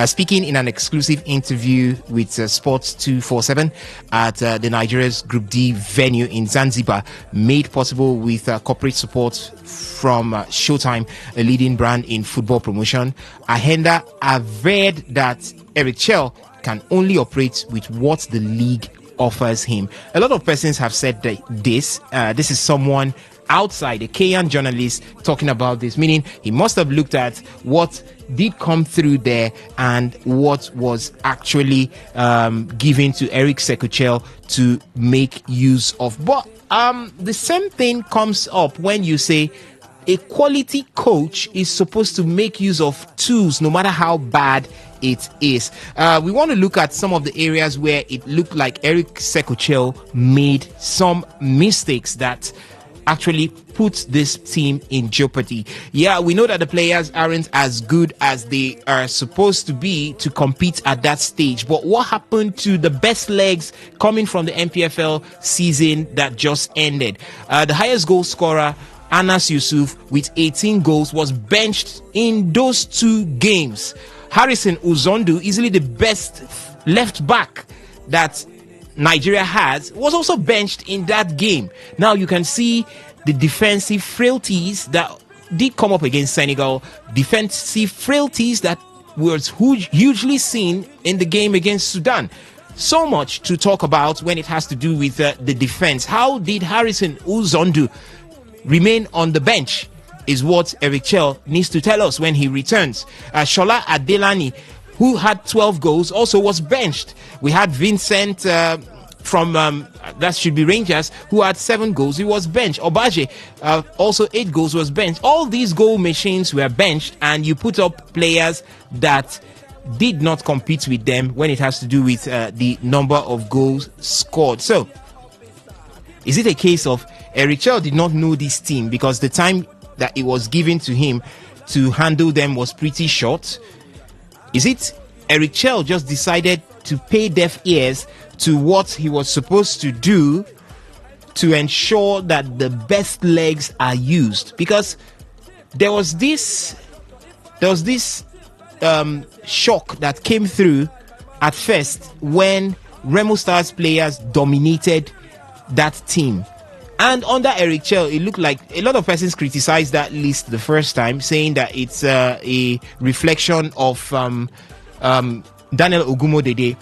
Speaking in an exclusive interview with Sports 247 at the Nigeria's Group D venue in Zanzibar, made possible with corporate support from Showtime, a leading brand in football promotion, Ahenda averred that Eric Chell can only operate with what the league offers him. A lot of persons have said that this is someone outside, a Kenyan journalist, talking about this, meaning he must have looked at what did come through there and what was actually given to Eric Sekuchel to make use of. But the same thing comes up when you say a quality coach is supposed to make use of tools no matter how bad it is. We want to look at some of the areas where it looked like Eric Sekuchel made some mistakes that actually puts this team in jeopardy. Yeah, we know that the players aren't as good as they are supposed to be to compete at that stage. But what happened to the best legs coming from the MPFL season that just ended? The highest goal scorer, Anas Yusuf, with 18 goals, was benched in those 2 games. Harrison Uzondu, easily the best left back that Nigeria has, was also benched in that game. Now you can see the defensive frailties that did come up against Senegal, defensive frailties that was hugely seen in the game against Sudan. So much to talk about when it has to do with the defense. How did Harrison Uzondu remain on the bench is what Eric Chell needs to tell us when he returns. Shola Adelani, who had 12 goals, also was benched. We had Vincent from that should be Rangers, who had 7 goals. He was benched. Obaje, also 8 goals, was benched. All these goal machines were benched, and you put up players that did not compete with them when it has to do with the number of goals scored. So, is it a case of Eric Chell did not know this team because the time that it was given to him to handle them was pretty short? Is it Eric Chell just decided to pay deaf ears to what he was supposed to do to ensure that the best legs are used? Because there was this shock that came through at first when Remo Stars players dominated that team. And under Eric Chell, it looked like a lot of persons criticized that list the first time, saying that it's a reflection of Daniel Ogumodede,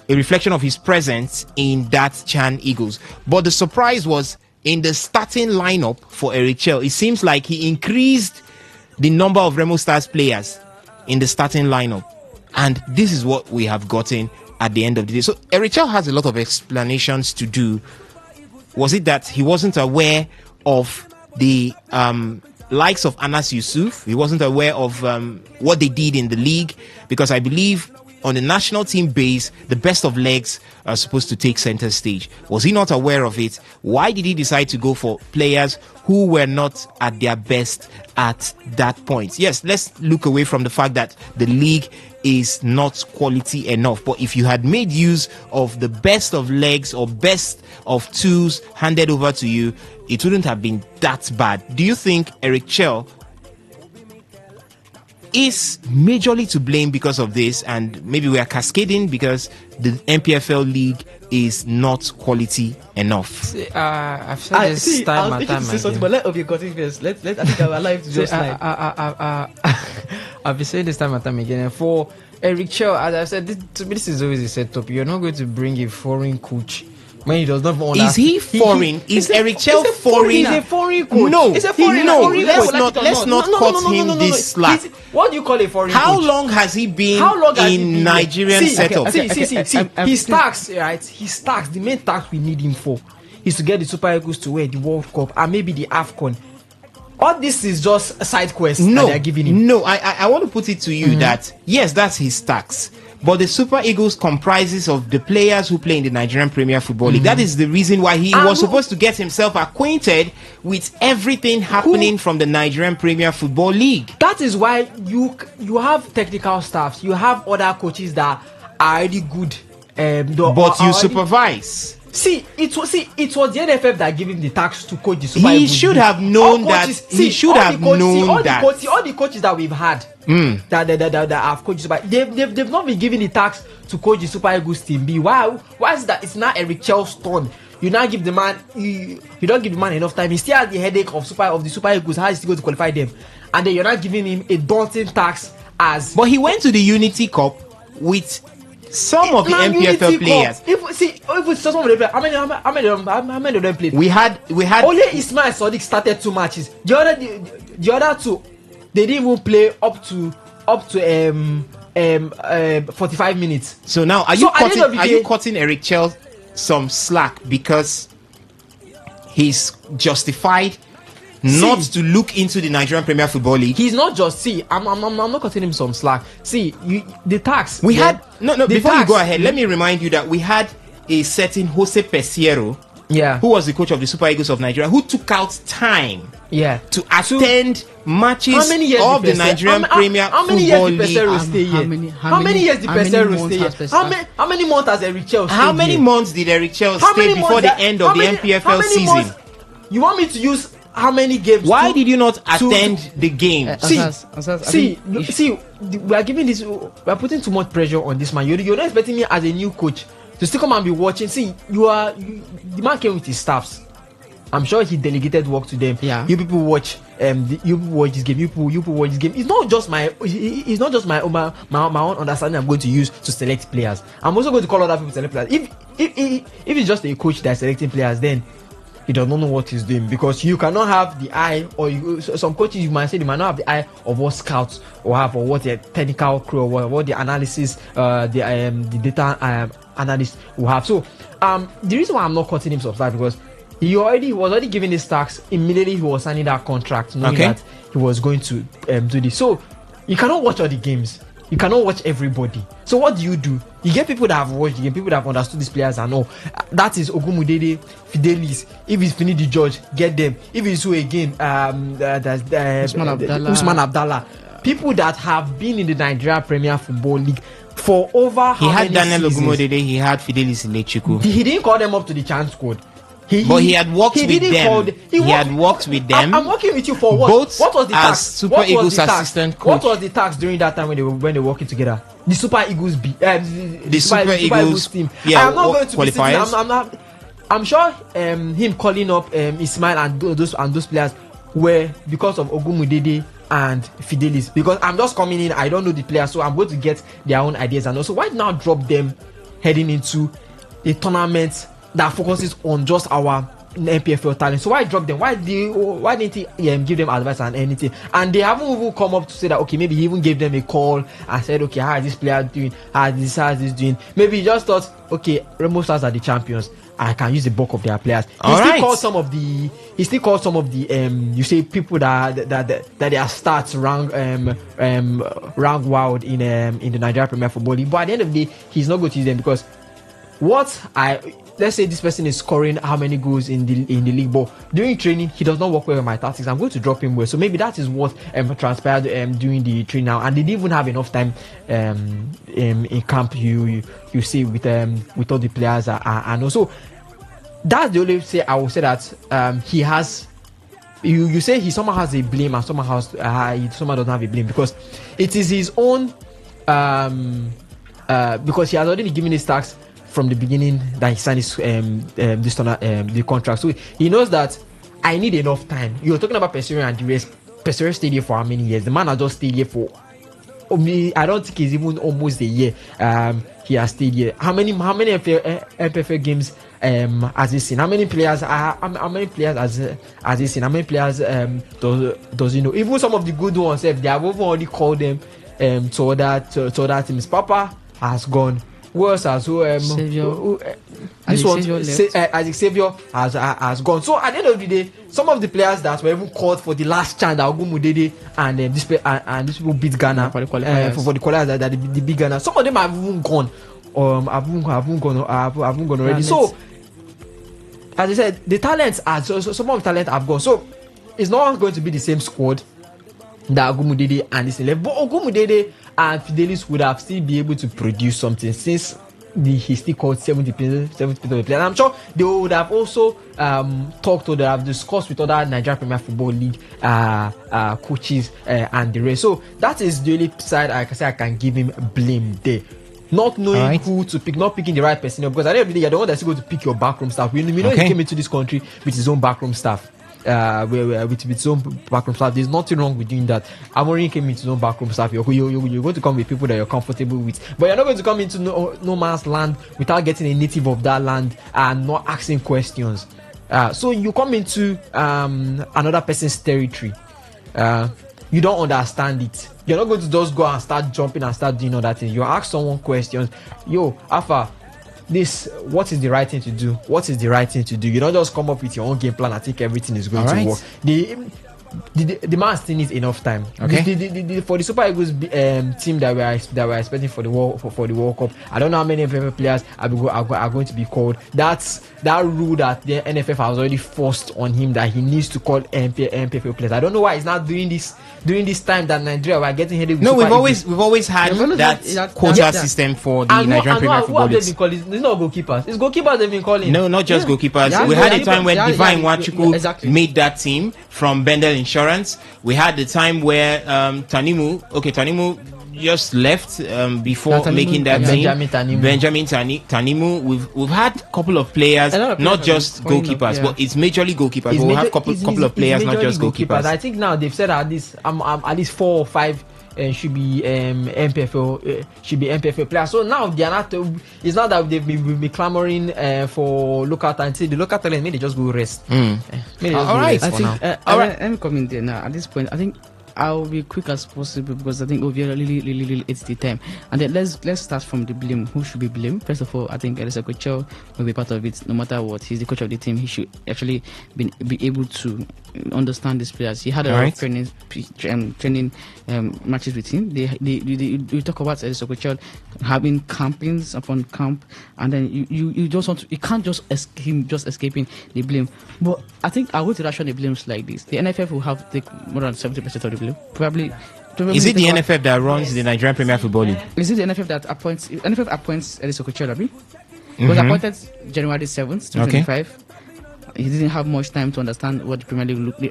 a reflection of his presence in that CHAN Eagles. But the surprise was in the starting lineup for Eric Chell. It seems like he increased the number of Remo Stars players in the starting lineup. And this is what we have gotten at the end of the day. So Eric Chell has a lot of explanations to do. Was it that he wasn't aware of the likes of Anas Yusuf? He wasn't aware of what they did in the league? Because I believe on the national team base, the best of legs are supposed to take center stage. Was he not aware of it? Why did he decide to go for players who were not at their best at that point? Yes, let's look away from the fact that the league is not quality enough. But if you had made use of the best of legs or best of tools handed over to you, it wouldn't have been that bad. Do you think Eric Chell is majorly to blame because of this, and maybe we are cascading because the NPFL league is not quality enough. I've said this time and time again. But let continue first. I think I'm alive to just slide. I've been saying this time and time again. And for Eric Chell, as I've said, this is always a setup. You're not going to bring a foreign coach when he does not want. Is he foreign? Is Eric Chell foreign? He's a foreign coach. No, he's a foreign. No, let's not cut him this slack. What do you call a foreign coach? How long has he been in Nigerian setup? See, his tax, right? His tax, the main tax we need him for is to get the Super Eagles to win the World Cup and maybe the AFCON. All this is just a side quest that they're giving him. No, I want to put it to you that, yes, that's his tax. But the Super Eagles comprises of the players who play in the Nigerian Premier Football League. That is the reason why he was supposed to get himself acquainted with everything happening from the Nigerian Premier Football League. That is why you have technical staffs, you have other coaches that are already good. But you supervise. See, it was the NFF that gave him the tax to coach the Super Eagles. He should have known that. He should have known that. All the coaches that we've had that have coached Super, they've not been given the tax to coach the Super Eagles team B. Why is it that it's not Eric Chell's turn? You now give the man, you don't give the man enough time. He still has the headache of the Super Eagles. How is he going to qualify them? And then you're not giving him a daunting tax as. But he went to the Unity Cup with some of the NPFL players. If it's some of the players, how many of them played? We had. Only Ismail Sadiq started 2 matches. The other two, they didn't even play up to 45 minutes. So now, are you cutting Eric Chell some slack because he's justified not to look into the Nigerian Premier Football League? He's not just. I'm not cutting him some slack. The tax. We had before you go ahead, let me remind you that we had a certain Jose Pesiero, who was the coach of the Super Eagles of Nigeria, who took out time to attend matches of the Nigerian Premier Football League. How many years did Pesiero stay here? How many months has Eric Chell stayed? How many months did Eric Chell stay before the end of the NPFL season? You want me to use how many games? Why did you not attend the game? We are giving this. We are putting too much pressure on this man. You're not expecting me as a new coach to still come and be watching. The man came with his staffs. I'm sure he delegated work to them. Yeah. You people watch. You people watch this game. You people watch this game. It's not just my own understanding I'm going to use to select players. I'm also going to call other people to select players. If it's just a coach that's selecting players, then he does not know what he's doing, because you cannot have the eye, or some coaches you might say they might not have the eye of what scouts or have, or what their technical crew or what the analysis the data analyst will have. So the reason why I'm not cutting him some slack, because he was already given his tax immediately he was signing that contract, knowing that he was going to do this. So you cannot watch all the games. You cannot watch everybody. So what do? You get people that have watched the game, people that have understood these players and all. That is Ogumudede, Fidelis. If it's Finidi the George, get them. If it's who again? Usman Abdallah. People that have been in the Nigeria Premier Football League for over he how had many Daniel seasons? Ogumudede, he had Fidelis Ilechukwu. He didn't call them up to the chance squad. But he had worked with them. He had worked with them. I'm working with you for what? Both what was the tax? Super Eagles assistant coach. What was the tax during that time when they were working together? The Super Eagles the Super Eagles team. Yeah, I'm not going to qualifiers. I'm sure him calling up Ismail and those players were because of Ogumudede and Fidelis. Because I'm just coming in, I don't know the players, so I'm going to get their own ideas. And also, why now drop them heading into a tournament that focuses on just our NPFL talent? So why drop them? Why didn't he give them advice and anything? And they haven't even come up to say that, okay, maybe he even gave them a call and said, okay, how is this player doing? How is this doing? Maybe he just thought, okay, Remo Stars are the champions, I can use the bulk of their players. He still called some of the you say people that their stats rank wild in the Nigeria Premier Football League. But at the end of the day, he's not going to use them, because let's say this person is scoring how many goals in the league, but during training he does not work well with my tactics. I'm going to drop him well. So maybe that is what transpired during the training now, and they didn't even have enough time in camp. You see with all the players and also that's the only say I will say that he has you say he somehow has a blame and somehow he somehow doesn't have a blame, because it is his own because he has already given his tax from the beginning that he signed his the contract. So he knows that I need enough time. You're talking about Pesero and the rest. Pesero stayed here for how many years? The man has just stayed here for I don't think it's even almost a year. He has stayed here. How many MPFL games has he seen? How many players has he seen? How many players does he know? Even some of the good ones, they have already called them to other teams. Papa has gone. Who else has this one? Isaac Xavier has gone. So at the end of the day, some of the players that were even called for the last chance, that Ogumudede and these people beat Ghana for the qualifiers that the big Ghana. Some of them have even gone. Have gone already. So as I said, the talents are some of the talent have gone. So it's not going to be the same squad that Ogumudede and this 11. But Ogumudede and Fidelis would have still be able to produce something, since he still called 70% of the players. And I'm sure they would have also talked or they have discussed with other Nigerian Premier Football League coaches and the rest. So that is the only side I can give him blame there. Not knowing who to pick, not picking the right person, because at the end of the day, you're the one that's going to pick your backroom staff. We know he came into this country with his own backroom staff. With his own backroom staff. There's nothing wrong with doing that. Amorim came into his own backroom staff. You're going to come with people that you're comfortable with, but you're not going to come into no man's land without getting a native of that land and not asking questions. So you come into another person's territory. You don't understand it. You're not going to just go and start jumping and start doing all that thing. You ask someone questions. Alpha, what is the right thing to do? What is the right thing to do? You don't just come up with your own game plan and think everything is going to work. The man still needs enough time. Okay. For the Super Eagles team that we're expecting for the World Cup, I don't know how many NFF players are going to be called. That's that rule that the NFF has already forced on him, that he needs to call NPFL players. I don't know why he's not doing this during this time that Nigeria we're getting headed with. No, we've always had that quota system for the Nigerian Premier Football League. It's not goalkeepers. It's goalkeepers they've been calling. No, not just goalkeepers. Yeah. We had a time when Divine Nwachukwu made that team from Bendel Insurance. We had the time where Tanimu just left before making that team. Benjamin Tanimu. We've had a couple of players, not just goalkeepers, but it's majorly goalkeepers. We'll have couple of players, not just goalkeepers. I think now they've said at least 4 or 5 should be MPFL players. So now they are not. It's not that they've been clamoring for local talent. The local talent, maybe they just go rest. All right. Let me come in there now. At this point, I think I'll be quick as possible, because I think Oviedo really it's the time. And then let's start from the blame. Who should be blamed? First of all, I think Elisa Kocho will be part of it. No matter what, he's the coach of the team. He should actually be able to understand these players. He had a lot of training matches with him. We talk about Elisa Kocho having campings upon camp, and then you just want to, you can't just escaping the blame. But I think I would ration the blames like this. The NFF will have take more than 70% of the blame. Probably is it the NFF that runs the Nigerian Premier Football League? Is it the NFF that appoints Elisa Kocho? He was appointed January 7th, 2025. He didn't have much time to understand what the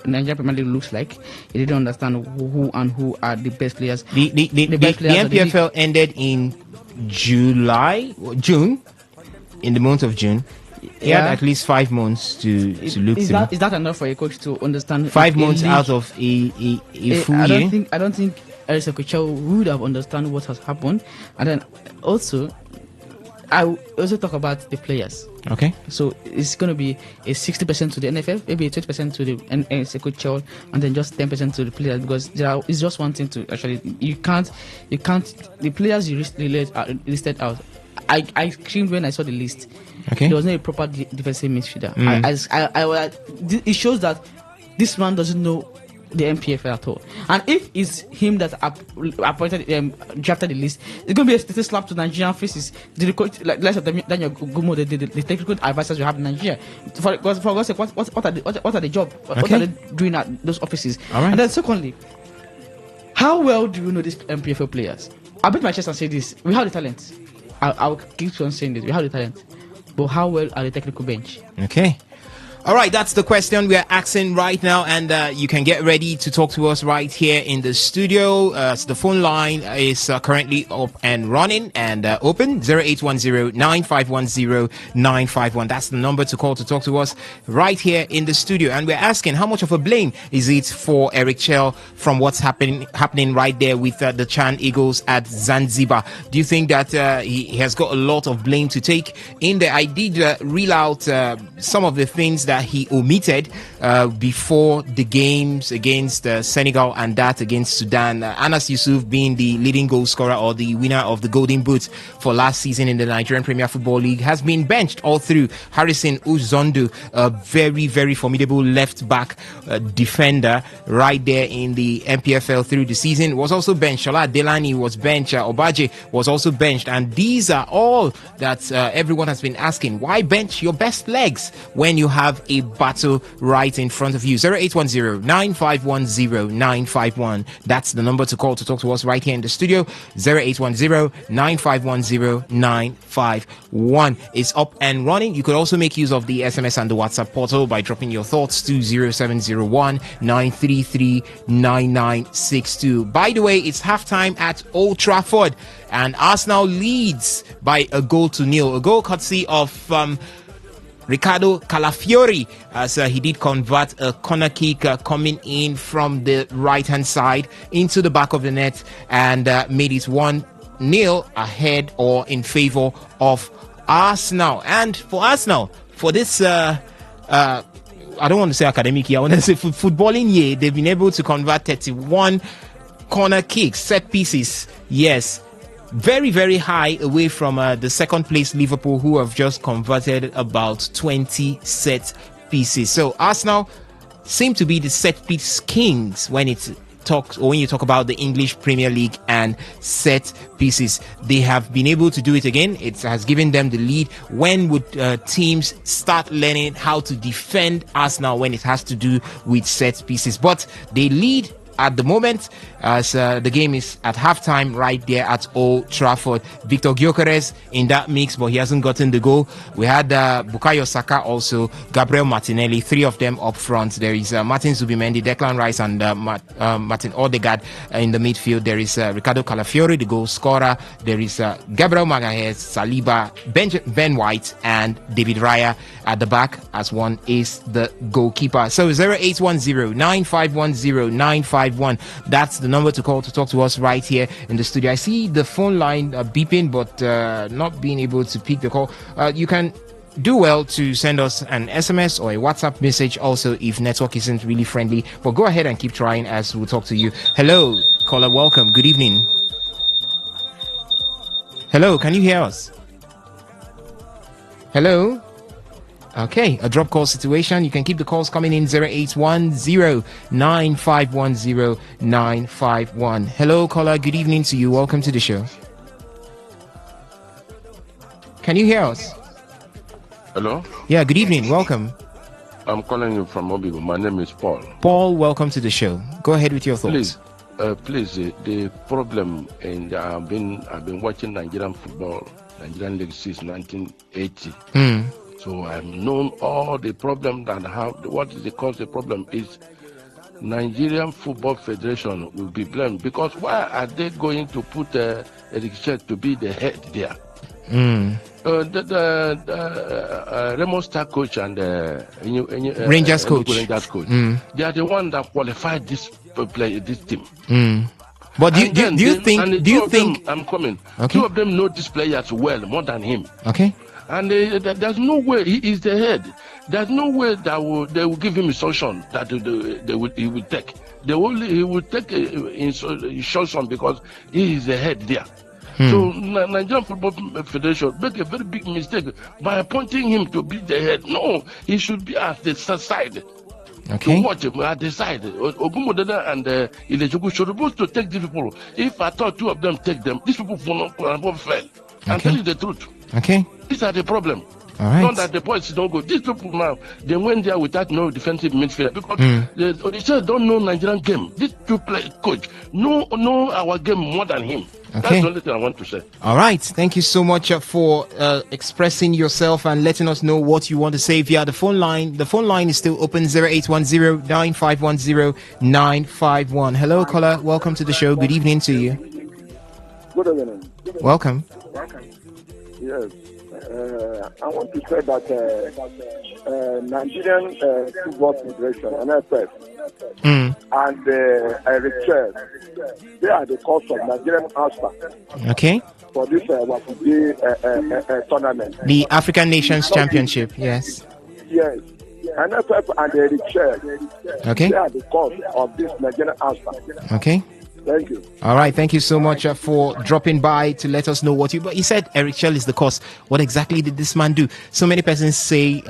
Nigerian Premier League looks like. He didn't understand who are the best players. The NPFL ended in June, in the month of June. He had at least 5 months to look through. Is that enough for a coach to understand? 5 months out of a full year? I don't think Elisa Kocho would have understand what has happened. And then also, I will also talk about the players. Okay. So it's going to be a 60% to the NFF, maybe a 20% to the Elisa Kocho, and then just 10% to the players, because it's just one thing to actually you can't the players you listed out. I screamed when I saw the list. Okay. There was not a proper defensive midfielder. It shows that this man doesn't know the MPFL at all. And if it's him that appointed drafted the list, it's going to be a status slap to Nigerian faces. Like less of Daniel Gumo, the technical advisors we have in Nigeria. For God's sake, what are the job? What are they doing at those offices? All right. And then secondly, how well do you know these MPFL players? I'll beat my chest and say this: we have the talent. I'll keep on saying this: we have the talent, but how well are the technical bench? Okay. All right, that's the question we are asking right now, and you can get ready to talk to us right here in the studio. So the phone line is currently up and running and open, 0810-9510-951. That's the number to call to talk to us right here in the studio. And we're asking, how much of a blame is it for Eric Chell from what's happening right there with the Chan Eagles at Zanzibar? Do you think that he has got a lot of blame to take in there? I did reel out some of the things that he omitted before the games against Senegal and that against Sudan. Anas Yusuf being the leading goal scorer or the winner of the Golden Boot for last season in the Nigerian Premier Football League has been benched all through. Harrison Uzondo, a very, very formidable left back defender right there in the MPFL through the season, was also benched. Shola Delani was benched. Obaje was also benched. And these are all that everyone has been asking. Why bench your best legs when you have a battle right in front of you? 0810-9510-951. That's the number to call to talk to us right here in the studio. 0810-9510-951 is up and running. You could also make use of the SMS and the WhatsApp portal by dropping your thoughts to 0701-933-9962. By the way, it's halftime at Old Trafford and Arsenal leads by a goal to nil. A goal courtesy of Ricardo Calafiori, as he did convert a corner kick coming in from the right-hand side into the back of the net and made it 1-0 ahead or in favor of Arsenal. And for Arsenal, for this I don't want to say academic year, I want to say footballing year, they've been able to convert 31 corner kicks, set pieces. Yes, very, very high away from the second place Liverpool, who have just converted about 20 set pieces. So Arsenal seem to be the set piece kings when you talk about the English Premier League and set pieces. They have been able to do it again. It has given them the lead. When would teams start learning how to defend Arsenal when it has to do with set pieces? But they lead at the moment as the game is at halftime right there at Old Trafford. Victor Gyökeres in that mix, but he hasn't gotten the goal. We had Bukayo Saka, also Gabriel Martinelli, three of them up front. There is Martin Zubimendi, Declan Rice, and Martin Odegaard in the midfield. There is Ricardo Calafiori, the goal scorer. There is Gabriel Magalhaes, Saliba, Ben White, and David Raya at the back, as one is the goalkeeper. So 0810-9510-951. That's the number to call to talk to us right here in the studio. I see the phone line beeping, but not being able to pick the call. You can do well to send us an SMS or a WhatsApp message also if network isn't really friendly. But go ahead and keep trying as we'll talk to you. Hello, caller, welcome. Good evening. Hello, can you hear us? Hello? Okay, a drop call situation. You can keep the calls coming in 0810-9510-951. Hello, caller. Good evening to you. Welcome to the show. Can you hear us? Hello? Yeah, good evening. Welcome. I'm calling you from Obibo. My name is Paul. Paul, welcome to the show. Go ahead with your thoughts. Please, the problem, and I've been watching Nigerian football, Nigerian league since 1980. So I've known all the problems that have. What is the cause? The problem is Nigerian Football Federation will be blamed, because why are they going to put Eric Chell to be the head there? The Raymond Star coach and Rangers coach, they are the one that qualified this team. But do you think? I'm coming. Okay. Two of them know this players well, more than him. Okay. And there's no way he is the head. There's no way that they will give him instruction that he will take. He will take instruction because he is the head there. So Nigerian Football Federation make a very big mistake by appointing him to be the head. No, he should be at the side. Okay. To watch him at the side. Ogumodeda and Ilejuku should be supposed to take these people. If I thought two of them take them, these people will not fail. I'm telling you the truth. Okay. These are the problem. All right. Not that the points don't go. These people now, they went there without no defensive midfielder because the Odisha don't know Nigerian game. These two coach know our game more than him. That's Okay. the only thing I want to say. All right. Thank you so much for expressing yourself and letting us know what you want to say via the phone line. The phone line is still open 0810-9510-951. Hello, caller. Welcome to the show. Good evening to you. Good evening. Welcome. Yes. I want to say that Nigerian Football Federation, NFF, and Eritrea, they are the cause of Nigerian Aspa Okay. for this tournament. The African Nations Championship. Yes. Yes. NFF and Eritrea, Okay. they are the cause of this Nigerian Aspa. Okay. Thank you. All right. Thank you so much for dropping by to let us know what you. But he said Eric Shell is the cause. What exactly did this man do? So many persons say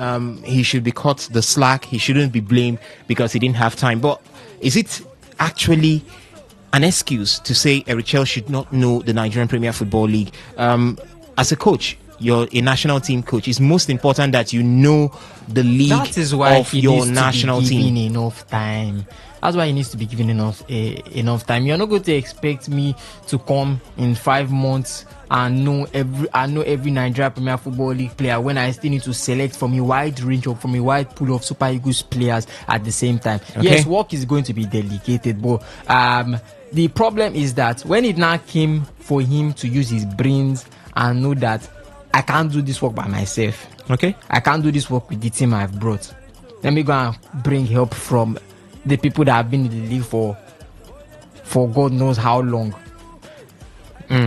he should be cut the slack. He shouldn't be blamed because he didn't have time. But is it actually an excuse to say Eric Shell should not know the Nigerian Premier Football League? As a coach, you're a national team coach. It's most important that you know the league That is why of your national team. Enough time. That's why he needs to be given enough time. You're not going to expect me to come in 5 months and know every Nigeria Premier Football League player when I still need to select from a wide pool of Super Eagles players at the same time. Okay. Yes, work is going to be delegated, but the problem is that when it now came for him to use his brains and know that I can't do this work by myself. Okay. I can't do this work with the team I've brought. Let me go and bring help from the people that have been in the league for God knows how long.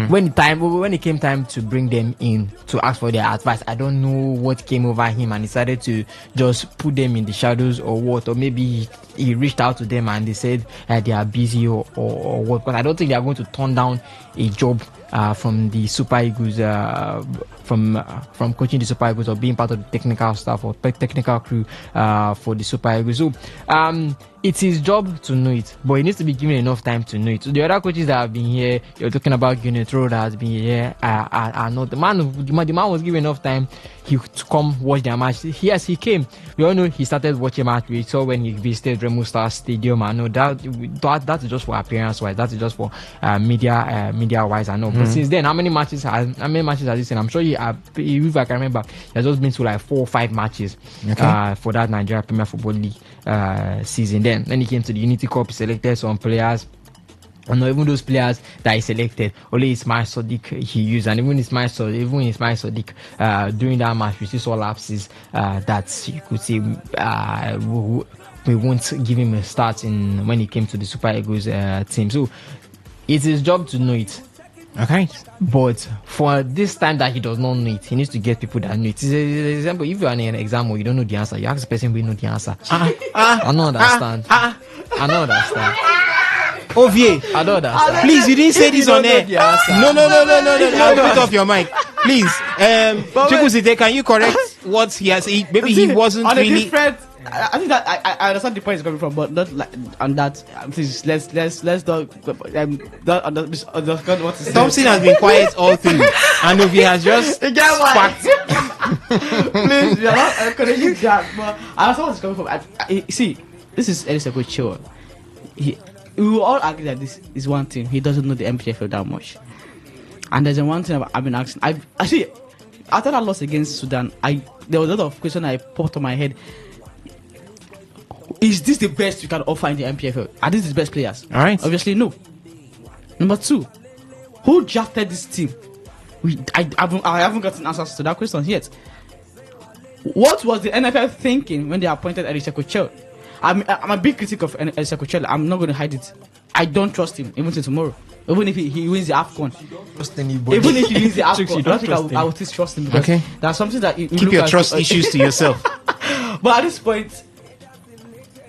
When it came time to bring them in to ask for their advice, I don't know what came over him and decided to just put them in the shadows or what, or maybe he reached out to them and they said they are busy or what. But I don't think they are going to turn down a job from the Super Eagles, from coaching the Super Eagles or being part of the technical staff or technical crew for the Super Eagles. So it's his job to know it, but he needs to be given enough time to know it. So the other coaches that have been here, you're talking about Gunetro that has been here, are not the man was given enough time to come watch their match. Yes, he came. We all know he started watching match. We saw when he visited Remo Star Stadium. I know that is just for appearance wise. That is just for media wise. I know. But since then, how many matches has he seen? I'm sure if I can remember, he has just been to like 4 or 5 matches for that Nigeria Premier Football League season. Then when he came to the Unity Cup, he selected some players. And even those players that he selected, only Ismail Sadiq he used, and even Ismail Sadiq during that match, we saw lapses that you could say we won't give him a start when he came to the Super Eagles team. So it's his job to know it. Okay. But for this time that he does not know it, he needs to get people that know it. It's an example. If you are in an exam or you don't know the answer, you ask the person who knows the answer. I don't understand. I don't understand. Ovie, I don't understand. please, you didn't say this on air. No. I'll put off your mic. Please, Chukwusite, can you correct what he has? Maybe he wasn't on really. A different, I think that I understand the point is coming from, but not like on that. Please, let's not what to say. Thompson has been quiet all through, and Ovie has just sparked. Please, we are not encouraging that, but I understand what's coming from. See, this is Eliseko Chiwa. We will all agree that this is one thing. He doesn't know the MPFL that much. And there's one thing I've been asking. Actually, after that loss against Sudan, there was a lot of questions I popped on my head. Is this the best you can offer in the MPFL? Are these the best players? All right. Obviously, no. Number 2, who drafted this team? I haven't gotten answers to that question yet. What was the NFL thinking when they appointed Eliseko Chiwa? I'm a big critic of Eliseko Chiwa. I'm not going to hide it. I don't trust him even till tomorrow. Even if he wins the AFCON. Even if he wins the AFCON, I don't think I would still trust him because there's something that keep your trust issues to yourself. But at this point,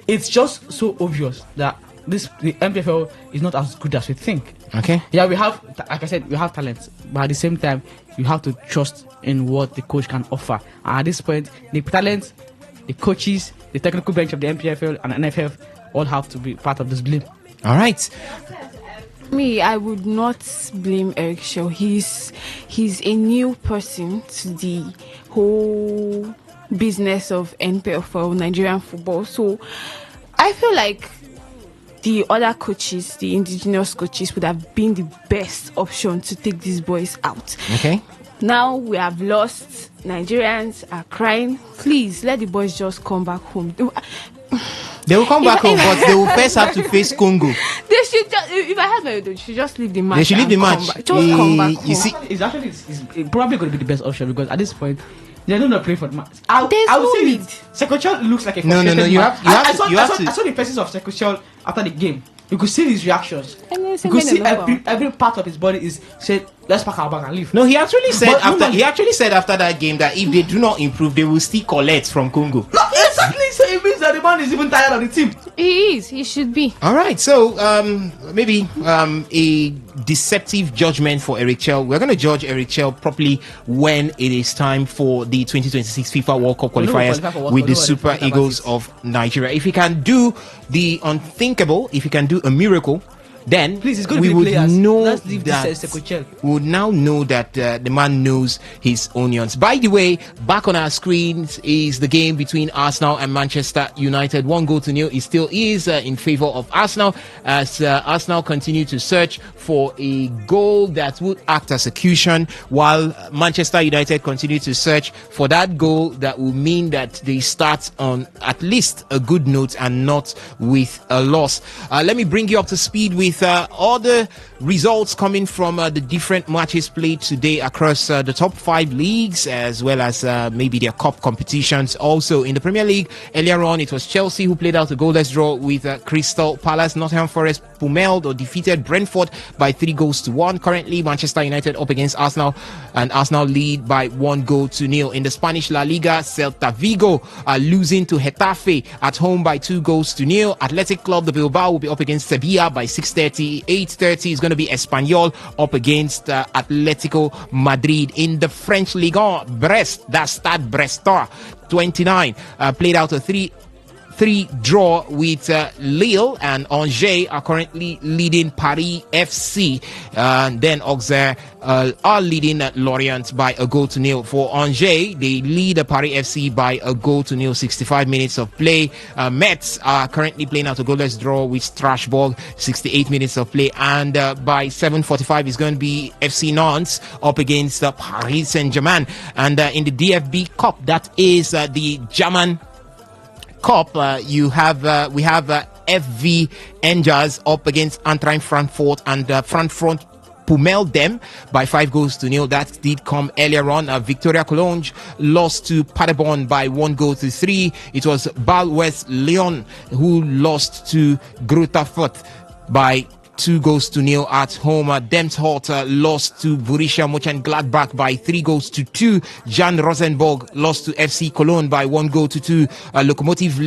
it's just so obvious that the MPFL is not as good as we think. Okay. Yeah, we have, like I said, we have talent, but at the same time, you have to trust in what the coach can offer. And at this point, the talent, the coaches, the technical bench of the MPFL and NFF all have to be part of this blame. All right. Me, I would not blame Eric Shaw. He's a new person to the whole business of NPFL, Nigerian football. So I feel like the other coaches, the indigenous coaches, would have been the best option to take these boys out. Okay. Now we have lost. Nigerians are crying. Please let the boys just come back home. They will come back home, but they will first have to face Congo. They should just, if I had my way, they should just leave the match. They should leave the match. Just come back home. You see, it's probably going to be the best option because at this point, they're not playing for the match. I would say Sekochel looks like a No. You have I to. saw the faces of Sekochel after the game. You could see his reactions. You You could see every part of his body is said, "Let's pack our bag and leave." No, he actually said after that game that if they do not improve, they will still collect from Congo. Exactly. So it means that the man is even tired of the team. He is. He should be. All right, so maybe a deceptive judgment for Eric Chell. We're going to judge Eric Chell properly when it is time for the 2026 FIFA World Cup qualifiers with the Super Eagles of Nigeria. If he can do the unthinkable, if he can do a miracle, then Please, it's going to we be would players. know Let's leave that this Sekochel. we would now know that the man knows his onions. By the way, back on our screens is the game between Arsenal and Manchester United. 1-0 it still is in favor of Arsenal as Arsenal continue to search for a goal that would act as a cushion, while Manchester United continue to search for that goal that will mean that they start on at least a good note and not with a loss. Let me bring you up to speed with all the results coming from the different matches played today across the top 5 leagues, as well as maybe their cup competitions. Also in the Premier League, earlier on it was Chelsea who played out a goalless draw with Crystal Palace. Nottingham Forest pummeled or defeated Brentford by 3-1. Currently Manchester United up against Arsenal, and Arsenal lead by 1-0. In the Spanish La Liga, Celta Vigo are losing to Getafe at home by 2-0. Athletic Club de Bilbao will be up against Sevilla by 6:30. 8:30 is going to be Espanyol up against Atletico Madrid. In the French Ligue 1, Brest, that's Stade Brestois 29, played out a 3 draw with Lille, and Angers are currently leading Paris FC. Then Auxerre are leading Lorient by 1-0. For Angers, they lead Paris FC by 1-0. 65 minutes of play. Metz are currently playing out a goalless draw with Strasbourg. 68 minutes of play, and by 7:45 is going to be FC Nantes up against Paris Saint-Germain. And in the DFB Cup, that is the German Cup, we have FV Angers up against Eintracht Frankfurt, and Frankfurt pummeled them by 5-0. That did come earlier on. Victoria Cologne lost to Paderborn by 1-3. It was Bâle Lyon who lost to Greuther Fürth by 2-0 at home. Demshort lost to Borussia Mönchengladbach by 3-2. Jan Rosenborg lost to FC Cologne by 1-2. Lokomotiv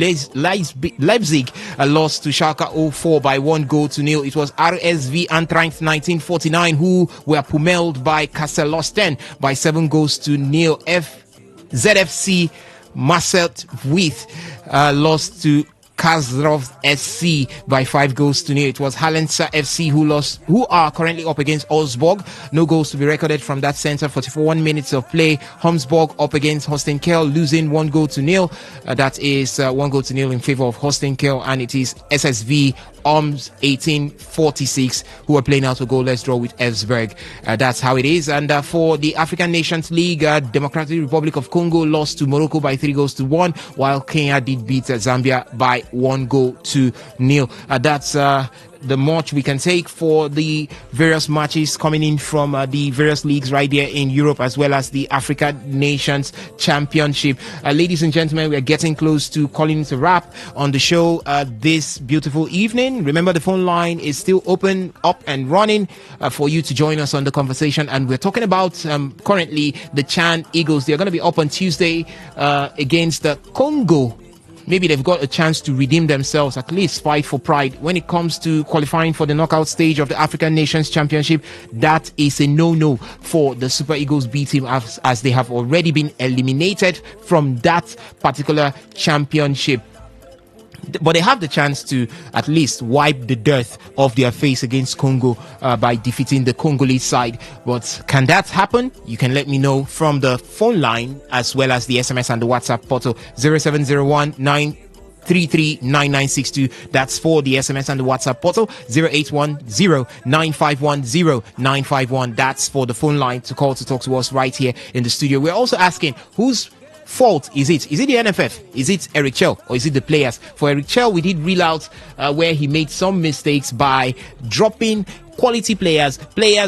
Leipzig lost to Schalke 04 by 1-0. It was RSV Eintracht 1949 who were pummeled by Kassel-Losten by 7-0. ZFC Marseille with lost to Kazrov SC by 5-0. It was Hallenser FC who are currently up against Augsburg. No goals to be recorded from that center. 41 minutes of play. Homsburg up against Holstein Kiel, losing 1-0. That is 1-0 in favor of Holstein Kiel, and it is SSV OMS 1846 who are playing out a goalless draw with Elfsberg. That's how it is. And for the African Nations League, Democratic Republic of Congo lost to Morocco by 3-1, while Kenya did beat Zambia by 1-0. That's the much we can take for the various matches coming in from the various leagues right there in Europe, as well as the African Nations Championship. Ladies and gentlemen, we are getting close to calling it a wrap on the show this beautiful evening. Remember, the phone line is still open, up and running for you to join us on the conversation. And we're talking about currently the Chan Eagles. They're going to be up on Tuesday against the Congo. Maybe they've got a chance to redeem themselves, at least fight for pride. When it comes to qualifying for the knockout stage of the African Nations Championship, that is a no-no for the Super Eagles B team, as they have already been eliminated from that particular championship. But they have the chance to at least wipe the dirt off their face against Congo by defeating the Congolese side. But can that happen? You can let me know from the phone line, as well as the SMS and the WhatsApp portal. 0701 933-9962. That's for the SMS and the WhatsApp portal. 0810-951-0951. That's for the phone line to call to talk to us right here in the studio. We're also asking, whose fault is it? Is it the NFF? Is it Eric Chell? Or is it the players? For Eric Chell, we did reel out where he made some mistakes by dropping quality players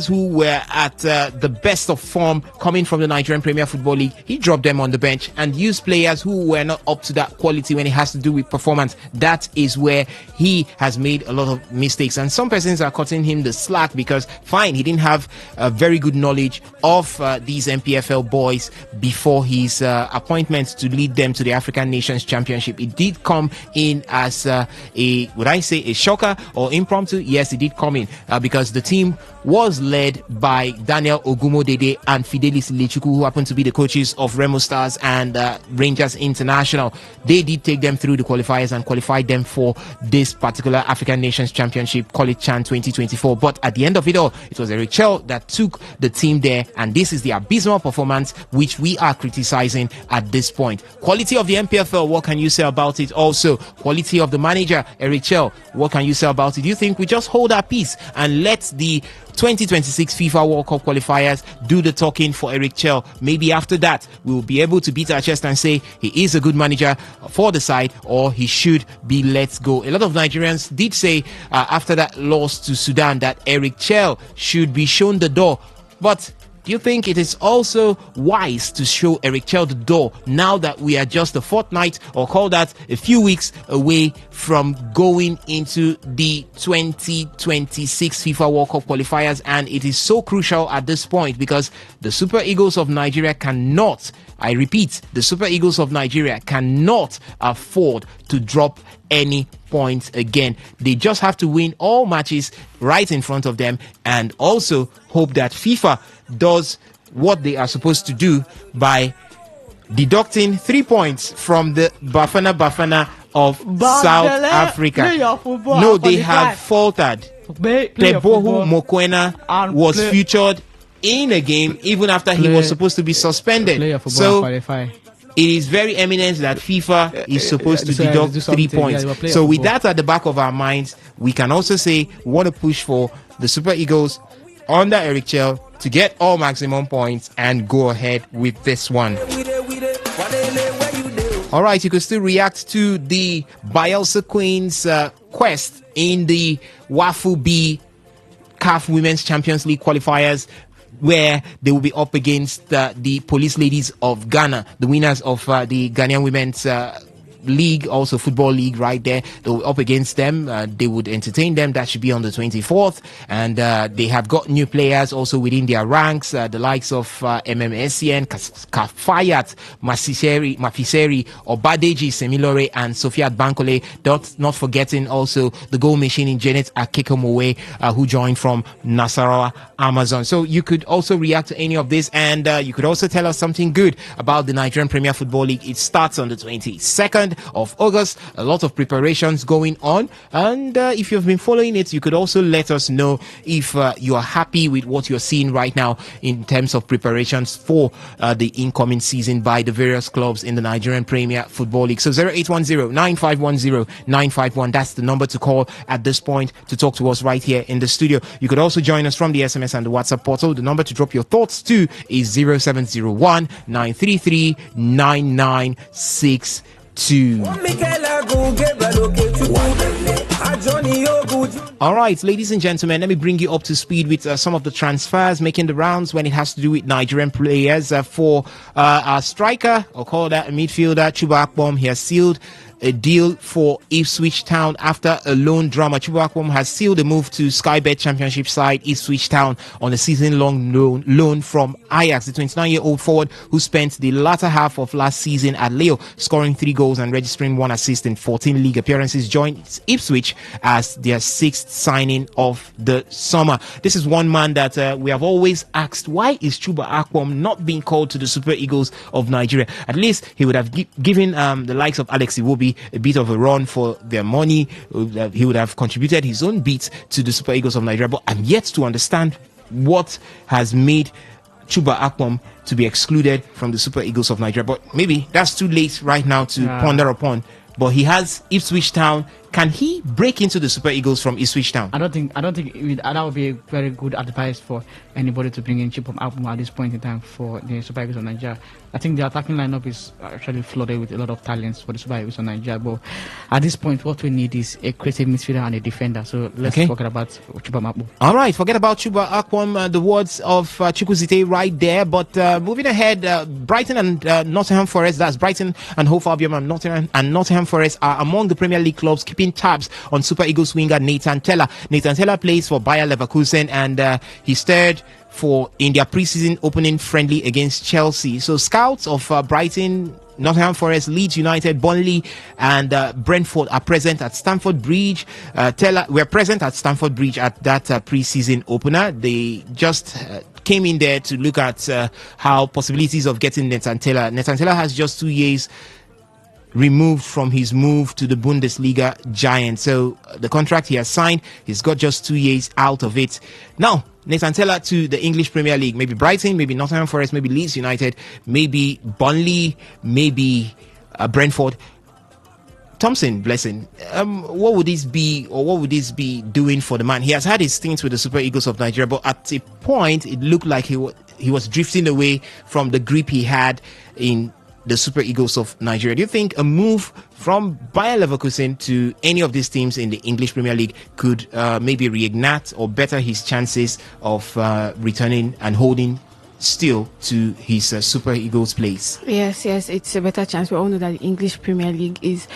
who were at the best of form coming from the Nigerian Premier Football League. He dropped them on the bench and used players who were not up to that quality when it has to do with performance. That is where he has made a lot of mistakes, and some persons are cutting him the slack because fine, he didn't have a very good knowledge of these MPFL boys before his appointment to lead them to the African Nations Championship. It did come in as would I say a shocker or impromptu? Yes, it did come in because the team was led by Daniel Ogumodede and Fidelis Lechuku, who happened to be the coaches of Remo Stars and Rangers International. They did take them through the qualifiers and qualified them for this particular African Nations Championship, College Chan 2024. But at the end of it all, it was Eric Chell that took the team there, and this is the abysmal performance which we are criticizing at this point. Quality of the MPFL, what can you say about it? Also, quality of the manager, Eric Chell, what can you say about it? Do you think we just hold our peace and let the 2026 FIFA World Cup qualifiers do the talking for Eric Chell? Maybe after that we will be able to beat our chest and say he is a good manager for the side, or he should be let go. A lot of Nigerians did say after that loss to Sudan that Eric Chell should be shown the door, but do you think it is also wise to show Eric Chell the door now that we are just a fortnight, or call that a few weeks away from going into the 2026 FIFA World Cup qualifiers? And it is so crucial at this point because the Super Eagles of Nigeria cannot, I repeat, the Super Eagles of Nigeria cannot afford to drop any points again. They just have to win all matches right in front of them, and also hope that FIFA does what they are supposed to do by deducting 3 points from the Bafana of South Africa. No, they have faltered. Teboho Mokoena was featured in a game even after he was supposed to be suspended. So it is very eminent that FIFA is supposed to deduct 3 points. So with that at the back of our minds, we can also say we want to push for the Super Eagles under Eric Chell to get all maximum points and go ahead with this one. All right, you could still react to the Bielsa Queens quest in the WAFU B CAF Women's Champions League qualifiers, where they will be up against the Police Ladies of Ghana, the winners of the Ghanaian Women's League, also football league right there. They'll be up against them. They would entertain them. That should be on the 24th. And they have got new players also within their ranks, the likes of MMSCN, Kafayat, Mafiseri, Obadeji, Semilore, and Sofiat Bankole. Not forgetting also the goal machine in Janet Akekomowe, who joined from Nasarawa Amazon. So you could also react to any of this, and you could also tell us something good about the Nigerian Premier Football League. It starts on the 22nd of August. A lot of preparations going on, and if you've been following it, you could also let us know if you are happy with what you're seeing right now in terms of preparations for the incoming season by the various clubs in the Nigerian Premier Football League. So 0810-9510-951, that's the number to call at this point to talk to us right here in the studio. You could also join us from the SMS and the WhatsApp portal. The number to drop your thoughts to is 0701-933-9962. All right, ladies and gentlemen, let me bring you up to speed with some of the transfers making the rounds when it has to do with Nigerian players. For our striker, or call that a midfielder, Chuba Akpom, he has sealed a deal for Ipswich Town after a loan drama. Chuba Akpom has sealed a move to Sky Bet Championship side Ipswich Town on a season-long loan from Ajax. The 29-year-old forward, who spent the latter half of last season at Leo, scoring 3 goals and registering 1 assist in 14 league appearances, joined Ipswich as their 6th signing of the summer. This is one man that we have always asked, why is Chuba Akpom not being called to the Super Eagles of Nigeria? At least he would have given the likes of Alex Iwobi a bit of a run for their money. He would have contributed his own bit to the Super Eagles of Nigeria, but I'm yet to understand what has made Chuba Akpom to be excluded from the Super Eagles of Nigeria. But maybe that's too late right now to ponder upon. but he has Ipswich Town. Can he break into the Super Eagles from Ipswich Town? I don't think that would be a very good advice for anybody to bring in Chibom Abumo at this point in time for the Super Eagles of Nigeria. I think the attacking lineup is actually flooded with a lot of talents for the Super Eagles of Nigeria. But at this point, what we need is a creative midfielder and a defender. So let's forget about Chibom Abumo. All right, forget about Chuba Akwam, the words of Chukwuzite right there. But moving ahead, Brighton and Nottingham Forest, that's Brighton and Hove Albion and Nottingham Forest are among the Premier League clubs keeping tabs on Super Eagles winger Nathan Tella. Nathan Tella plays for Bayer Leverkusen and he starred in their preseason opening friendly against Chelsea. So scouts of Brighton, Nottingham Forest, Leeds United, Burnley and Brentford are present at Stamford Bridge. We're present at Stamford Bridge at that preseason opener. They just came in there to look at how possibilities of getting Nathan Tella. Nathan Tella has just 2 years removed from his move to the Bundesliga giant. So the contract he has signed, he's got just 2 years out of it. Now, Nathan Tella to the English Premier League. Maybe Brighton, maybe Nottingham Forest, maybe Leeds United, maybe Burnley, maybe Brentford. Thompson, blessing. What would this be, or what would this be doing for the man? He has had his stints with the Super Eagles of Nigeria, but at a point, it looked like he was drifting away from the grip he had in the Super Eagles of Nigeria. Do you think a move from Bayer Leverkusen to any of these teams in the English Premier League could maybe reignite or better his chances of returning and holding still to his Super Eagles place? Yes, it's a better chance. We all know that the English Premier League is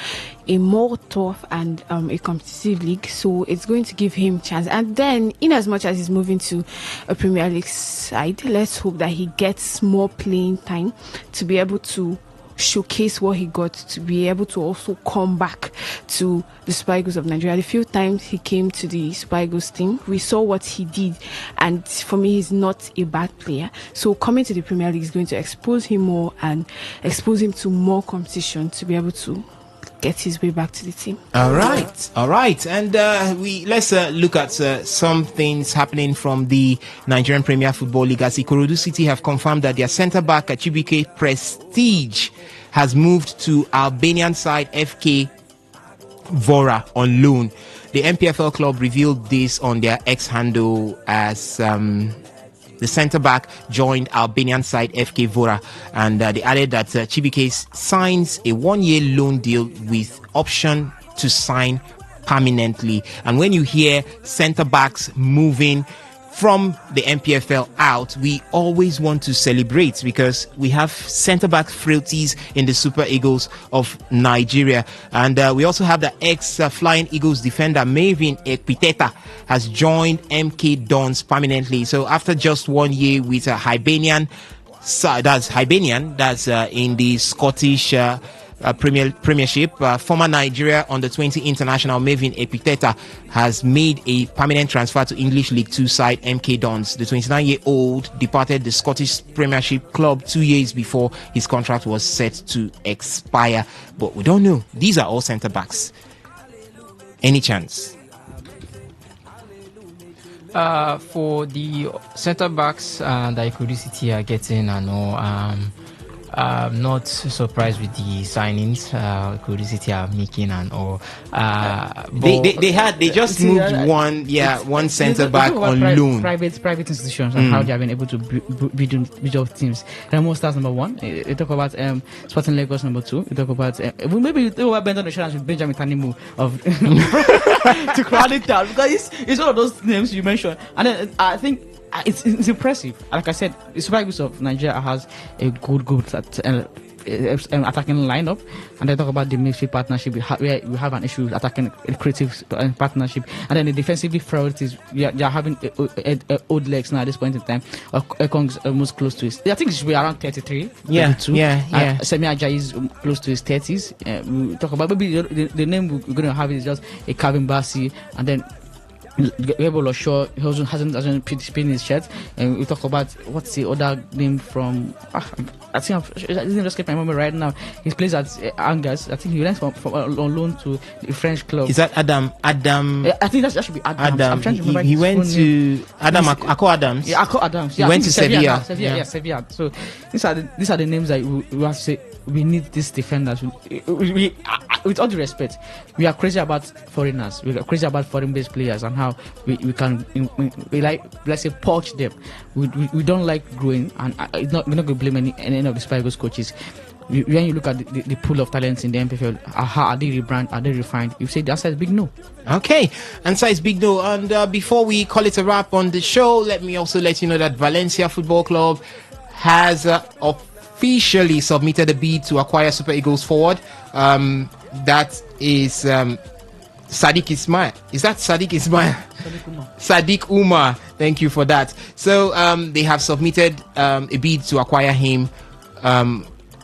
a more tough and a competitive league, so it's going to give him chance. And then, in as much as he's moving to a Premier League side, let's hope that he gets more playing time to be able to showcase what he got, to be able to also come back to the Super Eagles of Nigeria. The few times he came to the Super Eagles team, we saw what he did, and for me, he's not a bad player. So coming to the Premier League is going to expose him more and expose him to more competition to be able to get his way back to the team. All right, and let's look at some things happening from the Nigerian Premier Football League. As Ikorodu City have confirmed that their centre back Chibike Prestige has moved to Albanian side FK Vora on loan. The MPFL club revealed this on their X handle as the centre-back joined Albanian side FK Vora, and they added that Chibike signs a 1-year loan deal with option to sign permanently. And when you hear centre-backs moving from the MPFL out, we always want to celebrate because we have centre-back frailties in the Super Eagles of Nigeria. And we also have the ex-Flying Eagles defender Marvin Ekpiteta has joined MK Dons permanently. So after just 1 year with Hibernian, that's in the Scottish Premiership, former Nigeria under-20 international Marvin Ekpiteta has made a permanent transfer to English League 2 side MK Dons. The 29-year-old departed the Scottish Premiership club 2 years before his contract was set to expire. But we don't know. These are all centre-backs. Any chance? For the centre-backs that Ikorodu City are getting, I know, I'm not surprised with the signings Ikorodu City are making and all. They just moved one centre back on loan. Private institutions and how they have been able to build up teams. Remo Stars number 1. We talk about Sporting Lagos number 2. We talk about maybe they were Benton Insurance with Benjamin Tanimu of to crowd it down because it's one of those names you mentioned. And then I think it's impressive. Like I said, the Super Eagles of Nigeria has a good attacking lineup, and they talk about the midfield partnership. We have an issue with attacking creative partnership, and then the defensively priorities. They are having old legs now at this point in time. Ekong's almost close to his. I think it should be around 33. 32. Semi Ajayi is close to his 30s. We talk about maybe the name we're going to have is just a Calvin Bassey, and then Rebel or Shaw hasn't participated in his shirt. And we talk about what's the other name from I think it didn't escape my memory right now. He plays at Angers. I think he went from on loan to the French club. Is that Adam? I think that should be Adam. I'm trying to remember. He went to Adam Ako Adams. Yeah, Ako Adams. He went to Sevilla. Sevilla. So these are the names that we have to say we need these defenders. with all due respect, we are crazy about foreigners. We are crazy about foreign-based players and how we can we like, let's say, poach them. We don't like growing, and we're not going to blame any of the Spygos coaches. When you look at the pool of talents in the MPFL, how are they rebrand? Are they refined? You say the answer is big no. Okay, answer is big no. And before we call it a wrap on the show, let me also let you know that Valencia Football Club has officially submitted a bid to acquire Super Eagles forward. That is Sadiq Ismail. Is that Sadiq Ismail? Sadiq Umar. Thank you for that. So they have submitted a bid to acquire him,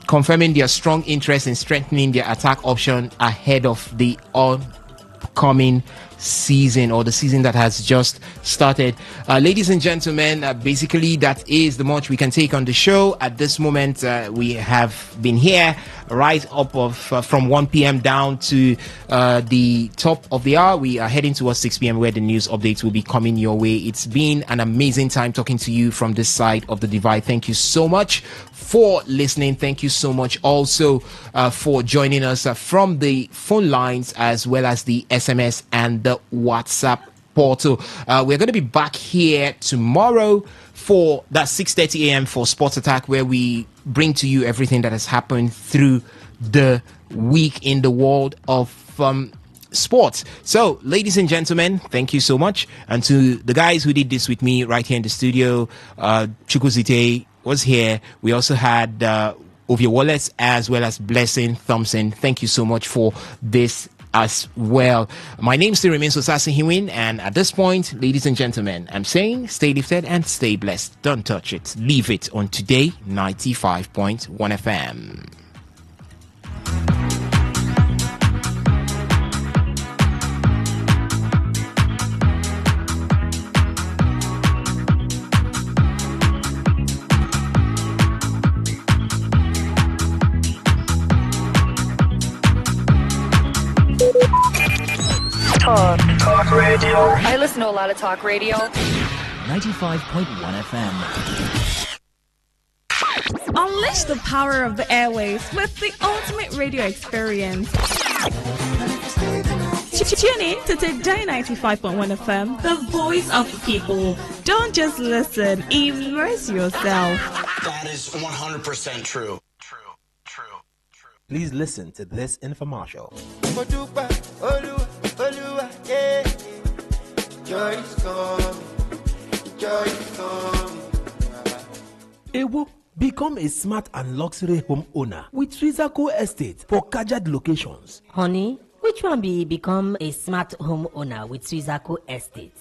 confirming their strong interest in strengthening their attack option ahead of the upcoming season, or the season that has just started. Ladies and gentlemen, basically that is the much we can take on the show at this moment. We have been here right up of from 1 p.m. down to the top of the hour. We are heading towards 6 p.m. where the news updates will be coming your way. It's been an amazing time talking to you from this side of the divide. Thank you so much for listening. Thank you so much also for joining us from the phone lines as well as the SMS and the WhatsApp portal. We're going to be back here tomorrow for that 6:30 a.m. for Sports Attack, where we bring to you everything that has happened through the week in the world of sports. So, ladies and gentlemen, thank you so much. And to the guys who did this with me right here in the studio, Chukwuzite was here. We also had Ovie Wallace as well as Blessing Thompson. Thank you so much for this as well. My name still remains Osasi Hiwin, and at this point, ladies and gentlemen, I'm saying stay lifted and stay blessed. Don't touch it. Leave it on Today 95.1 FM. Talk radio. I listen to a lot of talk radio. 95.1 FM. Unleash the power of the airwaves with the ultimate radio experience. Tune in to Today 95.1 FM, the voice of the people. Don't just listen, immerse yourself. That is 100% true. Please listen to this infomercial. Ewo, become a smart and luxury home owner with Swizaco Estate for Kajad locations. Honey, which one be become a smart home owner with Swizaco Estate?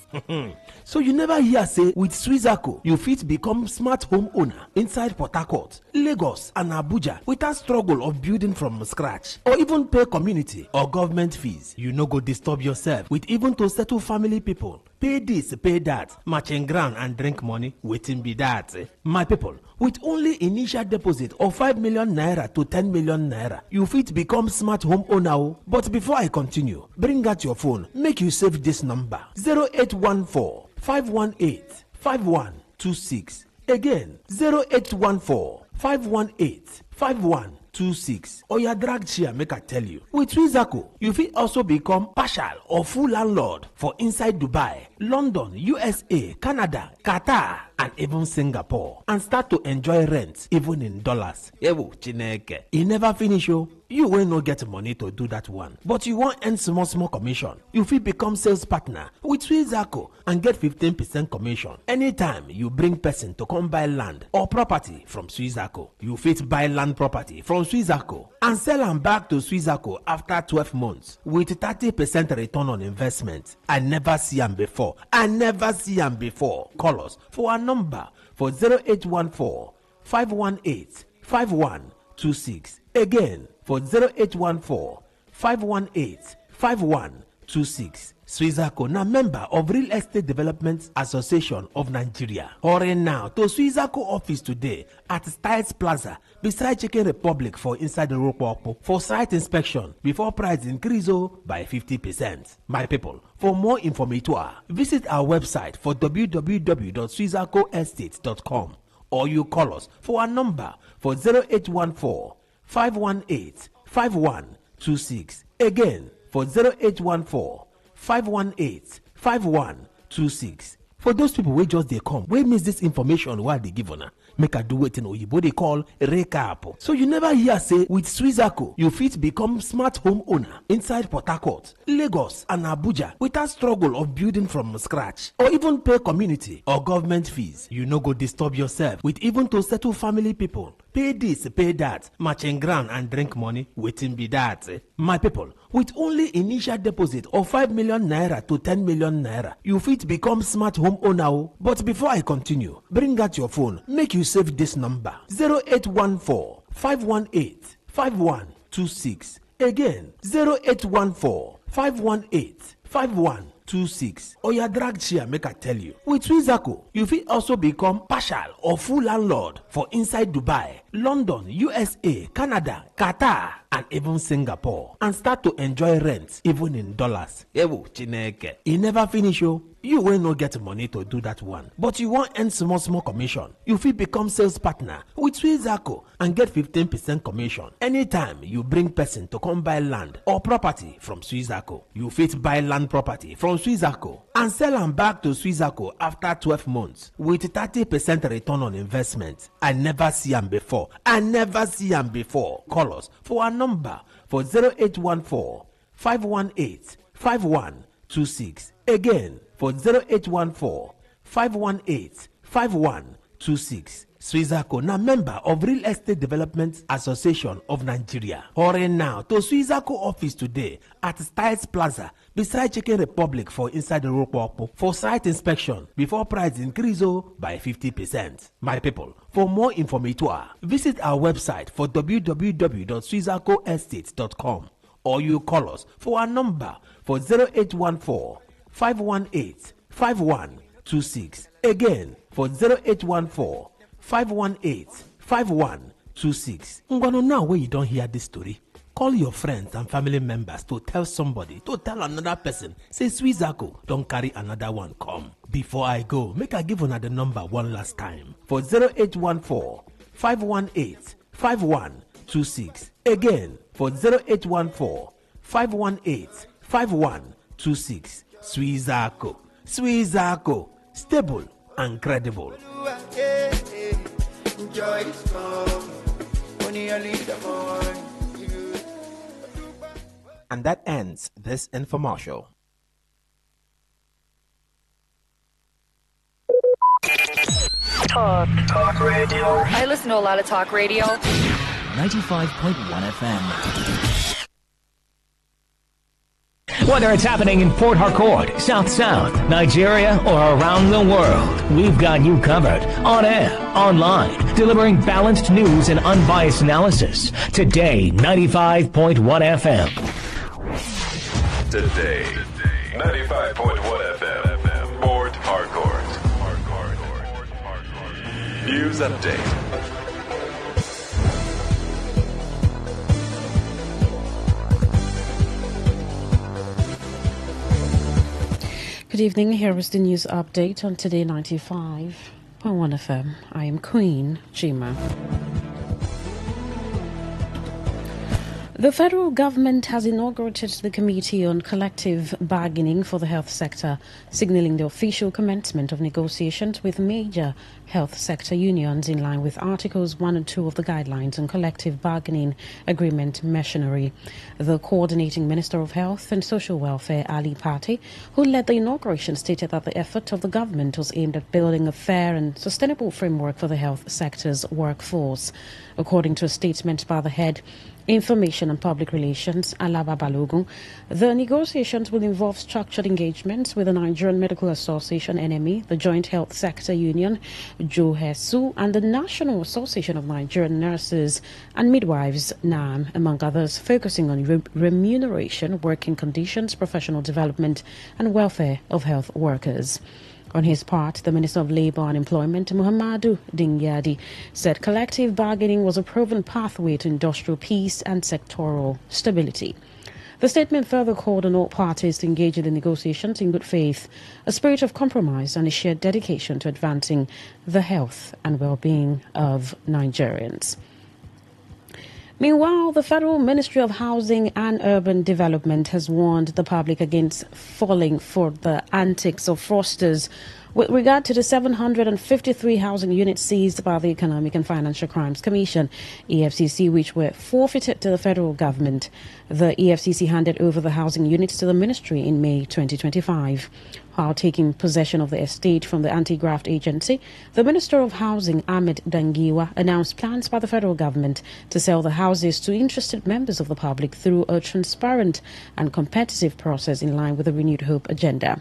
So you never hear say with Swizaco you fit become smart home owner inside Port Harcourt, Lagos and Abuja without struggle of building from scratch or even pay community or government fees. You no go disturb yourself with even to settle family people. Pay this, pay that, matching ground and drink money, waiting be that. My people, with only initial deposit of 5 million naira to 10 million naira, you fit become smart home owner. But before I continue, bring out your phone, make you save this number 0814 518 5126. Again, 0814 518 5126. Or your drag chair, make I tell you. With Swizaco, you fit also become partial or full landlord for inside Dubai, London, USA, Canada, Qatar, and even Singapore, and start to enjoy rent even in dollars. Ewo Chineke. E never finish yo. You will not get money to do that one, but you want earn small commission. You fit become sales partner with Swizaco and get 15% commission anytime you bring person to come buy land or property from Swizaco. You fit buy land property from Swizaco and sell them back to Swizaco after 12 months with 30% return on investment. I never see them before. Call us for our number for 0814 518 5126. Again, for 0814 518 5126. Swizaco, now member of Real Estate Development Association of Nigeria. Hurry now to Swizaco office today at Styles Plaza beside Chicken Republic for inside the Ropo for site inspection before price increase by 50%. My people, for more information, visit our website for www.swizacoestate.com or you call us for our number for 0814 518 5126. 5126. Again, for 0814-518-5126. For those people wey just dey come, wey miss this information wey I dey give una, make I do wetin oyibo dey call recap. So you never hear say with Swizaco, you fit become smart home owner inside Port Harcourt, Lagos and Abuja without struggle of building from scratch or even pay community or government fees. You no go disturb yourself with even to settle family people. Pay this, pay that, matching ground and drink money, waiting be that. My people, with only initial deposit of 5 million naira to 10 million naira, you fit become smart home owner. But before I continue, bring out your phone, make you save this number 0814-518-5126. Again, 0814-518-5126. Oya drag chair make I tell you. With Swizaco, you fit also become partial or full landlord for inside Dubai, London, USA, Canada, Qatar, and even Singapore, and start to enjoy rent even in dollars. Ewo Chineke. E never finish o. You will not get money to do that one, but you want earn small commission. You fit become sales partner with Swizaco and get 15% commission anytime you bring person to come buy land or property from Swizaco. You fit buy land property from Swizaco and sell them back to Swizaco after 12 months with 30% return on investment. I never see them before. Call us for our number for 0814-518-5126. Again, for 0814-518-5126. Swizaco, now member of Real Estate Development Association of Nigeria. Hurry now to Swizaco office today at Styles Plaza beside Chicken Republic for inside the Ropo for site inspection before price increase by 50%. My people, for more information, visit our website for www.swizacoestates.com or you call us for our number for 0814-518-5126. Again, for 0814-518-5126. Ngwano, now where you don't hear this story, call your friends and family members to tell somebody, to tell another person, say Swizaco don't carry another one come. Before I go, make I give another number one last time for 0814-518-5126. Again, for 0814-518-5126. Swizaco, stable and credible. And that ends this infomercial. Talk radio. I listen to a lot of talk radio. 95.1 FM. Whether it's happening in Port Harcourt, South, Nigeria, or around the world, we've got you covered. On air, online, delivering balanced news and unbiased analysis. Today, 95.1 FM. Today, 95.1 FM. Port Harcourt. News update. Good evening, here is the news update on Today 95.1 FM. I am Queen Chima. The federal government has inaugurated the Committee on Collective Bargaining for the Health Sector, signaling the official commencement of negotiations with major health sector unions in line with Articles 1 and 2 of the Guidelines on Collective Bargaining Agreement Machinery. The Coordinating Minister of Health and Social Welfare, Ali Pate, who led the inauguration, stated that the effort of the government was aimed at building a fair and sustainable framework for the health sector's workforce. According to a statement by the head Information and Public Relations, Alaba Balogun, the negotiations will involve structured engagements with the Nigerian Medical Association, NME, the Joint Health Sector Union, JOHESU, and the National Association of Nigerian Nurses and Midwives, NAM, among others, focusing on remuneration, working conditions, professional development, and welfare of health workers. On his part, the Minister of Labour and Employment, Muhammadu Dingyadi, said collective bargaining was a proven pathway to industrial peace and sectoral stability. The statement further called on all parties to engage in the negotiations in good faith, a spirit of compromise, and a shared dedication to advancing the health and well-being of Nigerians. Meanwhile, the Federal Ministry of Housing and Urban Development has warned the public against falling for the antics of fraudsters with regard to the 753 housing units seized by the Economic and Financial Crimes Commission, EFCC, which were forfeited to the federal government. The EFCC handed over the housing units to the ministry in May 2025. While taking possession of the estate from the anti-graft agency, the Minister of Housing, Ahmed Dangiwa, announced plans by the federal government to sell the houses to interested members of the public through a transparent and competitive process in line with the Renewed Hope agenda.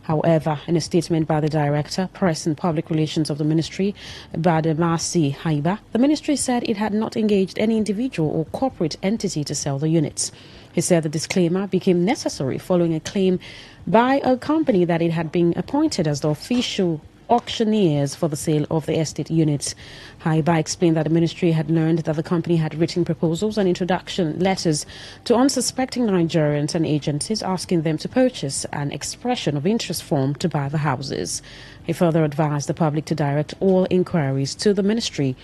However, in a statement by the Director, Press and Public Relations of the Ministry, Bademasi Haiba, the Ministry said it had not engaged any individual or corporate entity to sell the units. He said the disclaimer became necessary following a claim by a company that it had been appointed as the official auctioneers for the sale of the estate units. Haiba explained that the ministry had learned that the company had written proposals and introduction letters to unsuspecting Nigerians and agencies asking them to purchase an expression of interest form to buy the houses. He further advised the public to direct all inquiries to the ministry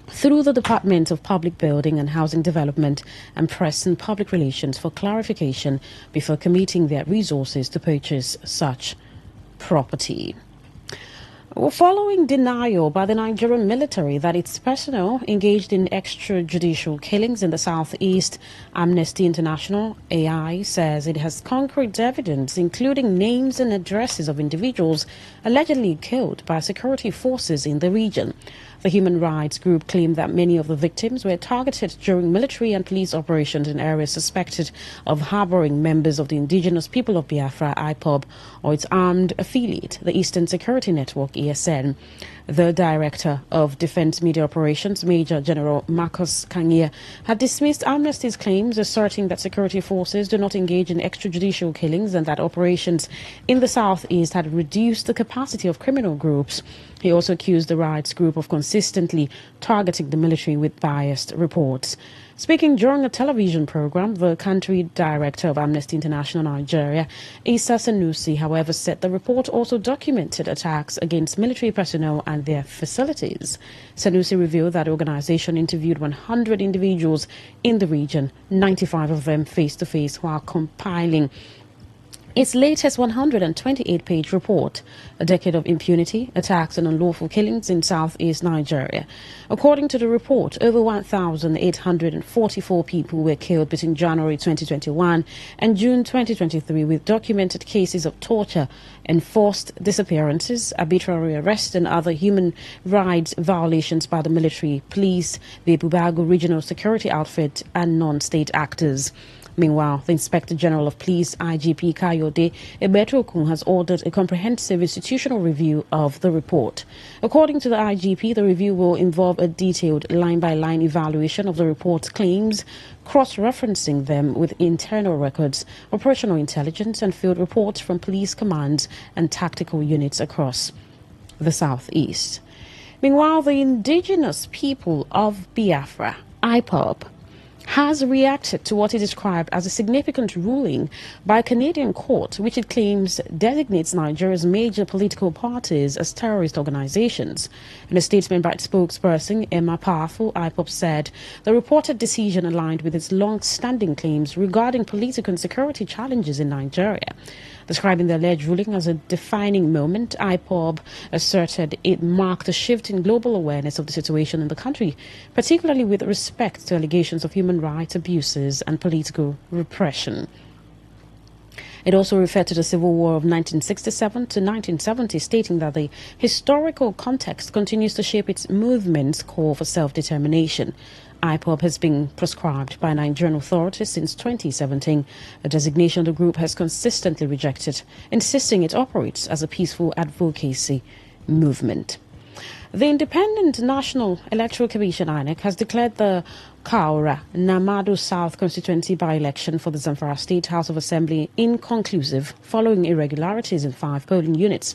through the Department of Public Building and Housing Development and Press and Public Relations for clarification before committing their resources to purchase such property. Well, following denial by the Nigerian military that its personnel engaged in extrajudicial killings in the southeast, Amnesty International, AI, says it has concrete evidence, including names and addresses of individuals allegedly killed by security forces in the region. The human rights group claimed that many of the victims were targeted during military and police operations in areas suspected of harboring members of the Indigenous People of Biafra, IPOB, or its armed affiliate, the Eastern Security Network, ESN. The Director of Defense Media Operations, Major General Marcus Kangia, had dismissed Amnesty's claims, asserting that security forces do not engage in extrajudicial killings and that operations in the southeast had reduced the capacity of criminal groups. He also accused the rights group of consistently targeting the military with biased reports. Speaking during a television program, the country director of Amnesty International Nigeria, Issa Sanusi, however, said the report also documented attacks against military personnel and their facilities. Sanusi revealed that the organization interviewed 100 individuals in the region, 95 of them face-to-face, while compiling its latest 128-page report, A Decade of Impunity, Attacks and Unlawful Killings in Southeast Nigeria. According to the report, over 1,844 people were killed between January 2021 and June 2023, with documented cases of torture, enforced disappearances, arbitrary arrest, and other human rights violations by the military, police, the Bubago Regional Security Outfit, and non-state actors. Meanwhile, the Inspector General of Police, IGP Kayode Ebetrokun, has ordered a comprehensive institutional review of the report. According to the IGP, the review will involve a detailed line-by-line evaluation of the report's claims, cross-referencing them with internal records, operational intelligence, and field reports from police commands and tactical units across the southeast. Meanwhile, the indigenous people of Biafra, IPOB, has reacted to what it described as a significant ruling by a Canadian court, which it claims designates Nigeria's major political parties as terrorist organizations. In a statement by its spokesperson, Emma Powerful, IPOB said the reported decision aligned with its long-standing claims regarding political and security challenges in Nigeria. Describing the alleged ruling as a defining moment, IPOB asserted it marked a shift in global awareness of the situation in the country, particularly with respect to allegations of human rights abuses and political repression. It also referred to the Civil War of 1967 to 1970, stating that the historical context continues to shape its movement's call for self-determination. IPOB has been proscribed by Nigerian authorities since 2017, a designation the group has consistently rejected, insisting it operates as a peaceful advocacy movement. The Independent National Electoral Commission, INEC, has declared the Kaura Namado South constituency by-election for the Zamfara State House of Assembly inconclusive following irregularities in 5 polling units.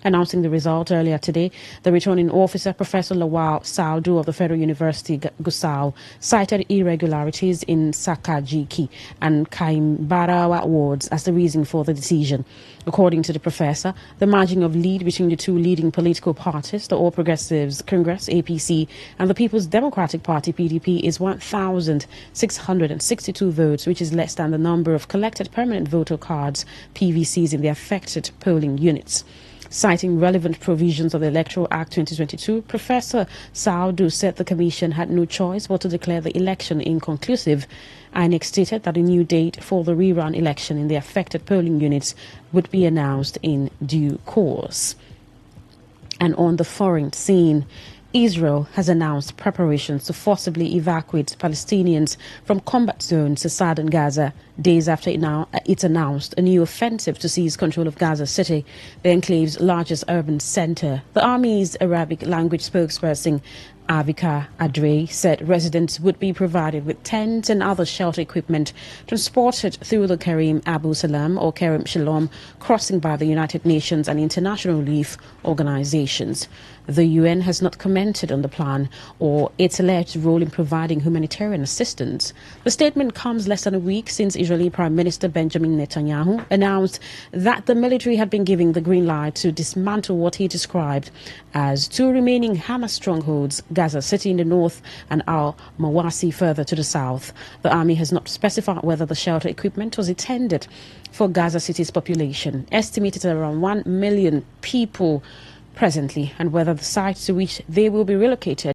Announcing the result earlier today, the returning officer, Professor Lawal Saldu of the Federal University Gusau, cited irregularities in Sakajiki and Kaimbarawa wards as the reason for the decision. According to the professor, the margin of lead between the two leading political parties, the All Progressives Congress APC and the People's Democratic Party PDP, is 1,662 votes, which is less than the number of collected permanent voter cards PVCs in the affected polling units. Citing relevant provisions of the Electoral Act 2022, Professor Saudu said the Commission had no choice but to declare the election inconclusive. INEC stated that a new date for the rerun election in the affected polling units would be announced in due course. And on the foreign scene, Israel has announced preparations to forcibly evacuate Palestinians from combat zones to southern Gaza days after it announced a new offensive to seize control of Gaza City, the enclave's largest urban center. The Army's Arabic language spokesperson Avika Adre said residents would be provided with tents and other shelter equipment transported through the Karim Abu Salam or Karim Shalom crossing by the United Nations and international relief organizations. The UN has not commented on the plan or its alleged role in providing humanitarian assistance. The statement comes less than a week since Israeli Prime Minister Benjamin Netanyahu announced that the military had been giving the green light to dismantle what he described as two remaining Hamas strongholds, Gaza City in the north and Al-Mawasi further to the south. The army has not specified whether the shelter equipment was intended for Gaza City's population, estimated at around 1 million people presently, and whether the sites to which they will be relocated